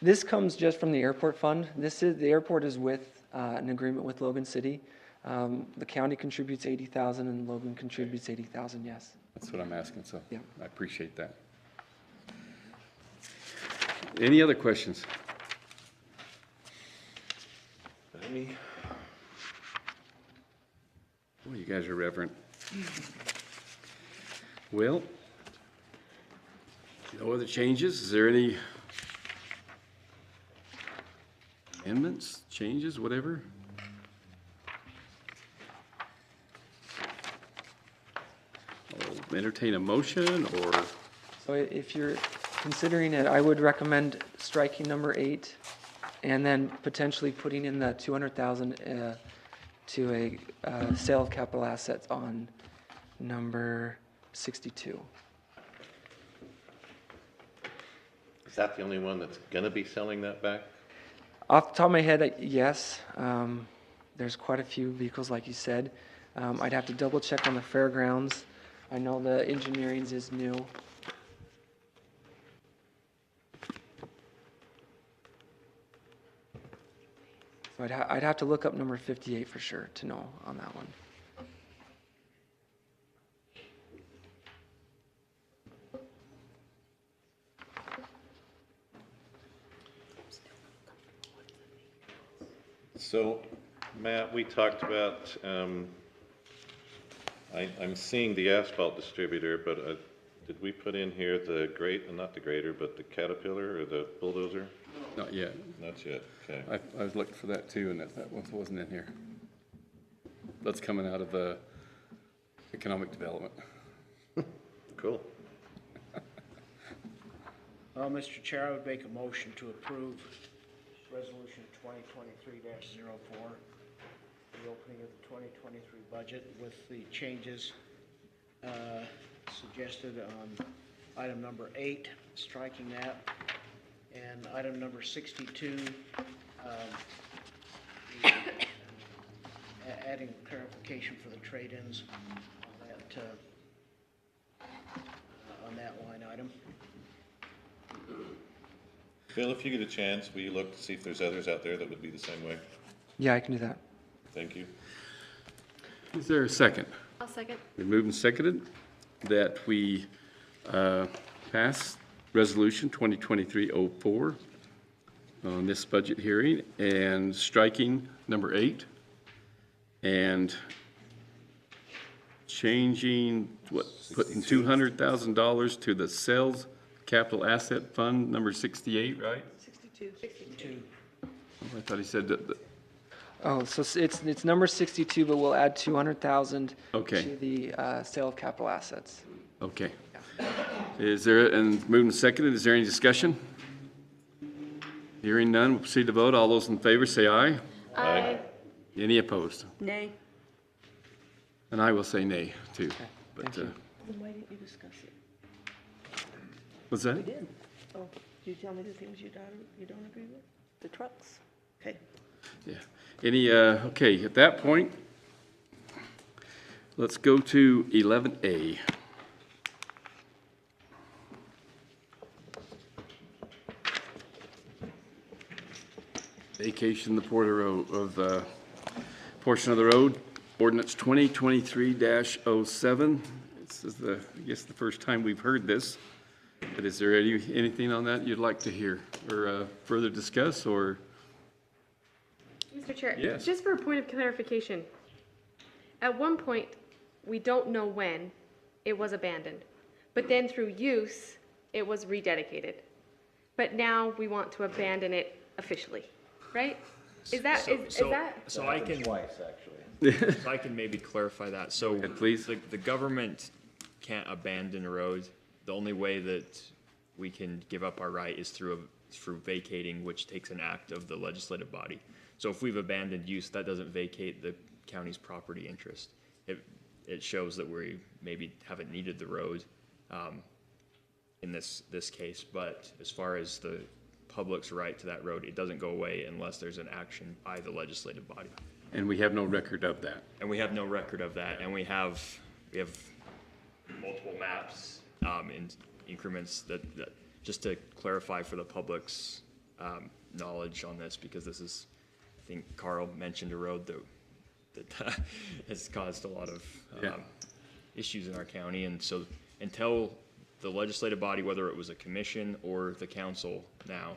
this comes just from the airport fund. The airport is with an agreement with Logan City. The county contributes 80,000 and Logan contributes 80,000, yes. That's what I'm asking, so Yeah. I appreciate that. Any other questions? Any? Well, you guys are reverent. Well, no other changes? Is there any amendments, changes, whatever? I'll entertain a motion, or So if you're considering it, I would recommend striking number 8 and then potentially putting in the 200,000 to a sale of capital assets on number 62. Is that the only one that's gonna be selling that back? Off the top of my head, yes. There's quite a few vehicles, like you said. I'd have to double check on the fairgrounds. I know the engineering's is new. So I'd have to look up number 58 for sure to know on that one. So, Matt, we talked about, I'm seeing the asphalt distributor, but did we put in here the not the grader, but the Caterpillar or the bulldozer? not yet? Not yet, okay. I was looking for that too, and that wasn't in here. That's coming out of the economic development. Cool. Well, Mr. Chair, I would make a motion to approve Resolution 2023-04, the opening of the 2023 budget with the changes suggested on item number 8, striking that, and item number 62, adding clarification for the trade-ins on that line item. Bill, if you get a chance, will you look to see if there's others out there that would be the same way? Yeah, I can do that. Thank you. Is there a second? I'll second. Been moved and seconded that we pass Resolution 2023-04 on this budget hearing and striking number 8 and changing, putting $200,000 to the sales capital asset fund, number 68, right? 62. Oh, I thought he said that. Oh, so it's number 62, but we'll add 200,000 Okay. to the sale of capital assets. Okay. Is there, and moving and seconded, is there any discussion? Hearing none, we'll proceed to vote. All those in favor say aye. Aye. Any opposed? Nay. And I will say nay, too. But, Thank you. Then why didn't you discuss it? what's that? We did. Oh, did you tell me the things you don't agree with? The trucks. Okay. Yeah. Any, okay, at that point, let's go to 11A. Vacation the portion of the road, ordinance 2023-07. This is I guess the first time we've heard this, but is there anything on that you'd like to hear or further discuss, or? Mr. Chair? Yes. Just for a point of clarification, at one point, we don't know when it was abandoned, but then through use, it was rededicated. But now we want to abandon it officially, right? Is that, is that? So I can, Twice, actually. so I can maybe clarify that. So please. The government can't abandon a road. The only way that we can give up our right is through vacating, which takes an act of the legislative body. So if we've abandoned use, that doesn't vacate the county's property interest. It shows that we maybe haven't needed the road in this case. But as far as the public's right to that road, it doesn't go away unless there's an action by the legislative body. And we have no record of that. And we have no record of that. And we have multiple maps in increments that just to clarify for the public's knowledge on this, because this is, I think Carl mentioned a road that has caused a lot of issues in our county. And so until the legislative body, whether it was a commission or the council now,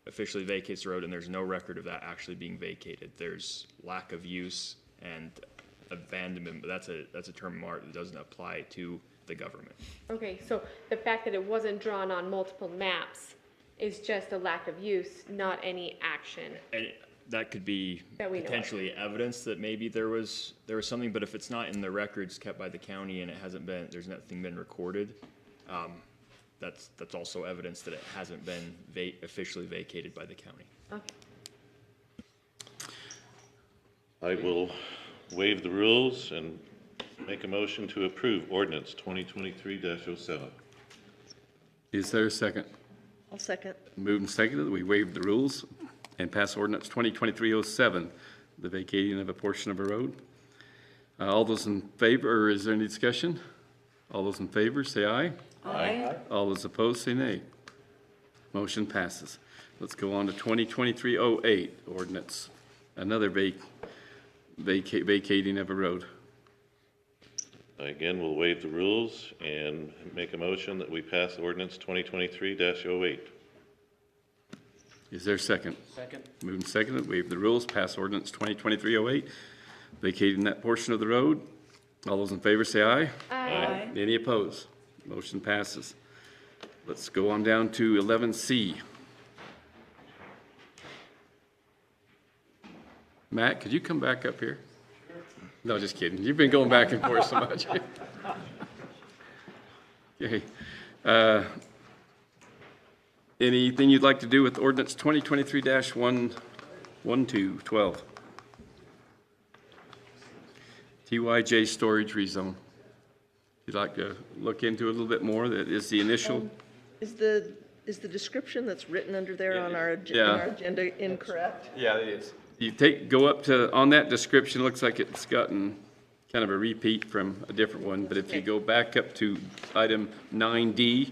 officially vacates the road and there's no record of that actually being vacated, there's lack of use and abandonment, but that's a term of art that doesn't apply to the government. Okay, so the fact that it wasn't drawn on multiple maps is just a lack of use, not any action. And that could be That we know of. potentially evidence that maybe there was something, but if it's not in the records kept by the county and there's nothing been recorded, that's also evidence that it hasn't been officially vacated by the county. Okay. I will waive the rules and make a motion to approve ordinance 2023-07. Is there a second? I'll second. Moved and seconded, we waive the rules and pass ordinance 2023-07, the vacating of a portion of a road. All those in favor, or is there any discussion? All those in favor, say aye. Aye. All those opposed, say nay. Motion passes. Let's go on to 2023-08, ordinance, another vacating of a road. Again, we'll waive the rules and make a motion that we pass ordinance 2023-08. Is there a second? Second. Moved and seconded, waive the rules, pass ordinance 2023-08, vacating that portion of the road. All those in favor say aye. Aye. Any opposed? Motion passes. Let's go on down to 11C. Matt, could you come back up here? No, just kidding. You've been going back and forth so much. Okay. Anything you'd like to do with ordinance 2023-12? TYJ storage rezone. You'd like to look into it a little bit more? That is the initial. Is the description that's written under there on our agenda incorrect? Yeah, it is. You go up to, on that description, it looks like it's gotten kind of a repeat from a different one, but if you go back up to item 9D,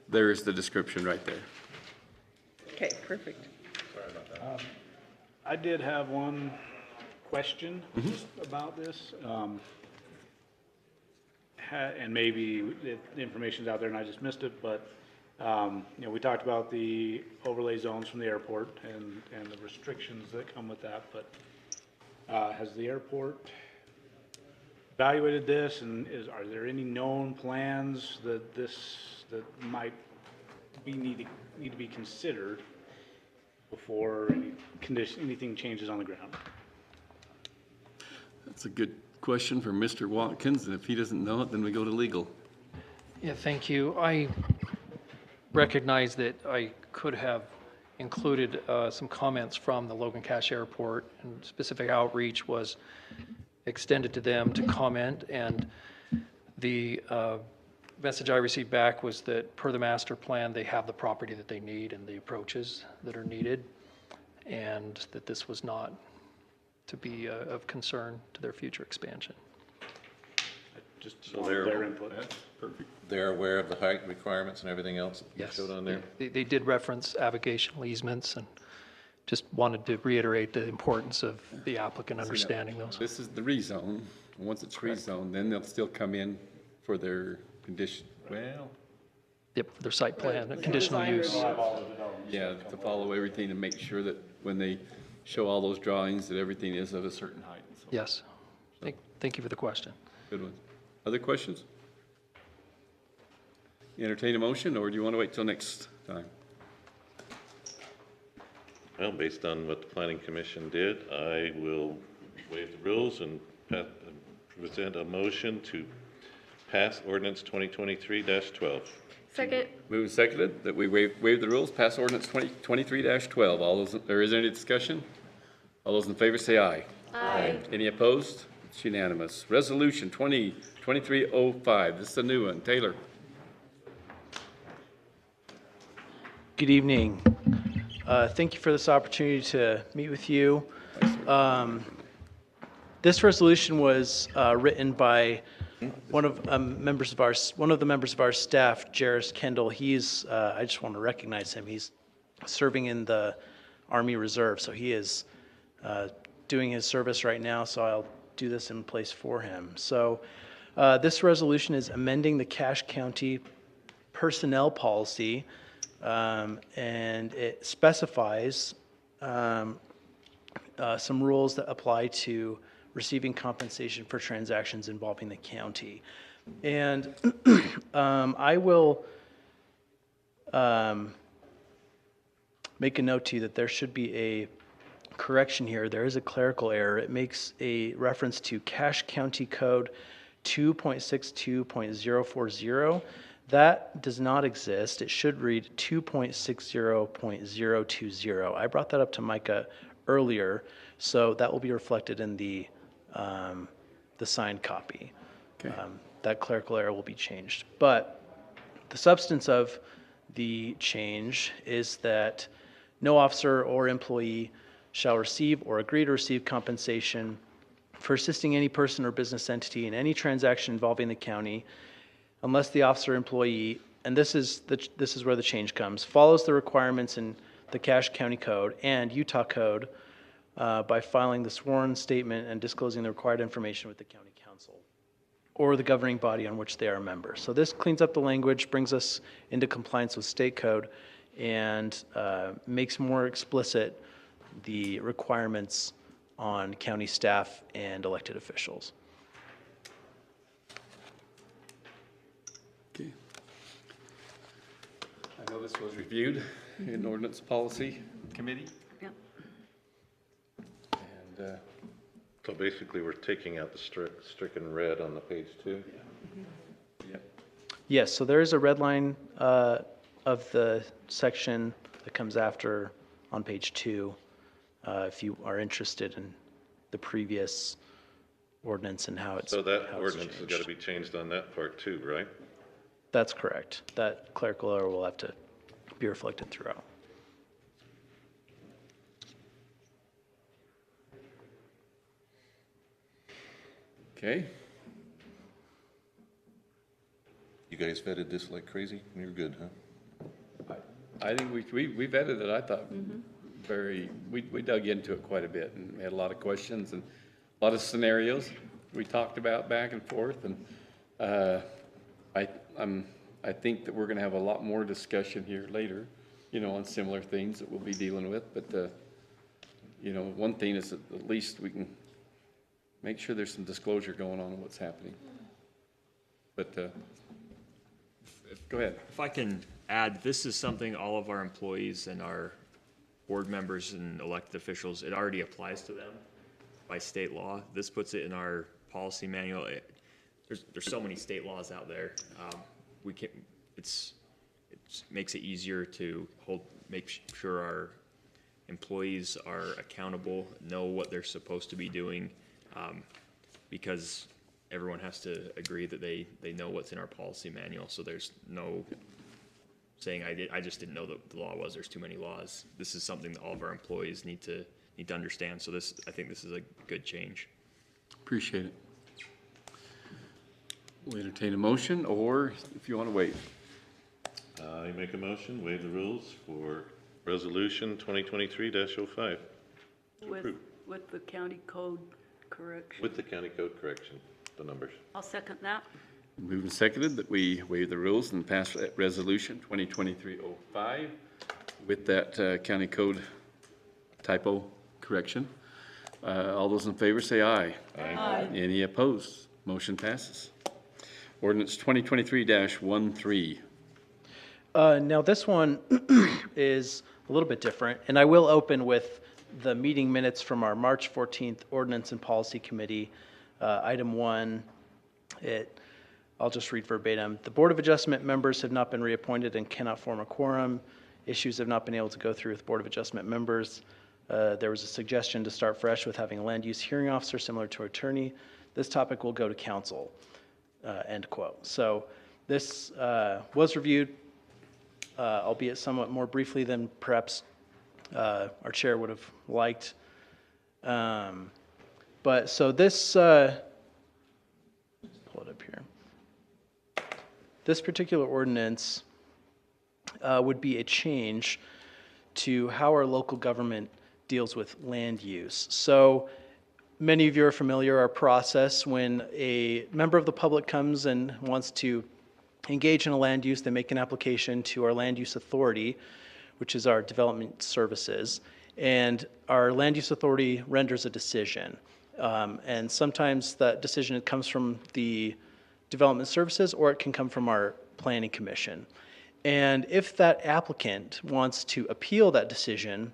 there's the description right there. Okay, perfect. I did have one question just about this. And maybe the information's out there and I just missed it, but we talked about the overlay zones from the airport and the restrictions that come with that, but has the airport evaluated this, and are there any known plans that might need to be considered before anything changes on the ground? That's a good question for Mr. Watkins, and if he doesn't know it, then we go to legal. Yeah, thank you. I recognize that I could have included some comments from the Logan Cache Airport, and specific outreach was extended to them to comment, and the message I received back was that per the master plan, they have the property that they need and the approaches that are needed. and that this was not to be of concern to their future expansion. Just So want their input. They're aware of the height requirements and everything else that you Yes. showed on there? They did reference avocational easements, and just wanted to reiterate the importance of the applicant understanding those. This is the rezone. Once it's rezoned, then they'll still come in for their condition, well, Yep, their site plan, conditional use. yeah, to follow everything and make sure that when they show all those drawings, that everything is of a certain height. So, Yes. Thank you for the question. good one. Other questions? Entertain a motion, or do you want to wait till next time? Well, based on what the planning commission did, I will waive the rules and present a motion to pass ordinance 2023-12. Second. Moved and seconded that we waive the rules, pass ordinance 2023-12. All those, or is there any discussion? All those in favor say aye. Aye. Any opposed? It's unanimous. Resolution 2023-05. This is a new one. Taylor. Good evening. Thank you for this opportunity to meet with you. This resolution was written by one of the members of our staff, Jairus Kendall. He's I just want to recognize him. He's serving in the Army Reserve, so he is doing his service right now. So I'll do this in place for him. So this resolution is amending the Cache County personnel policy. And it specifies some rules that apply to receiving compensation for transactions involving the county. And I will make a note to you that there should be a correction here. There is a clerical error. It makes a reference to Cache County Code 2.62.040. That does not exist. It should read 2.60.020. I brought that up to Micah earlier, so that will be reflected in the signed copy. Okay. That clerical error will be changed. But the substance of the change is that no officer or employee shall receive or agree to receive compensation for assisting any person or business entity in any transaction involving the county unless the officer or employee, and this is where the change comes, follows the requirements in the Cache County Code and Utah Code by filing the sworn statement and disclosing the required information with the county council or the governing body on which they are a member. So this cleans up the language, brings us into compliance with state code, and makes more explicit the requirements on county staff and elected officials. Okay. I know this was reviewed in Ordinance Policy Committee. Yep. And So basically, we're taking out the stricken red on the page 2? Yep. Yes, so there is a red line of the section that comes after on page 2, if you are interested in the previous ordinance and how it's So that how it's ordinance has got changed. to be changed on that part too, right? That's correct. That clerical error will have to be reflected throughout. Okay. You guys vetted this like crazy? You're good, huh? I think we vetted it, I thought, we dug into it quite a bit, and we had a lot of questions and a lot of scenarios we talked about back and forth, and I think that we're gonna have a lot more discussion here later, on similar things that we'll be dealing with, but one thing is that at least we can make sure there's some disclosure going on what's happening. But, go ahead. If I can add, this is something all of our employees and our board members and elected officials, it already applies to them by state law. This puts it in our policy manual. There's so many state laws out there. It makes it easier to make sure our employees are accountable, know what they're supposed to be doing, because everyone has to agree that they know what's in our policy manual, so there's no saying I just didn't know that the law was, there's too many laws. This is something that all of our employees need to understand. So I think this is a good change. Appreciate it. We'll entertain a motion, or if you want to wait. I make a motion, waive the rules for Resolution 2023-05. With the county code correction. With the county code correction, the numbers. I'll second that. Moved and seconded that we waive the rules and pass resolution 2023-05 with that county code typo correction. All those in favor say aye. Aye. Any opposed? Motion passes. Ordinance 2023-13. Now, this one is a little bit different, and I will open with the meeting minutes from our March 14th Ordinance and Policy Committee. Item 1, I'll just read verbatim. The Board of Adjustment members have not been reappointed and cannot form a quorum. Issues have not been able to go through with Board of Adjustment members. There was a suggestion to start fresh with having a land use hearing officer similar to attorney. This topic will go to council, end quote. So this was reviewed, albeit somewhat more briefly than perhaps our chair would have liked. But so this, let's pull it up here. This particular ordinance would be a change to how our local government deals with land use. So many of you are familiar our process when a member of the public comes and wants to engage in a land use, they make an application to our land use authority, which is our development services, and our land use authority renders a decision. And sometimes that decision comes from the development services, or it can come from our planning commission. And if that applicant wants to appeal that decision,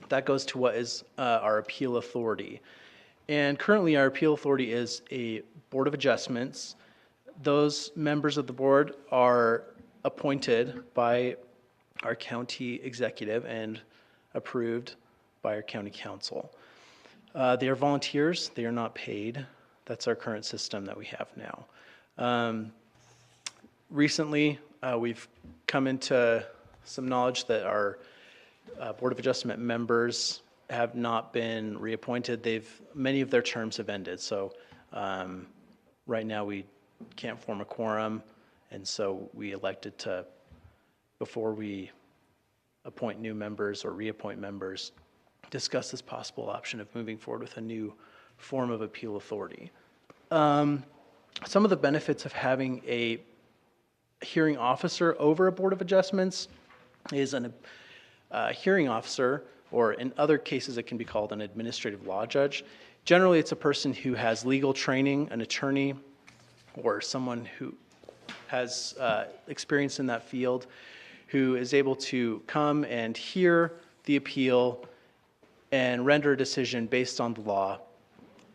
that goes to what is our appeal authority. And currently our appeal authority is a Board of Adjustments. Those members of the board are appointed by our county executive and approved by our county council. They are volunteers, they are not paid. That's our current system that we have now. Recently, we've come into some knowledge that our Board of Adjustment members have not been reappointed. Many of their terms have ended. So right now we can't form a quorum, and so we elected to, before we appoint new members or reappoint members, discuss this possible option of moving forward with a new form of appeal authority. Some of the benefits of having a hearing officer over a Board of Adjustments is a hearing officer, or in other cases it can be called an administrative law judge. Generally, it's a person who has legal training, an attorney, or someone who has experience in that field, who is able to come and hear the appeal and render a decision based on the law.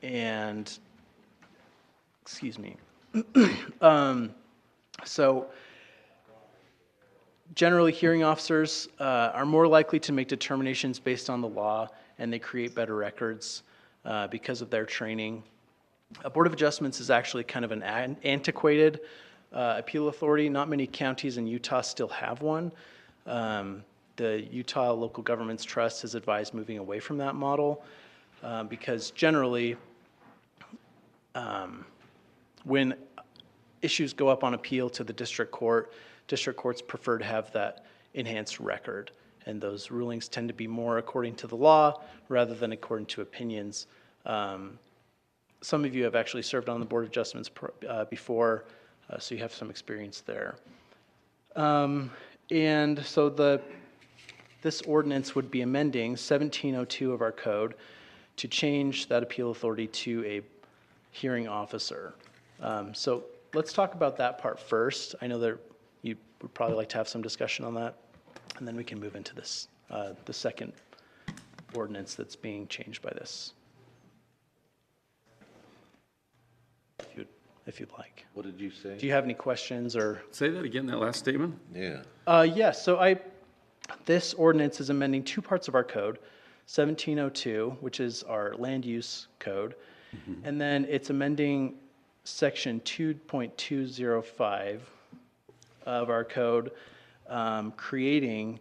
And, excuse me. So generally, hearing officers are more likely to make determinations based on the law, and they create better records because of their training. A Board of Adjustments is actually kind of an antiquated appeal authority. Not many counties in Utah still have one. The Utah Local Governments Trust has advised moving away from that model because generally, when issues go up on appeal to the district courts prefer to have that enhanced record, and those rulings tend to be more according to the law rather than according to opinions. Some of you have actually served on the Board of Adjustments before, so you have some experience there. And so this ordinance would be amending 1702 of our code to change that appeal authority to a hearing officer. So let's talk about that part first. I know that you would probably like to have some discussion on that, and then we can move into this, the second ordinance that's being changed by this. If you'd like. What did you say? Do you have any questions or? Say that again, that last statement? Yeah. Yes, so this ordinance is amending two parts of our code, 1702, which is our land use code, and then it's amending section 2.205 of our code creating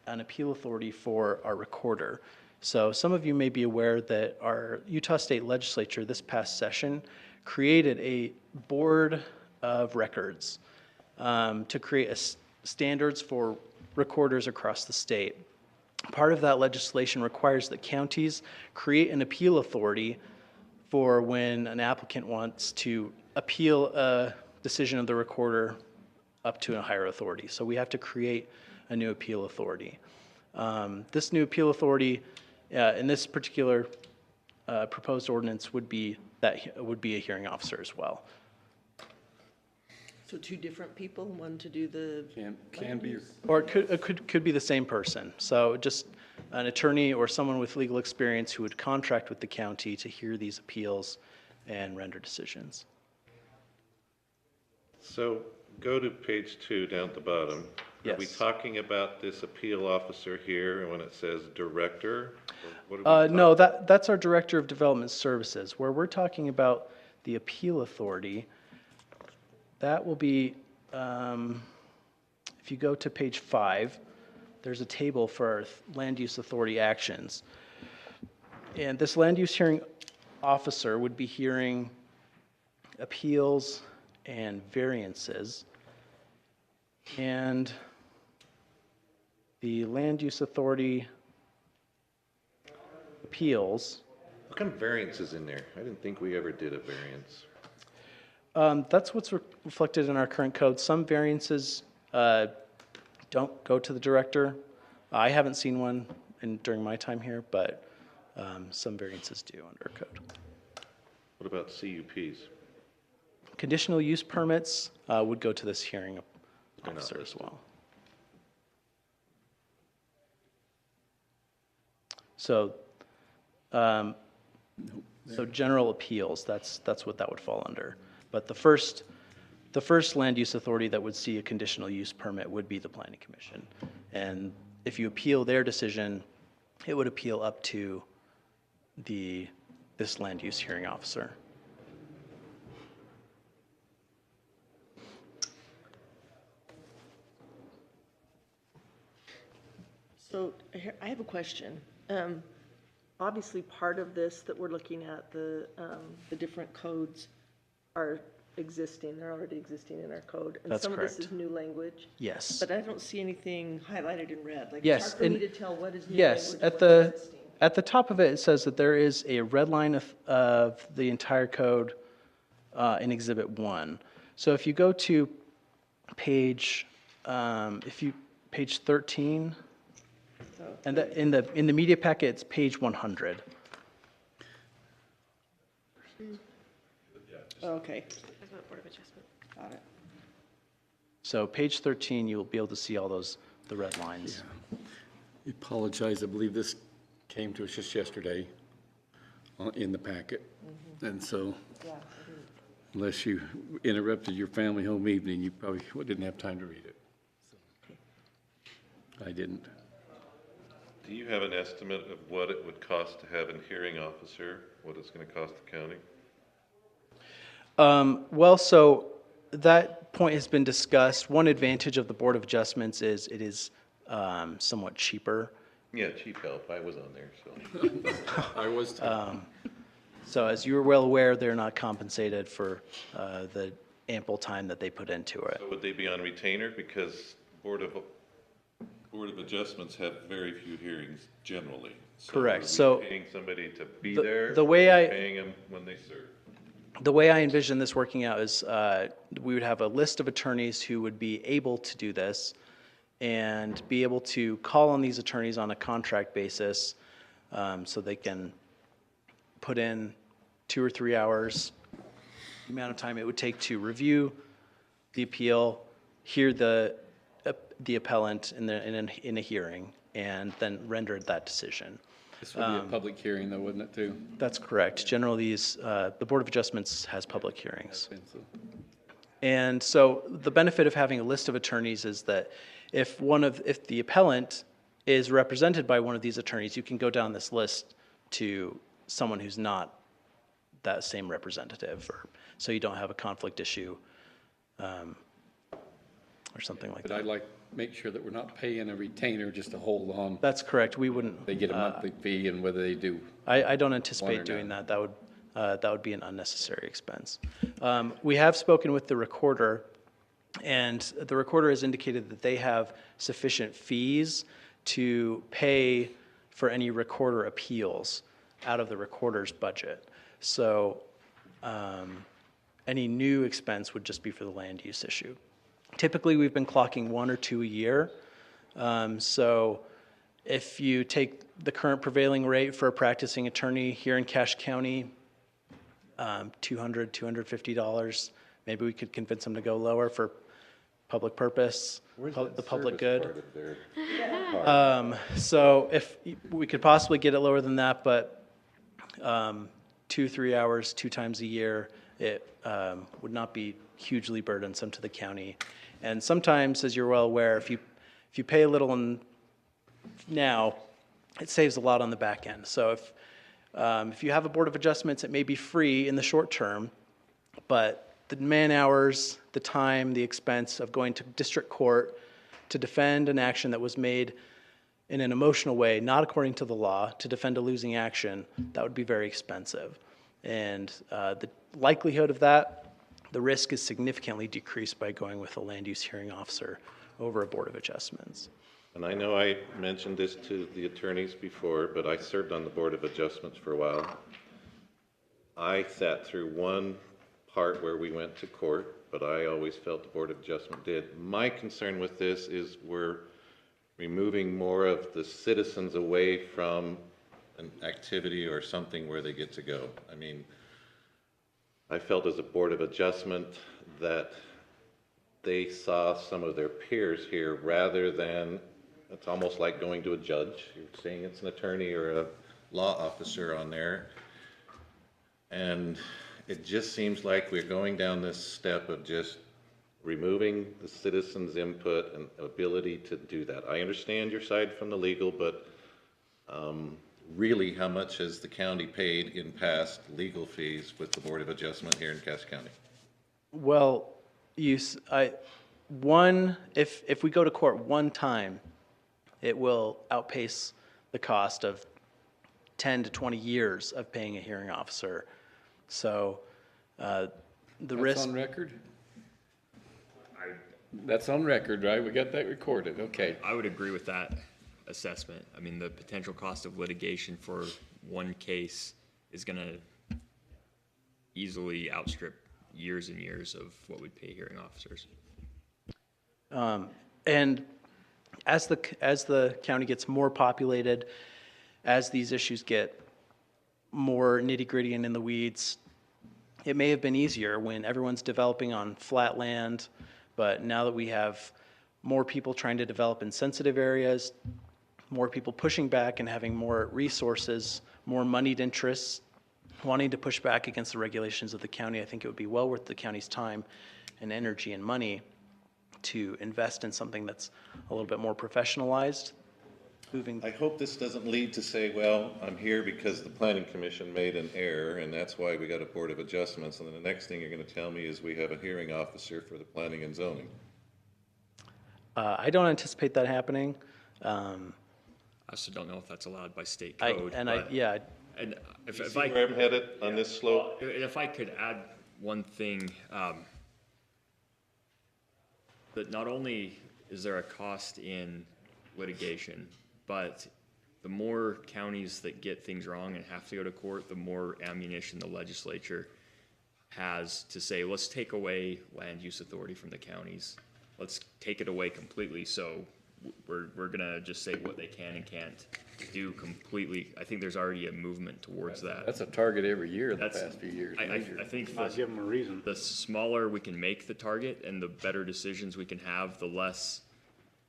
an appeal authority for our recorder. So some of you may be aware that our Utah State Legislature this past session created a board of records to create standards for recorders across the state. Part of that legislation requires that counties create an appeal authority for when an applicant wants to appeal a decision of the recorder up to a higher authority. So we have to create a new appeal authority. This new appeal authority, in this particular proposed ordinance, would be a hearing officer as well. So two different people, one to do the. Can be. Or it could be the same person. So just an attorney or someone with legal experience who would contract with the county to hear these appeals and render decisions. So go to page 2 down at the bottom. Are we Yes. talking about this appeal officer here when it says director? Or what are we No, that's our Director of Development Services. Where we're talking about the appeal authority, that will be, if you go to page 5, there's a table for our land use authority actions. And this land use hearing officer would be hearing appeals and variances. And the land use authority appeals. How come variance is in there? I didn't think we ever did a variance. That's what's reflected in our current code. Some variances don't go to the director. I haven't seen one during my time here, but some variances do under our code. What about CUPs? Conditional use permits would go to this hearing They're not officer as listed. well. So, so general appeals, that's what that would fall under. But the first land use authority that would see a conditional use permit would be the Planning Commission. And if you appeal their decision, it would appeal up to this land use hearing officer. So I have a question. Obviously, part of this that we're looking at, the different codes are existing, they're already existing in our code. And That's some of this correct. is new language. Yes. But I don't see anything highlighted in red. Like, it's Yes, hard for me and- to tell what is new Yes, language at and what's the, existing. at the top of it, it says that there is a red line of the entire code in Exhibit 1. So if you go to page, page 13, and in the media packet, it's page 100. Okay, Board of Adjustment. got it. So page 13, you'll be able to see all the red lines. I apologize, I believe this came to us just yesterday in the packet. And so Yeah, unless you interrupted your family home evening, you probably didn't have time to read it. So I didn't. Do you have an estimate of what it would cost to have a hearing officer? What it's going to cost the county? Well, so that point has been discussed. One advantage of the Board of Adjustments is it is somewhat cheaper. Yeah, cheap help. I was on there, so. I was too. So as you are well aware, they're not compensated for the ample time that they put into it. So would they be on retainer? Because Board of Adjustments have very few hearings generally. Correct. Are we So paying somebody to be the- there? the way or are we I- paying them when they serve? The way I envision this working out is we would have a list of attorneys who would be able to do this and be able to call on these attorneys on a contract basis so they can put in 2 or 3 hours, the amount of time it would take to review the appeal, hear the appellant in a hearing, and then render that decision. This would be a public hearing though, wouldn't it, too? That's correct. Generally, the Board of Adjustments has public hearings. And so the benefit of having a list of attorneys is that if the appellant is represented by one of these attorneys, you can go down this list to someone who's not that same representative, so you don't have a conflict issue or something like But that. I'd like make sure that we're not paying a retainer just to hold on. That's correct. We wouldn't. They get a monthly fee and whether they do. I don't One or anticipate doing not. that. That would be an unnecessary expense. We have spoken with the recorder, and the recorder has indicated that they have sufficient fees to pay for any recorder appeals out of the recorder's budget. So any new expense would just be for the land use issue. Typically, we've been clocking 1 or 2 a year. So if you take the current prevailing rate for a practicing attorney here in Cache County, $200, $250, maybe we could convince them to go lower for public purpose, the public good. So if we could possibly get it lower than that, but 2-3 hours, 2 times a year, it would not be hugely burdensome to the county. And sometimes, as you're well aware, if you pay a little now, it saves a lot on the back end. So if you have a Board of Adjustments, it may be free in the short term, but the man hours, the time, the expense of going to district court to defend an action that was made in an emotional way, not according to the law, to defend a losing action, that would be very expensive. And the likelihood of that, the risk is significantly decreased by going with a land use hearing officer over a Board of Adjustments. And I know I mentioned this to the attorneys before, but I served on the Board of Adjustments for a while. I sat through one part where we went to court, but I always felt the Board of Adjustment did. My concern with this is we're removing more of the citizens away from an activity or something where they get to go. I mean, I felt as a Board of Adjustment that they saw some of their peers here rather than, it's almost like going to a judge. You're saying it's an attorney or a law officer on there. And it just seems like we're going down this step of just removing the citizens' input and ability to do that. I understand your side from the legal, but really, how much has the county paid in past legal fees with the Board of Adjustment here in Cache County? Well, if we go to court one time, it will outpace the cost of 10 to 20 years of paying a hearing officer. So the risk. That's on record? That's on record, right? We got that recorded, okay. I would agree with that assessment. I mean, the potential cost of litigation for one case is going to easily outstrip years and years of what we'd pay hearing officers. And as the county gets more populated, as these issues get more nitty-gritty and in the weeds, it may have been easier when everyone's developing on flat land, but now that we have more people trying to develop in sensitive areas, more people pushing back and having more resources, more moneyed interests, wanting to push back against the regulations of the county, I think it would be well worth the county's time and energy and money to invest in something that's a little bit more professionalized. I hope this doesn't lead to say, well, I'm here because the Planning Commission made an error and that's why we got a Board of Adjustments, and then the next thing you're going to tell me is we have a hearing officer for the planning and zoning. I don't anticipate that happening. I also don't know if that's allowed by state I- code. and I- but- yeah. And You see where I'm headed on this slope? And if I could add one thing, that not only is there a cost in litigation, but the more counties that get things wrong and have to go to court, the more ammunition the legislature has to say, let's take away land use authority from the counties. Let's take it away completely. So we're gonna just say what they can and can't do completely. I think there's already a movement towards that. That's a target every year in the That's- past few years. I think Not give them a reason. the smaller we can make the target and the better decisions we can have, the less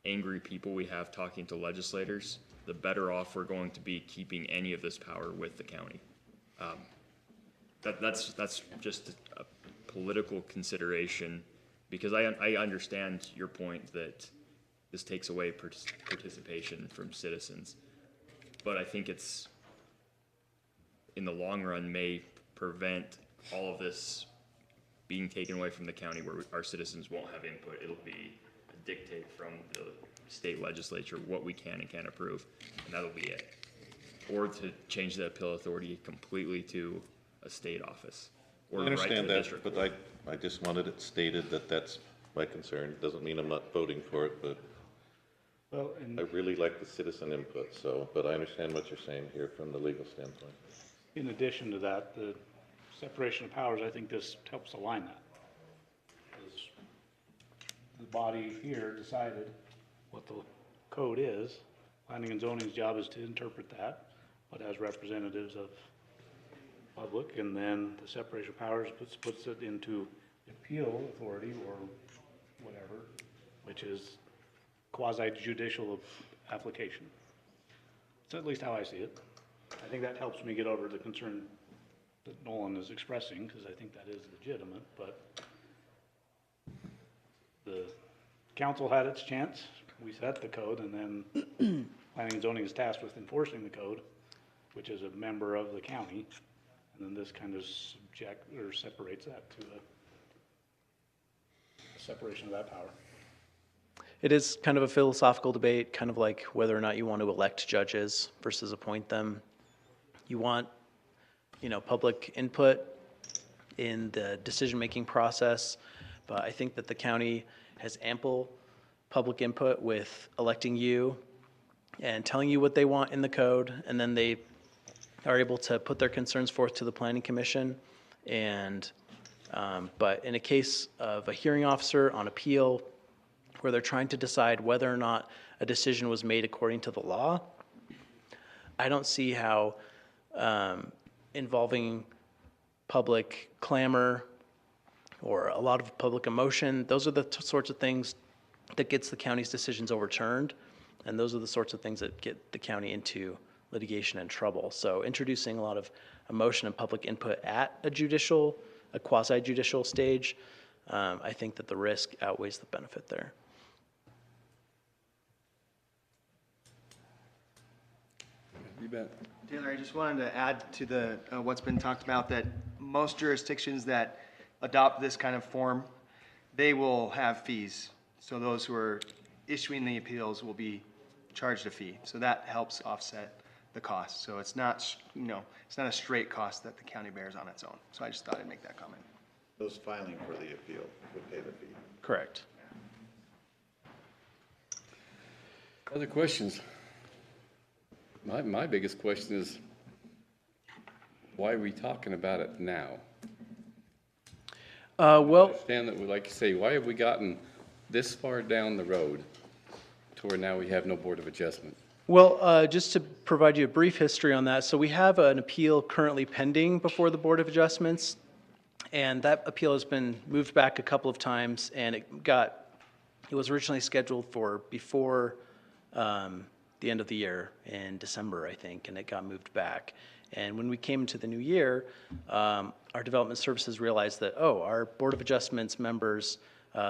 angry people we have talking to legislators, the better off we're going to be keeping any of this power with the county. That's just a political consideration, because I understand your point that this takes away participation from citizens. But I think it's, in the long run, may prevent all of this being taken away from the county where our citizens won't have input. It'll be a dictate from the state legislature what we can and can't approve, and that'll be it. Or to change the appeal authority completely to a state office. Or I right to understand the that, district but court. I just wanted it stated that that's my concern. Doesn't mean I'm not voting for it, but Well, I really like the citizen input, so, but I understand what you're saying here from the legal standpoint. in addition to that, the separation of powers, I think this helps align that. 'Cause the body here decided what the code is. Planning and zoning's job is to interpret that, but as representatives of public, and then the separation of powers puts it into appeal authority or whatever, which is quasi judicial application. That's at least how I see it. I think that helps me get over the concern that Nolan is expressing, because I think that is legitimate, but the council had its chance. We set the code, and then planning and zoning is tasked with enforcing the code, which is a member of the county. And then this kind of separates that to a separation of that power. It is kind of a philosophical debate, kind of like whether or not you want to elect judges versus appoint them. You want, public input in the decision-making process, but I think that the county has ample public input with electing you and telling you what they want in the code, and then they are able to put their concerns forth to the planning commission. And, but in a case of a hearing officer on appeal, where they're trying to decide whether or not a decision was made according to the law, I don't see how involving public clamor or a lot of public emotion, those are the sorts of things that gets the county's decisions overturned, and those are the sorts of things that get the county into litigation and trouble. So introducing a lot of emotion and public input at a quasi-judicial stage, I think that the risk outweighs the benefit there. You bet. Taylor, I just wanted to add to the what's been talked about, that most jurisdictions that adopt this kind of form, they will have fees. So those who are issuing the appeals will be charged a fee. So that helps offset the cost. So it's not, it's not a straight cost that the county bears on its own. So I just thought I'd make that comment. Those filing for the appeal would pay the fee. Correct. Other questions? My biggest question is, why are we talking about it now? Well, I understand that, like you say, why have we gotten this far down the road to where now we have no Board of Adjustment? Well, just to provide you a brief history on that, so we have an appeal currently pending before the Board of Adjustments, and that appeal has been moved back a couple of times, and it was originally scheduled for before the end of the year in December, I think, and it got moved back. And when we came into the new year, our development services realized that, our Board of Adjustments members,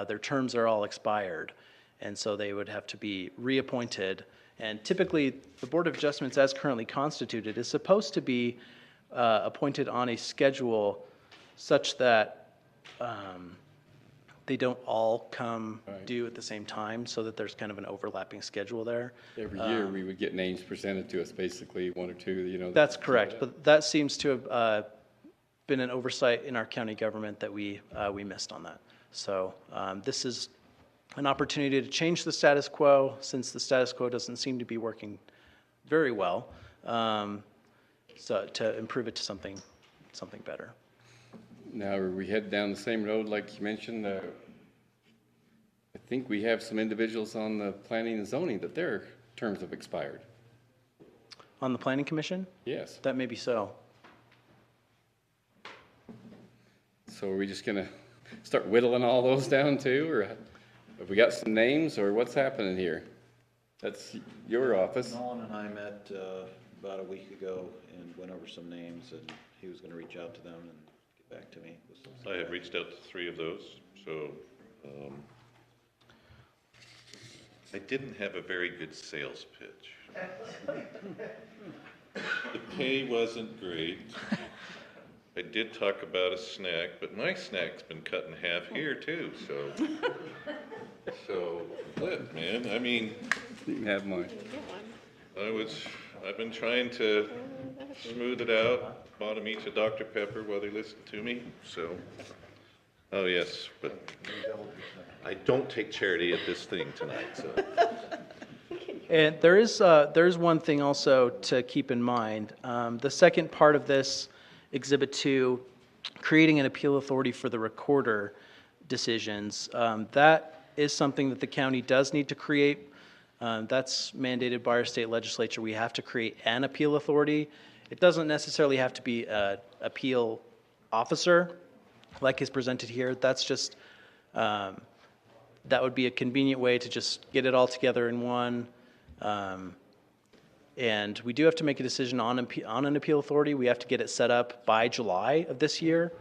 their terms are all expired, and so they would have to be reappointed. And typically, the Board of Adjustments, as currently constituted, is supposed to be appointed on a schedule such that they don't all come due at the same time, so that there's kind of an overlapping schedule there. Every year, we would get names presented to us, basically one or two, That's correct, but that seems to have been an oversight in our county government that we missed on that. So this is an opportunity to change the status quo, since the status quo doesn't seem to be working very well, so to improve it to something better. Now, are we headed down the same road like you mentioned? I think we have some individuals on the planning and zoning that their terms have expired. On the Planning Commission? Yes. That may be so. So are we just gonna start whittling all those down too, or have we got some names, or what's happening here? That's your office. Nolan and I met about a week ago and went over some names, and he was gonna reach out to them and get back to me with some. I had reached out to 3 of those, so I didn't have a very good sales pitch. The pay wasn't great. I did talk about a snack, but my snack's been cut in half here too, so. So, what, man? I mean, You can have mine. I've been trying to smooth it out, bought them each a Dr. Pepper while they listened to me, so. Oh, yes, but I don't take charity at this thing tonight, so. And there's one thing also to keep in mind. The second part of this, Exhibit 2, creating an appeal authority for the recorder decisions, that is something that the county does need to create. That's mandated by our state legislature. We have to create an appeal authority. It doesn't necessarily have to be an appeal officer like is presented here. That's just, that would be a convenient way to just get it all together in one. And we do have to make a decision on an appeal authority. We have to get it set up by July of this year.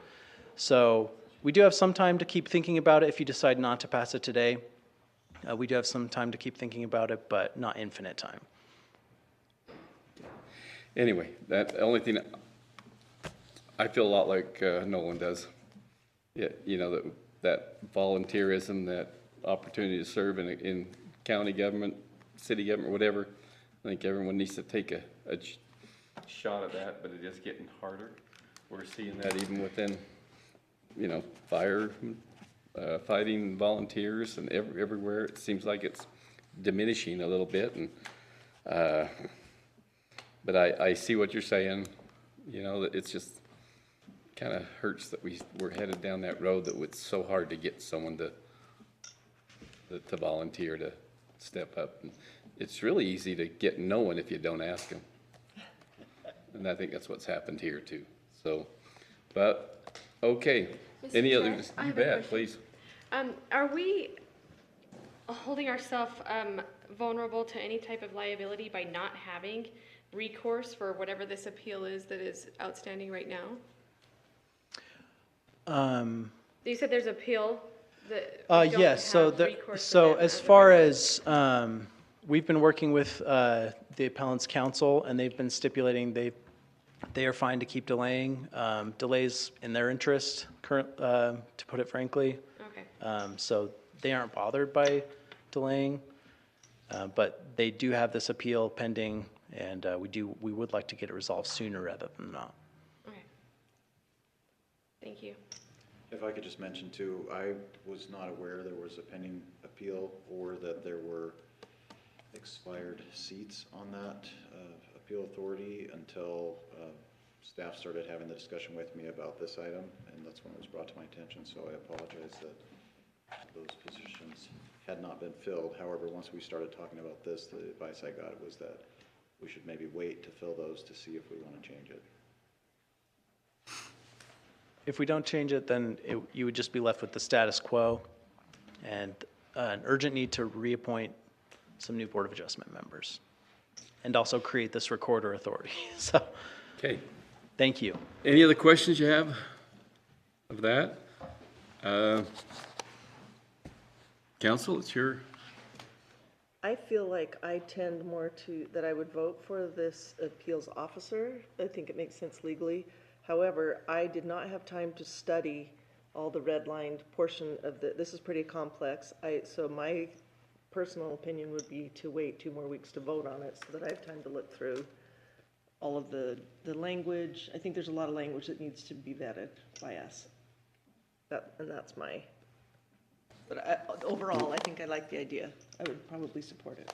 So we do have some time to keep thinking about it if you decide not to pass it today. We do have some time to keep thinking about it, but not infinite time. Anyway, the only thing, I feel a lot like Nolan does. Yeah, you know, that volunteerism, that opportunity to serve in county government, city government, whatever. I think everyone needs to take a shot at that, but it is getting harder. We're seeing that even within, you know, fire, fighting volunteers and everywhere. It seems like it's diminishing a little bit. And but I see what you're saying, you know, that it's just kind of hurts that we're headed down that road that it's so hard to get someone to volunteer, to step up. And it's really easy to get no one if you don't ask them. And I think that's what's happened here too. So, but, okay. Mr. Any Chair, other, I you have a bet, question. please. Are we holding ourselves vulnerable to any type of liability by not having recourse for whatever this appeal is that is outstanding right now? You said there's appeal that we don't yes, so have recourse for so that. as far as, we've been working with the appellant's counsel, and they've been stipulating they are fine to keep delaying, delays in their interest, to put it frankly. Okay. So they aren't bothered by delaying, but they do have this appeal pending, and we would like to get it resolved sooner rather than not. Okay. Thank you. If I could just mention too, I was not aware there was a pending appeal or that there were expired seats on that appeal authority until staff started having the discussion with me about this item, and that's when it was brought to my attention, so I apologize that those positions had not been filled. However, once we started talking about this, the advice I got was that we should maybe wait to fill those to see if we want to change it. If we don't change it, then you would just be left with the status quo and an urgent need to reappoint some new Board of Adjustment members and also create this recorder authority. So, Okay. Thank you. Any other questions you have of that? Council, it's your. I feel like I tend more to, that I would vote for this appeals officer. I think it makes sense legally. However, I did not have time to study all the redlined portion of this is pretty complex. So my personal opinion would be to wait 2 more weeks to vote on it so that I have time to look through all of the language. I think there's a lot of language that needs to be vetted by us. And that's my, but overall, I think I like the idea. I would probably support it.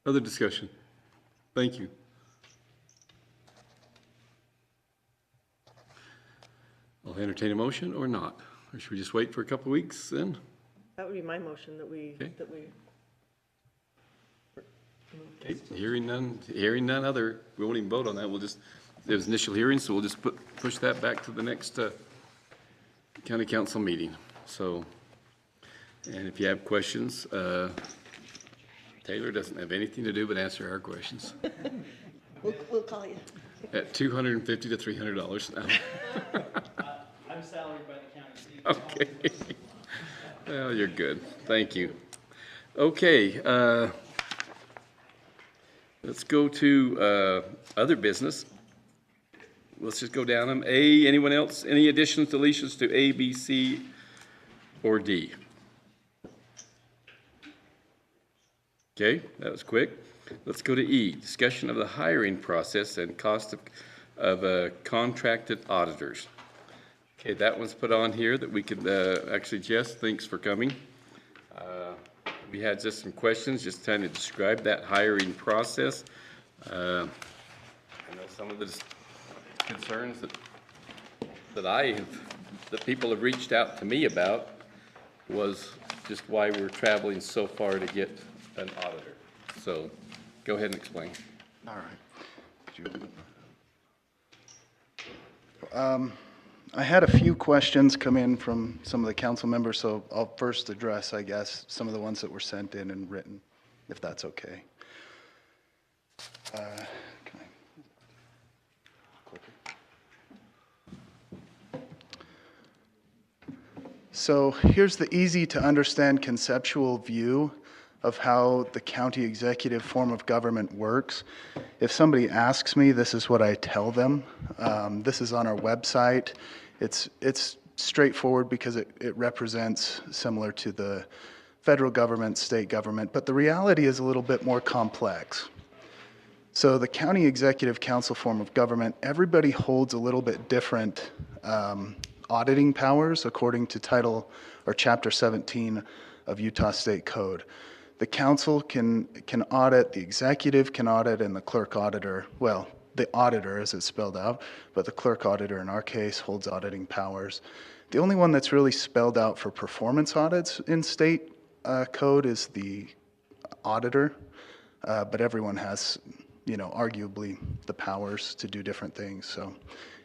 Other discussion? Thank you. I'll entertain a motion or not, or should we just wait for a couple of weeks then? That would be my motion that we, Okay. Okay. Hearing none other, we won't even vote on that, we'll just, there was initial hearing, so we'll just push that back to the next county council meeting. So, and if you have questions, Taylor doesn't have anything to do but answer our questions. We'll call you. At $250 to $300 an hour. I'm salaried by the county. Okay. Well, you're good. Thank you. Okay, let's go to other business. Let's just go down them. A, anyone else? Any additions, deletions to A, B, C, or D? Okay, that was quick. Let's go to E, discussion of the hiring process and cost of contracted auditors. Okay, that one's put on here that we could, actually, Jess, thanks for coming. We had just some questions, just trying to describe that hiring process. I know some of the concerns that people have reached out to me about was just why we're traveling so far to get an auditor. So go ahead and explain. All right. I had a few questions come in from some of the council members, so I'll first address, I guess, some of the ones that were sent in and written, if that's okay. So here's the easy to understand conceptual view of how the county executive form of government works. If somebody asks me, this is what I tell them. This is on our website. It's straightforward because it represents similar to the federal government, state government, but the reality is a little bit more complex. So the county executive council form of government, everybody holds a little bit different auditing powers according to Title or Chapter 17 of Utah State Code. The council can audit, the executive can audit, and the clerk auditor, well, the auditor as it's spelled out, but the clerk auditor in our case holds auditing powers. The only one that's really spelled out for performance audits in state code is the auditor, but everyone has, arguably the powers to do different things. So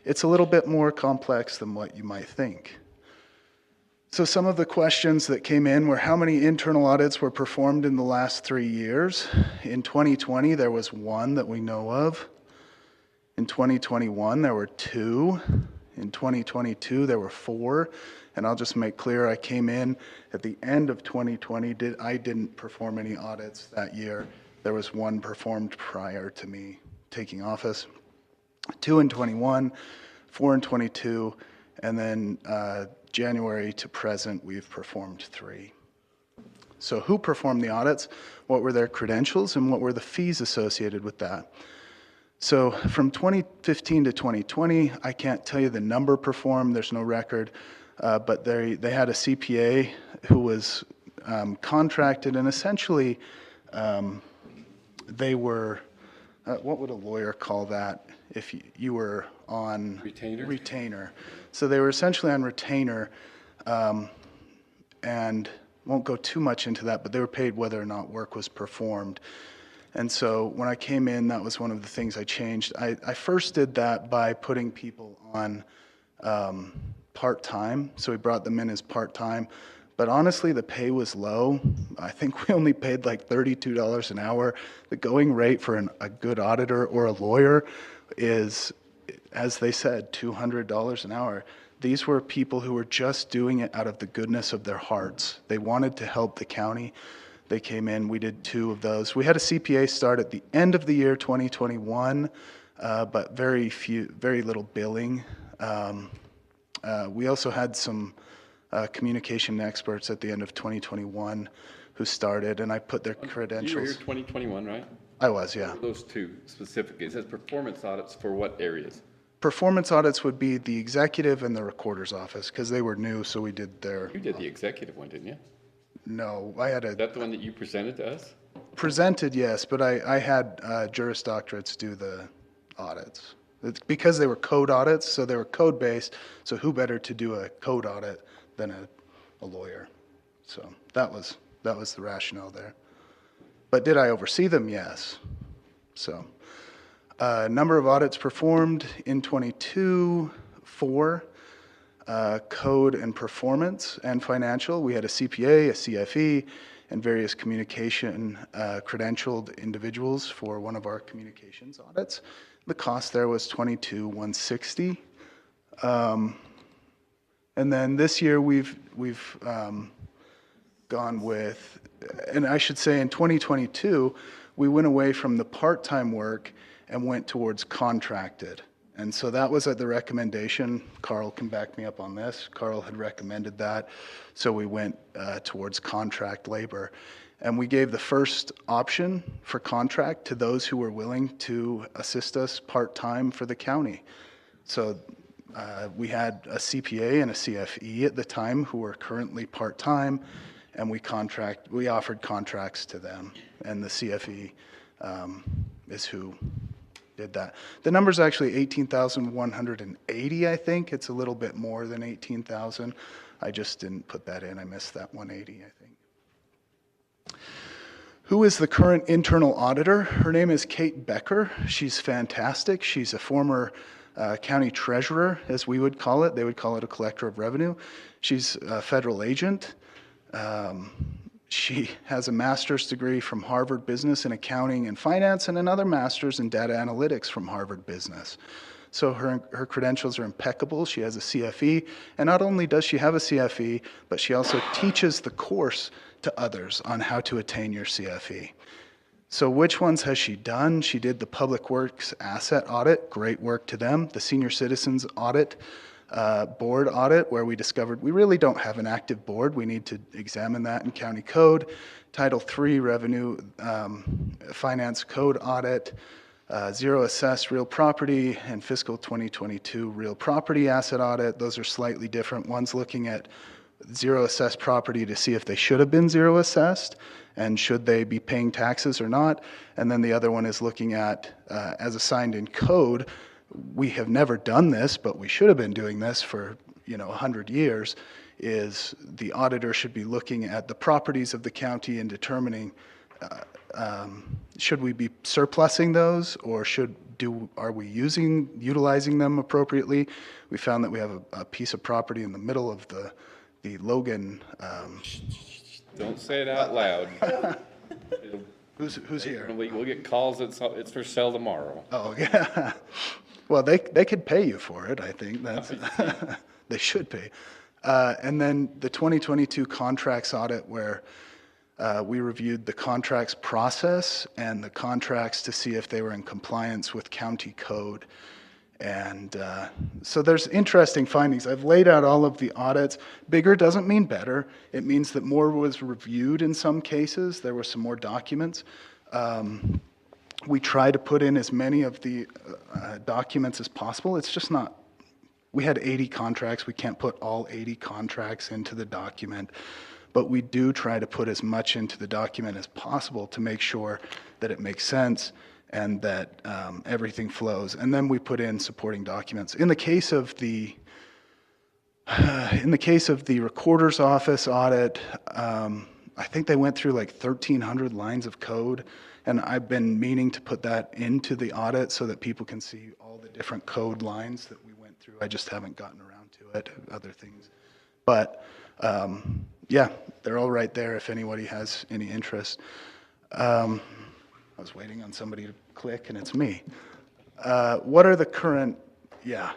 it's a little bit more complex than what you might think. So some of the questions that came in were how many internal audits were performed in the last 3 years. In 2020, there was one that we know of. In 2021, there were 2. In 2022, there were 4. And I'll just make clear, I came in at the end of 2020. I didn't perform any audits that year. There was 1 performed prior to me taking office. 2 in 21, 4 in 22, and then January to present, we've performed 3. So who performed the audits? What were their credentials and what were the fees associated with that? So from 2015 to 2020, I can't tell you the number performed, there's no record, but they had a CPA who was contracted, and essentially they were, what would a lawyer call that if you were on? Retainer? Retainer. So they were essentially on retainer, and won't go too much into that, but they were paid whether or not work was performed. And so when I came in, that was one of the things I changed. I first did that by putting people on part-time, so we brought them in as part-time. But honestly, the pay was low. I think we only paid like $32 an hour. The going rate for a good auditor or a lawyer is, as they said, $200 an hour. These were people who were just doing it out of the goodness of their hearts. They wanted to help the county. They came in, we did 2 of those. We had a CPA start at the end of the year 2021, but very little billing. We also had some communication experts at the end of 2021 who started, and I put their credentials. You were here 2021, right? I was, yeah. Those 2 specifically. It says performance audits for what areas? Performance audits would be the executive and the recorder's office, because they were new, so we did their... You did the executive one, didn't you? No, I had Is that the one that you presented to us? Presented, yes, but I had Juris Doctorates do the audits. It's because they were code audits, so they were code-based, so who better to do a code audit than a lawyer? So that was the rationale there. But did I oversee them? Yes. So number of audits performed in 22, 4. Code and performance and financial. We had a CPA, a CFE, and various communication credentialed individuals for one of our communications audits. The cost there was $22,160. And then this year we've gone with, and I should say in 2022, we went away from the part-time work and went towards contracted. And so that was at the recommendation. Carl can back me up on this. Carl had recommended that. So we went towards contract labor. And we gave the first option for contract to those who were willing to assist us part-time for the county. So we had a CPA and a CFE at the time who were currently part-time, and we offered contracts to them, and the CFE is who did that. The number's actually 18,180, I think. It's a little bit more than 18,000. I just didn't put that in. I missed that 180, I think. Who is the current internal auditor? Her name is Kate Becker. She's fantastic. She's a former county treasurer, as we would call it. They would call it a collector of revenue. She's a federal agent. She has a master's degree from Harvard Business in Accounting and Finance and another master's in Data Analytics from Harvard Business. So her credentials are impeccable. She has a CFE, and not only does she have a CFE, but she also teaches the course to others on how to attain your CFE. So which ones has she done? She did the Public Works Asset Audit, great work to them. The Senior Citizens Audit, Board Audit, where we discovered we really don't have an active board. We need to examine that in county code. Title III Revenue Finance Code Audit, Zero Assessed Real Property, and Fiscal 2022 Real Property Asset Audit. Those are slightly different. One's looking at zero assessed property to see if they should have been zero assessed and should they be paying taxes or not. And then the other one is looking at, as assigned in code, we have never done this, but we should have been doing this for 100 years, is the auditor should be looking at the properties of the county and determining should we be surplusing those or are we utilizing them appropriately? We found that we have a piece of property in the middle of the Logan. Don't say it out loud. Who's here? We'll get calls, it's for sale tomorrow. Oh, yeah. Well, they could pay you for it, I think. That's they should pay. And then the 2022 contracts audit where we reviewed the contracts process and the contracts to see if they were in compliance with county code. And so there's interesting findings. I've laid out all of the audits. Bigger doesn't mean better. It means that more was reviewed in some cases. There were some more documents. We try to put in as many of the documents as possible. It's just not, we had 80 contracts. We can't put all 80 contracts into the document. But we do try to put as much into the document as possible to make sure that it makes sense and that everything flows. And then we put in supporting documents. In the case of the recorder's office audit, I think they went through like 1,300 lines of code, and I've been meaning to put that into the audit so that people can see all the different code lines that we went through. I just haven't gotten around to it, other things. But yeah, they're all right there if anybody has any interest. I was waiting on somebody to click, and it's me. What are the current, yeah.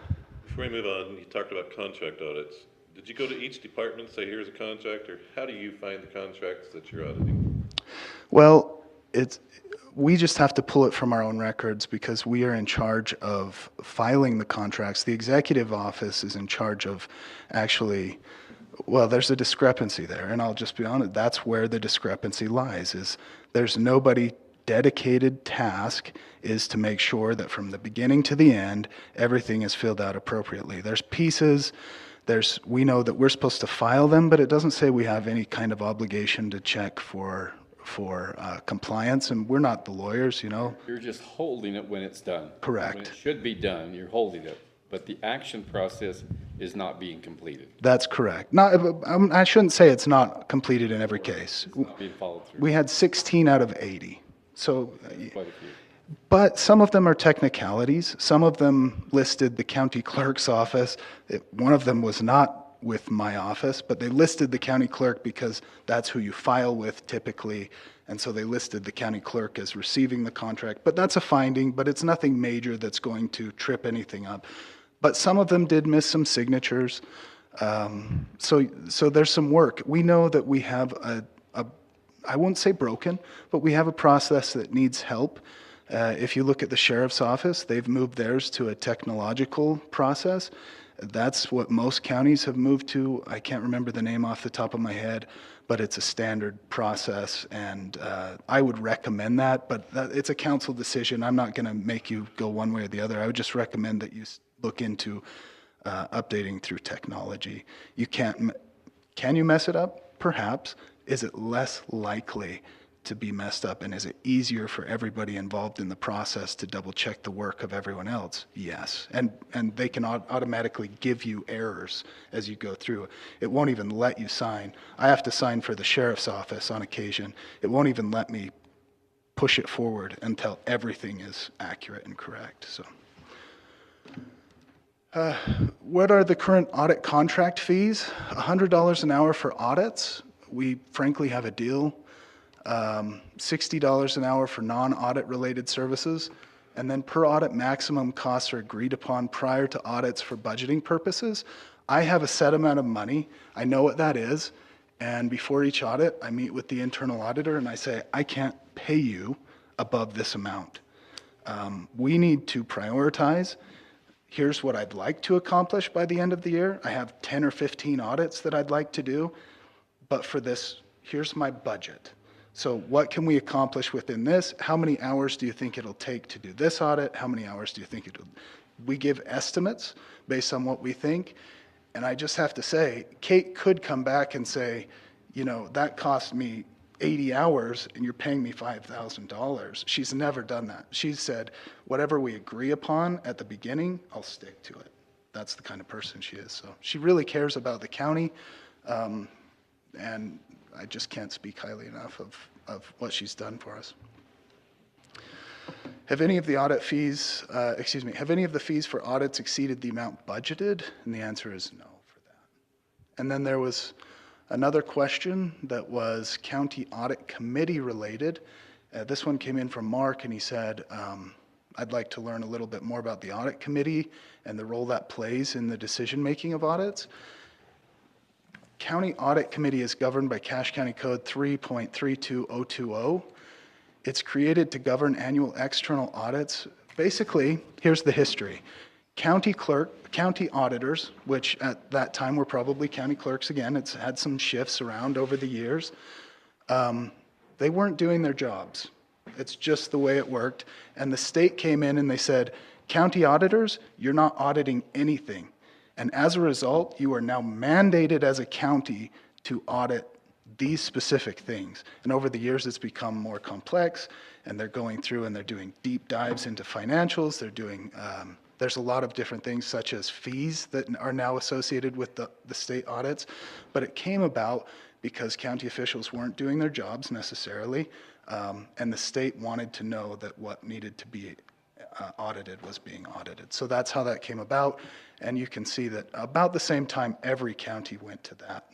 Before we move on, you talked about contract audits. Did you go to each department and say, here's a contract, or how do you find the contracts that you're auditing? Well, we just have to pull it from our own records because we are in charge of filing the contracts. The executive office is in charge of actually, well, there's a discrepancy there, and I'll just be honest, that's where the discrepancy lies, is there's nobody dedicated task is to make sure that from the beginning to the end, everything is filled out appropriately. There's pieces, we know that we're supposed to file them, but it doesn't say we have any kind of obligation to check for compliance, and we're not the lawyers, You're just holding it when it's done. Correct. When it should be done, you're holding it, but the action process is not being completed. That's correct. I shouldn't say it's not completed in every case. It's not being followed through. We had 16 out of 80. So, Quite a few. but some of them are technicalities. Some of them listed the county clerk's office. One of them was not with my office, but they listed the county clerk because that's who you file with typically. And so they listed the county clerk as receiving the contract. But that's a finding, but it's nothing major that's going to trip anything up. But some of them did miss some signatures. So there's some work. We know that we have I won't say broken, but we have a process that needs help. If you look at the sheriff's office, they've moved theirs to a technological process. That's what most counties have moved to. I can't remember the name off the top of my head, but it's a standard process, and I would recommend that, but it's a council decision. I'm not going to make you go one way or the other. I would just recommend that you look into updating through technology. You can't, can you mess it up? Perhaps. Is it less likely to be messed up, and is it easier for everybody involved in the process to double check the work of everyone else? Yes. And they can automatically give you errors as you go through. It won't even let you sign. I have to sign for the sheriff's office on occasion. It won't even let me push it forward until everything is accurate and correct. So what are the current audit contract fees? $100 an hour for audits. We frankly have a deal. $60 an hour for non-audit related services, and then per audit maximum costs are agreed upon prior to audits for budgeting purposes. I have a set amount of money. I know what that is, and before each audit, I meet with the internal auditor and I say, I can't pay you above this amount. We need to prioritize. Here's what I'd like to accomplish by the end of the year. I have 10 or 15 audits that I'd like to do, but for this, here's my budget. So what can we accomplish within this? How many hours do you think it'll take to do this audit? How many hours do you think it'll? We give estimates based on what we think. And I just have to say, Kate could come back and say, you know, that cost me 80 hours and you're paying me $5,000. She's never done that. She's said, whatever we agree upon at the beginning, I'll stick to it. That's the kind of person she is. So she really cares about the county. And I just can't speak highly enough of what she's done for us. Have any of the audit fees, have any of the fees for audits exceeded the amount budgeted? And the answer is no for that. And then there was another question that was county audit committee related. This one came in from Mark, and he said, I'd like to learn a little bit more about the audit committee and the role that plays in the decision-making of audits. County Audit Committee is governed by Cache County Code 3.32020. It's created to govern annual external audits. Basically, here's the history. County auditors, which at that time were probably county clerks again, it's had some shifts around over the years, they weren't doing their jobs. It's just the way it worked. And the state came in and they said, county auditors, you're not auditing anything. And as a result, you are now mandated as a county to audit these specific things. And over the years, it's become more complex, and they're going through and they're doing deep dives into financials. They're doing, there's a lot of different things such as fees that are now associated with the state audits. But it came about because county officials weren't doing their jobs necessarily, and the state wanted to know that what needed to be audited was being audited. So that's how that came about. And you can see that about the same time, every county went to that.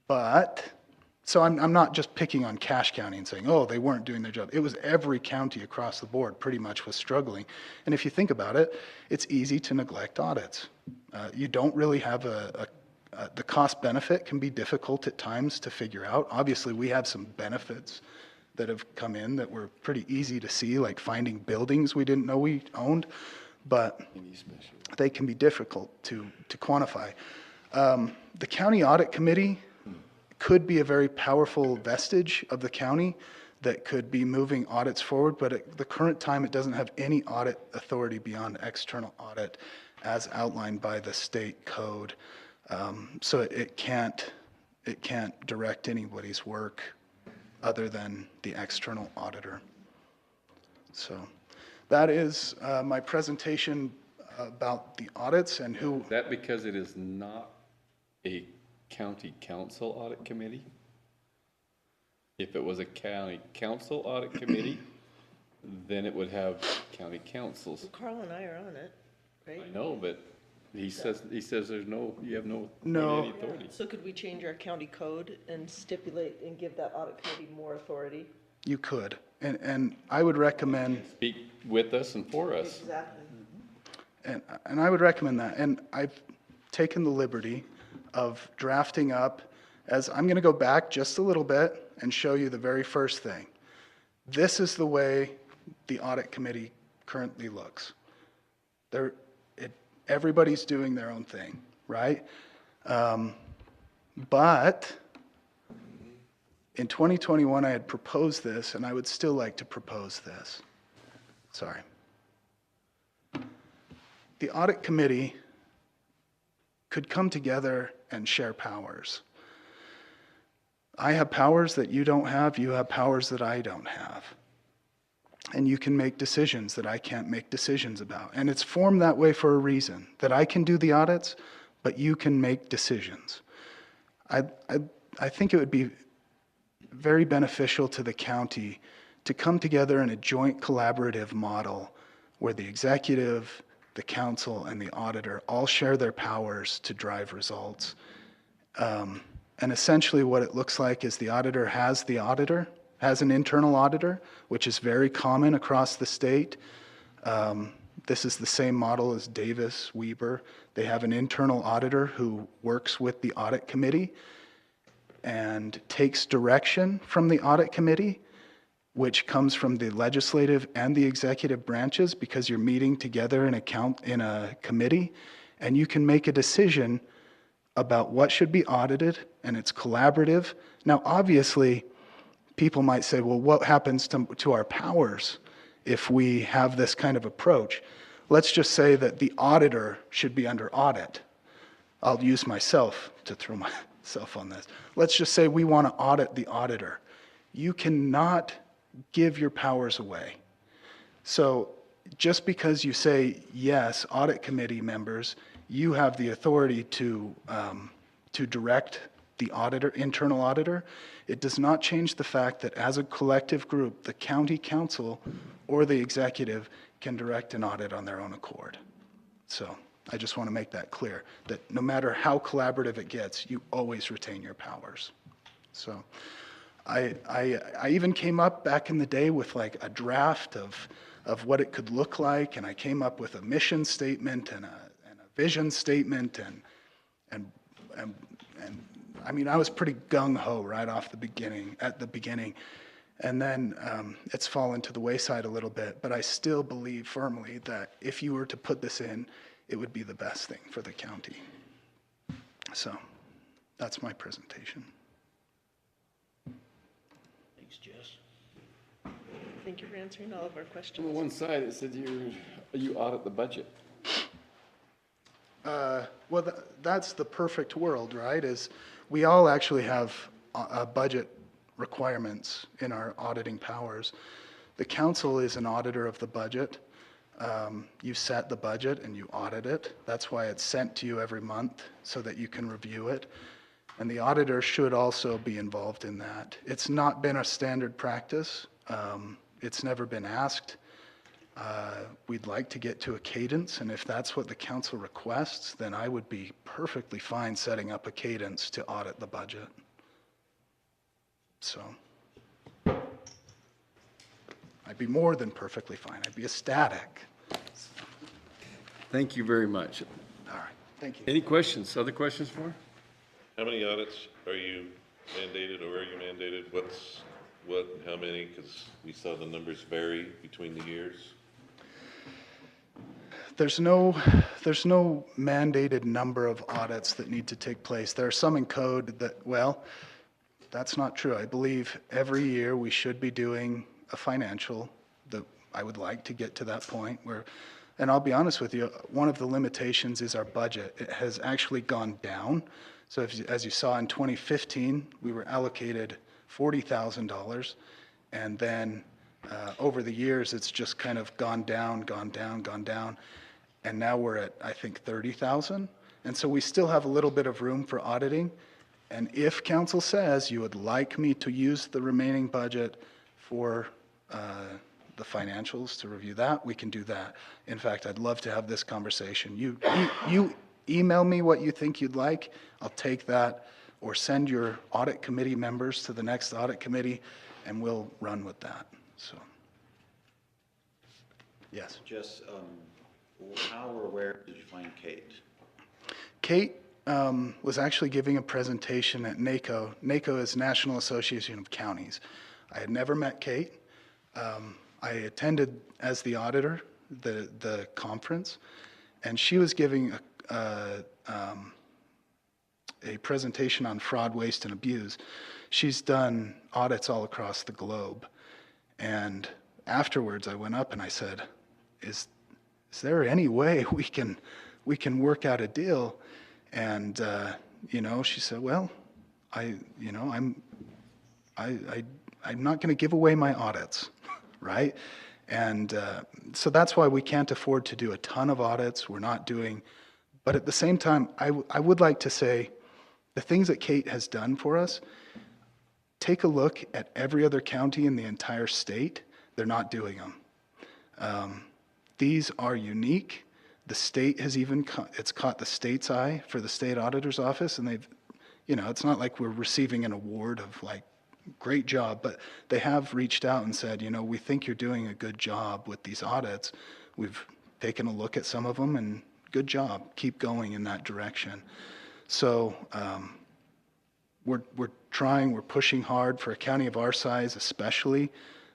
But, so I'm not just picking on Cache County and saying, oh, they weren't doing their job. It was every county across the board pretty much was struggling. And if you think about it, it's easy to neglect audits. You don't really have the cost benefit can be difficult at times to figure out. Obviously, we have some benefits that have come in that were pretty easy to see, like finding buildings we didn't know we owned, but they can be difficult to quantify. The County Audit Committee could be a very powerful vestige of the county that could be moving audits forward, but at the current time, it doesn't have any audit authority beyond external audit as outlined by the state code. So it can't direct anybody's work other than the external auditor. So that is my presentation about the audits and who. Is that because it is not a county council audit committee? If it was a county council audit committee, then it would have county councils. Well, Carl and I are on it, right? I know, but he says there's no, you have no authority. So could we change our county code and stipulate and give that audit committee more authority? You could, and I would recommend. Speak with us and for us. Exactly. And I would recommend that. And I've taken the liberty of drafting up, as I'm going to go back just a little bit and show you the very first thing. This is the way the audit committee currently looks. Everybody's doing their own thing, right? But in 2021, I had proposed this, and I would still like to propose this. Sorry. The audit committee could come together and share powers. I have powers that you don't have, you have powers that I don't have. And you can make decisions that I can't make decisions about. And it's formed that way for a reason, that I can do the audits, but you can make decisions. I think it would be very beneficial to the county to come together in a joint collaborative model where the executive, the council, and the auditor all share their powers to drive results. And essentially what it looks like is the auditor has an internal auditor, which is very common across the state. This is the same model as Davis, Weber. They have an internal auditor who works with the audit committee and takes direction from the audit committee, which comes from the legislative and the executive branches, because you're meeting together in a committee, and you can make a decision about what should be audited, and it's collaborative. Now, obviously, people might say, well, what happens to our powers if we have this kind of approach? Let's just say that the auditor should be under audit. I'll use myself to throw myself on this. Let's just say we want to audit the auditor. You cannot give your powers away. So just because you say, yes, audit committee members, you have the authority to direct the auditor, internal auditor, it does not change the fact that as a collective group, the county council or the executive can direct an audit on their own accord. So I just want to make that clear, that no matter how collaborative it gets, you always retain your powers. So I even came up back in the day with like a draft of what it could look like, and I came up with a mission statement and a vision statement, and I mean, I was pretty gung-ho right off the beginning, and then it's fallen to the wayside a little bit, but I still believe firmly that if you were to put this in, it would be the best thing for the county. So that's my presentation. Thanks, Jess. Thank you for answering all of our questions. On the one side, it said you audit the budget. Well, that's the perfect world, right? Is we all actually have budget requirements in our auditing powers. The council is an auditor of the budget. You set the budget and you audit it. That's why it's sent to you every month so that you can review it. And the auditor should also be involved in that. It's not been a standard practice. It's never been asked. We'd like to get to a cadence, and if that's what the council requests, then I would be perfectly fine setting up a cadence to audit the budget. So I'd be more than perfectly fine. I'd be ecstatic. Thank you very much. All right, thank you. Any questions, other questions for her? How many audits are you mandated, or are you mandated? What's what and how many? Because we saw the numbers vary between the years. There's no mandated number of audits that need to take place. There are some in code that, well, that's not true. I believe every year we should be doing a financial. I would like to get to that point where, and I'll be honest with you, one of the limitations is our budget. It has actually gone down. So as you saw in 2015, we were allocated $40,000, and then over the years, it's just kind of gone down, and now we're at, I think, 30,000. And so we still have a little bit of room for auditing. And if council says you would like me to use the remaining budget for the financials to review that, we can do that. In fact, I'd love to have this conversation. You email me what you think you'd like. I'll take that, or send your audit committee members to the next audit committee, and we'll run with that. So, yes. Jess, how or where did you find Kate? Kate was actually giving a presentation at NACO. NACO is National Association of Counties. I had never met Kate. I attended as the auditor, the conference, and she was giving a presentation on fraud, waste, and abuse. She's done audits all across the globe. And afterwards, I went up and I said, is there any way we can work out a deal? And, she said, well, I'm not going to give away my audits, right? And so that's why we can't afford to do a ton of audits. We're not doing, but at the same time, I would like to say the things that Kate has done for us, take a look at every other county in the entire state. They're not doing them. These are unique. The state has even, it's caught the state's eye for the state auditor's office, and they've, it's not like we're receiving an award of like, great job, but they have reached out and said, we think you're doing a good job with these audits. We've taken a look at some of them, and good job. Keep going in that direction. So we're trying, we're pushing hard for a county of our size, especially.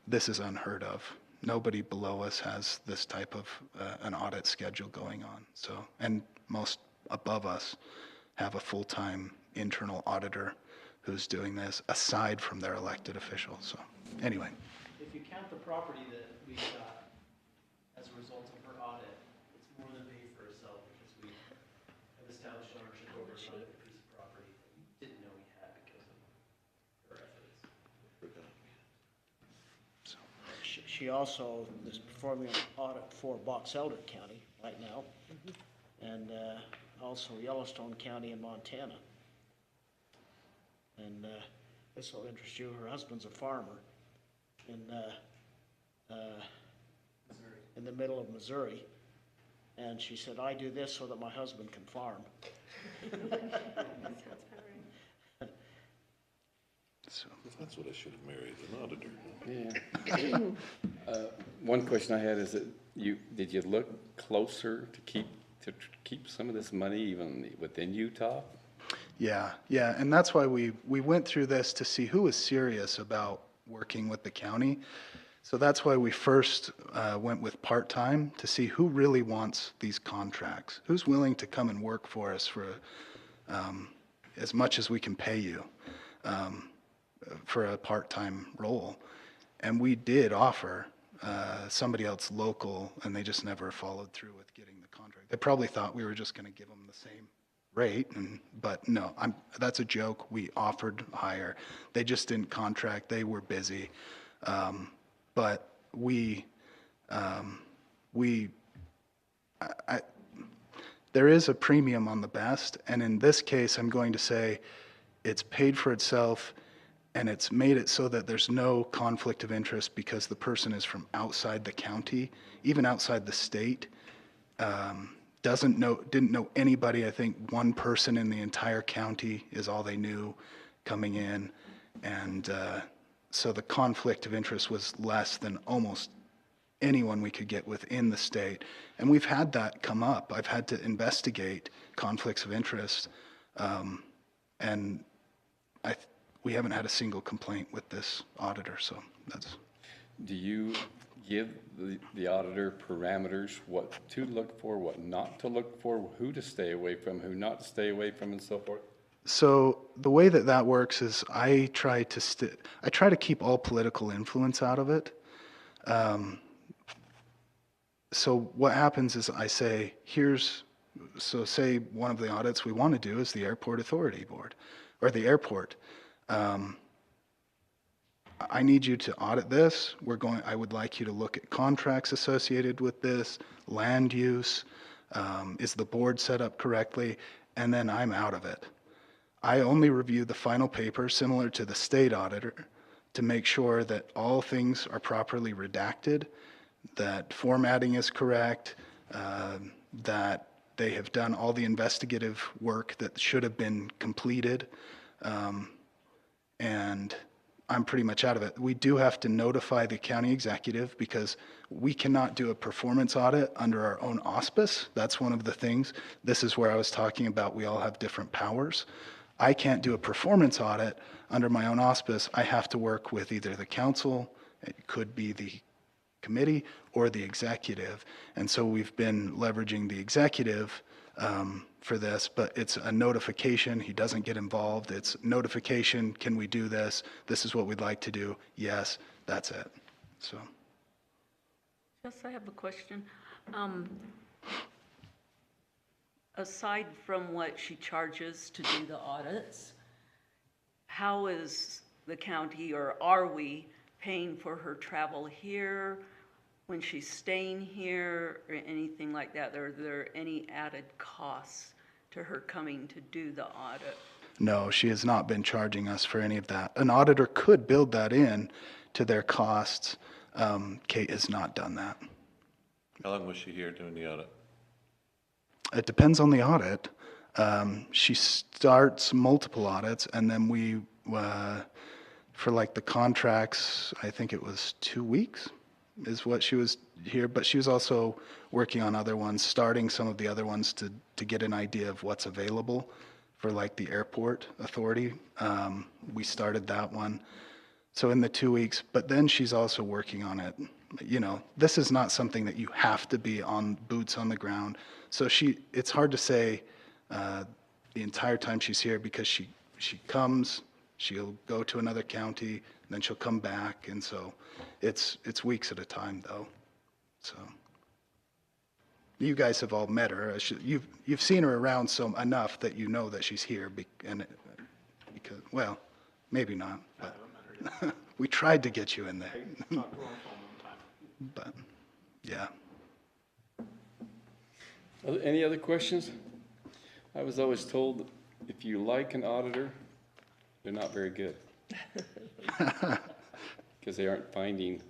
This is unheard of. Nobody below us has this type of an audit schedule going on. So, and most above us have a full-time internal auditor who's doing this aside from their elected officials. So anyway. If you count the property that we got as a result of her audit, it's more than paid for itself because we have established ownership over a piece of property that we didn't know we had because of her efforts. She also is performing an audit for Box Elder County right now, and also Yellowstone County in Montana. And this will interest you. Her husband's a farmer in the middle of Missouri. And she said, I do this so that my husband can farm. So that's what I should have married, an auditor. Yeah. One question I had is that did you look closer to keep some of this money even within Utah? Yeah, and that's why we went through this to see who was serious about working with the county. So that's why we first went with part-time to see who really wants these contracts, who's willing to come and work for us for as much as we can pay you for a part-time role. And we did offer somebody else local, and they just never followed through with getting the contract. They probably thought we were just going to give them the same rate, but no, that's a joke. We offered higher. They just didn't contract. They were busy. But there is a premium on the best, and in this case, I'm going to say it's paid for itself, and it's made it so that there's no conflict of interest because the person is from outside the county, even outside the state. Didn't know anybody. I think one person in the entire county is all they knew coming in, and so the conflict of interest was less than almost anyone we could get within the state. And we've had that come up. I've had to investigate conflicts of interest, and we haven't had a single complaint with this auditor, so that's. Do you give the auditor parameters, what to look for, what not to look for, who to stay away from, who not to stay away from, and so forth? So the way that works is I try to keep all political influence out of it. So what happens is I say, say one of the audits we want to do is the Airport Authority Board, or the airport. I need you to audit this. I would like you to look at contracts associated with this, land use, is the board set up correctly, and then I'm out of it. I only review the final paper, similar to the state auditor, to make sure that all things are properly redacted, that formatting is correct, that they have done all the investigative work that should have been completed, and I'm pretty much out of it. We do have to notify the county executive because we cannot do a performance audit under our own auspice. That's one of the things. This is where I was talking about we all have different powers. I can't do a performance audit under my own auspice. I have to work with either the council, it could be the committee or the executive. And so we've been leveraging the executive for this, but it's a notification. He doesn't get involved. It's notification, can we do this? This is what we'd like to do. Yes, that's it. So. Yes, I have a question. Aside from what she charges to do the audits, how is the county, or are we paying for her travel here, when she's staying here, or anything like that? Are there any added costs to her coming to do the audit? No, she has not been charging us for any of that. An auditor could build that in to their costs. Kate has not done that. How long was she here doing the audit? It depends on the audit. She starts multiple audits, and then we, for like the contracts, I think it was 2 weeks is what she was here, but she was also working on other ones, starting some of the other ones to get an idea of what's available for like the airport authority. We started that one. So in the 2 weeks, but then she's also working on it. You know, this is not something that you have to be on boots on the ground. So it's hard to say the entire time she's here, because she comes, she'll go to another county, and then she'll come back, and so it's weeks at a time though. So you guys have all met her. You've seen her around enough that you know that she's here, because well, maybe not, but we tried to get you in there. But yeah. Any other questions? I was always told that if you like an auditor, they're not very good. Because they aren't finding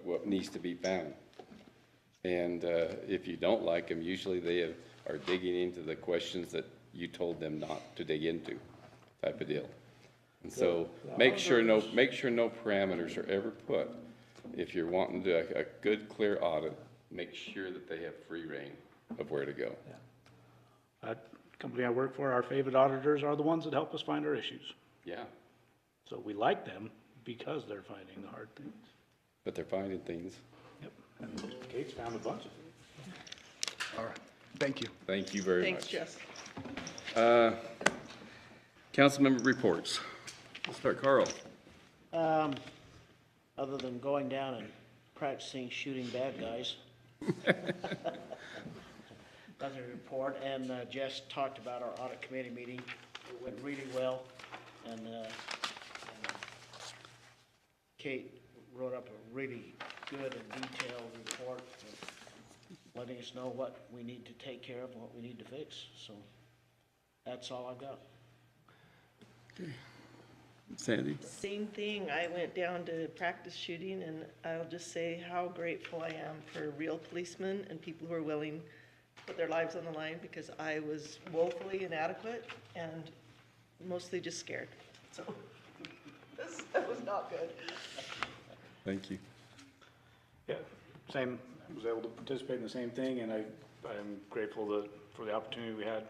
what needs to be found. And if you don't like them, usually they are digging into the questions that you told them not to dig into, type of deal. And so make sure no parameters are ever put. If you're wanting to do a good, clear audit, make sure that they have free reign of where to go. That company I work for, our favorite auditors are the ones that help us find our issues. Yeah. So we like them because they're finding the hard things. But they're finding things. Yep. And Kate's found a bunch of them. All right. Thank you. Thank you very Thanks, much. Jess. Council member reports. Let's start, Carl. Other than going down and practicing shooting bad guys. That's a report, and Jess talked about our audit committee meeting. It went really well, and Kate wrote up a really good and detailed report, letting us know what we need to take care of and what we need to fix. So that's all I've got. Okay. Sandy? Same thing. I went down to practice shooting, and I'll just say how grateful I am for real policemen and people who are willing to put their lives on the line, because I was woefully inadequate and mostly just scared. So that was not good. Thank you. Yeah, same, I was able to participate in the same thing, and I'm grateful for the opportunity we had,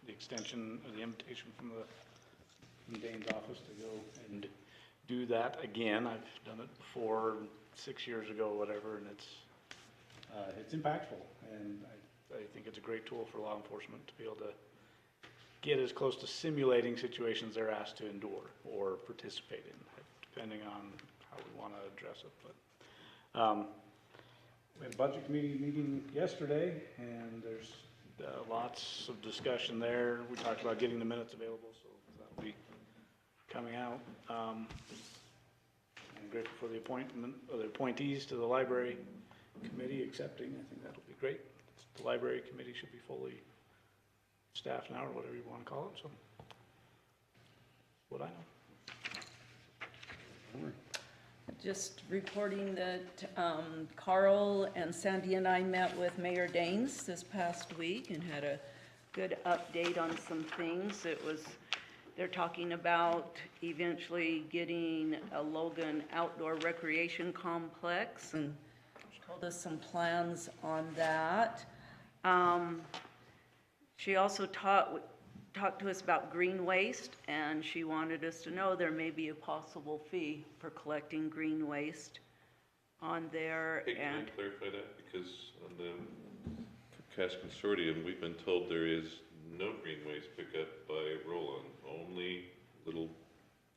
the extension of the invitation from Dane's office to go and do that again. I've done it before, 6 years ago, whatever, and it's impactful, and I think it's a great tool for law enforcement to be able to get as close to simulating situations they're asked to endure or participate in, depending on how we want to address it. But we had a budget committee meeting yesterday, and there's lots of discussion there. We talked about getting the minutes available, so that'll be coming out. I'm grateful for the appointment of the appointees to the library committee accepting. I think that'll be great. The library committee should be fully staffed now, or whatever you want to call it. So, what I know. Just reporting that Carl and Sandy and I met with Mayor Daines this past week and had a good update on some things. They're talking about eventually getting a Logan outdoor recreation complex, and told us some plans on that. She also talked to us about green waste, and she wanted us to know there may be a possible fee for collecting green waste. on there, Hey, can and I clarify that? Because on the Cash Consortium, we've been told there is no green waste pickup by roll-on, only little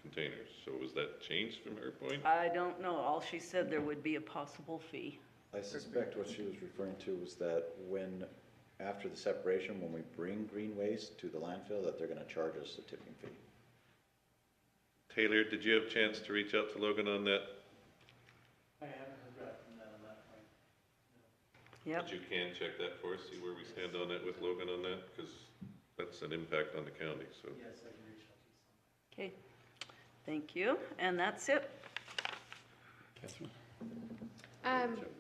containers. So was that changed from her point? I don't know, all she said there would be a possible fee. I suspect what she was referring to was that when, after the separation, when we bring green waste to the landfill, that they're gonna charge us a tipping fee. Taylor, did you have a chance to reach out to Logan on that? I haven't heard back from that on that point. Yep. But you can check that for us, see where we stand on that with Logan on that, because that's an impact on the county, so. Yes, I can reach out to you. Okay, thank you, and that's it.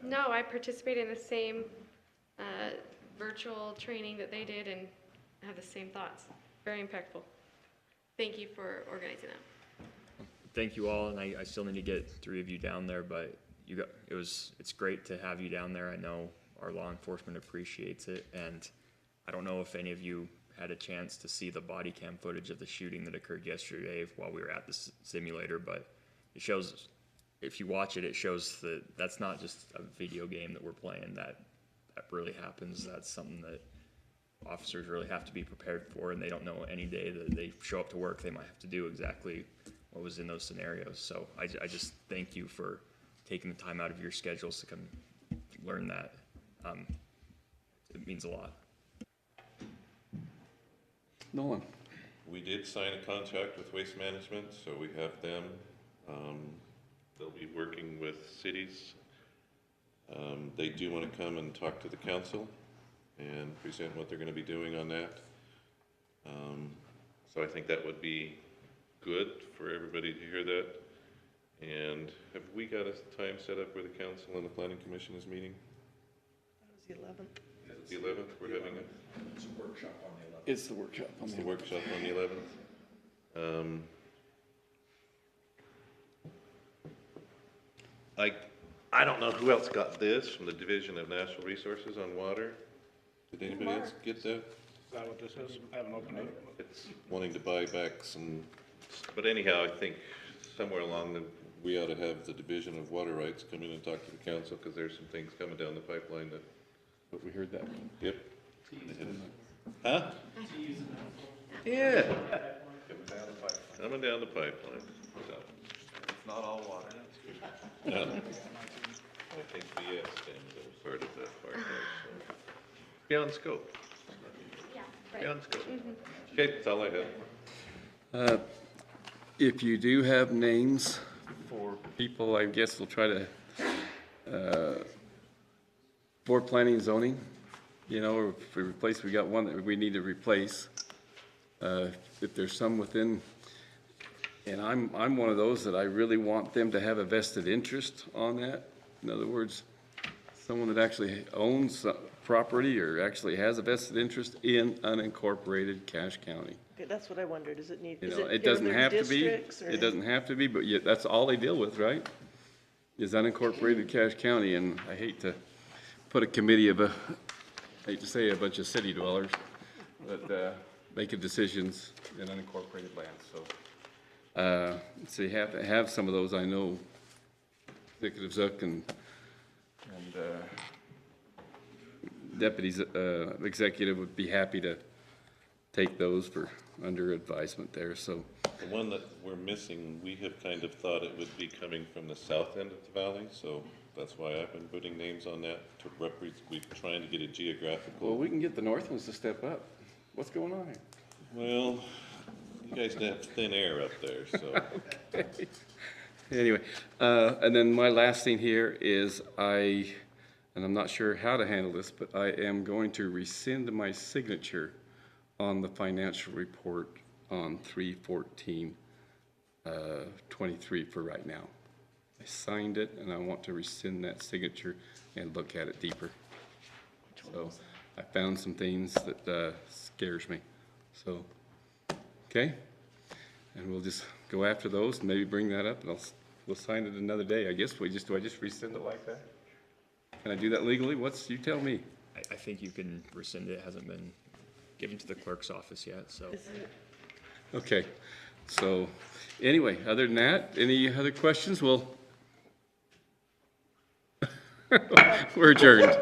No, I participated in the same virtual training that they did and have the same thoughts. Very impactful. Thank you for organizing that. Thank you all, and I still need to get 3 of you down there, but it's great to have you down there. I know our law enforcement appreciates it, and I don't know if any of you had a chance to see the body cam footage of the shooting that occurred yesterday while we were at the simulator, but it shows, if you watch it, it shows that that's not just a video game that we're playing, that really happens. That's something that officers really have to be prepared for, and they don't know any day that they show up to work, they might have to do exactly what was in those scenarios. So I just thank you for taking the time out of your schedules to come learn that. It means a lot. Nolan? We did sign a contract with Waste Management, so we have them. They'll be working with cities. They do want to come and talk to the council and present what they're going to be doing on that. So I think that would be good for everybody to hear that. And have we got a time set up where the council and the planning commission is meeting? That was the 11th. Is it the 11th we're having it? It's the workshop on the 11th. It's the workshop on It's the the 11th. workshop on the 11th. I don't know who else got this from the Division of Natural Resources on water. Did anybody else get that? Is that what this is? I haven't opened it. It's wanting to buy back some, but anyhow, I think somewhere along we ought to have the Division of Water Rights come in and talk to the council, because there's some things coming down the pipeline that. But we heard that. Yep. Huh? Yeah. Coming down the pipeline. So. It's not all water. No. I think BS stands as part of that part there, so. Beyond scope. Yeah, right. Beyond scope. Okay, that's all I have. If you do have names for people, I guess we'll try to, for planning and zoning, or if we replace, we got one that we need to replace. If there's some within, and I'm one of those that I really want them to have a vested interest on that. In other words, someone that actually owns property or actually has a vested interest in unincorporated Cache County. Okay, that's what I wondered. Does it need, You is know, it it here doesn't in their have to be, districts, or- it doesn't have to be, but yet, that's all they deal with, right? Is unincorporated Cache County, and I hate to put a committee of hate to say a bunch of city dwellers, but, making decisions in unincorporated land, so. So you have to have some of those, I know, Executive Zook and deputies, executive would be happy to take those for under advisement there, so. The one that we're missing, we have kind of thought it would be coming from the south end of the valley, so that's why I've been putting names on that to represent, we're trying to get a geographical. Well, we can get the north ones to step up. What's going on here? Well, you guys have thin air up there, so. Anyway, and then my last thing here is and I'm not sure how to handle this, but I am going to rescind my signature on the financial report on 3/14/23 for right now. I signed it and I want to rescind that signature and look at it deeper. So I found some things that scares me. So, okay? And we'll just go after those and maybe bring that up and we'll sign it another day. I guess do I just rescind it like that? Can I do that legally? You tell me. I think you can rescind it. It hasn't been given to the clerk's office yet, so. Okay, so anyway, other than that, any other questions? Well, We're adjourned.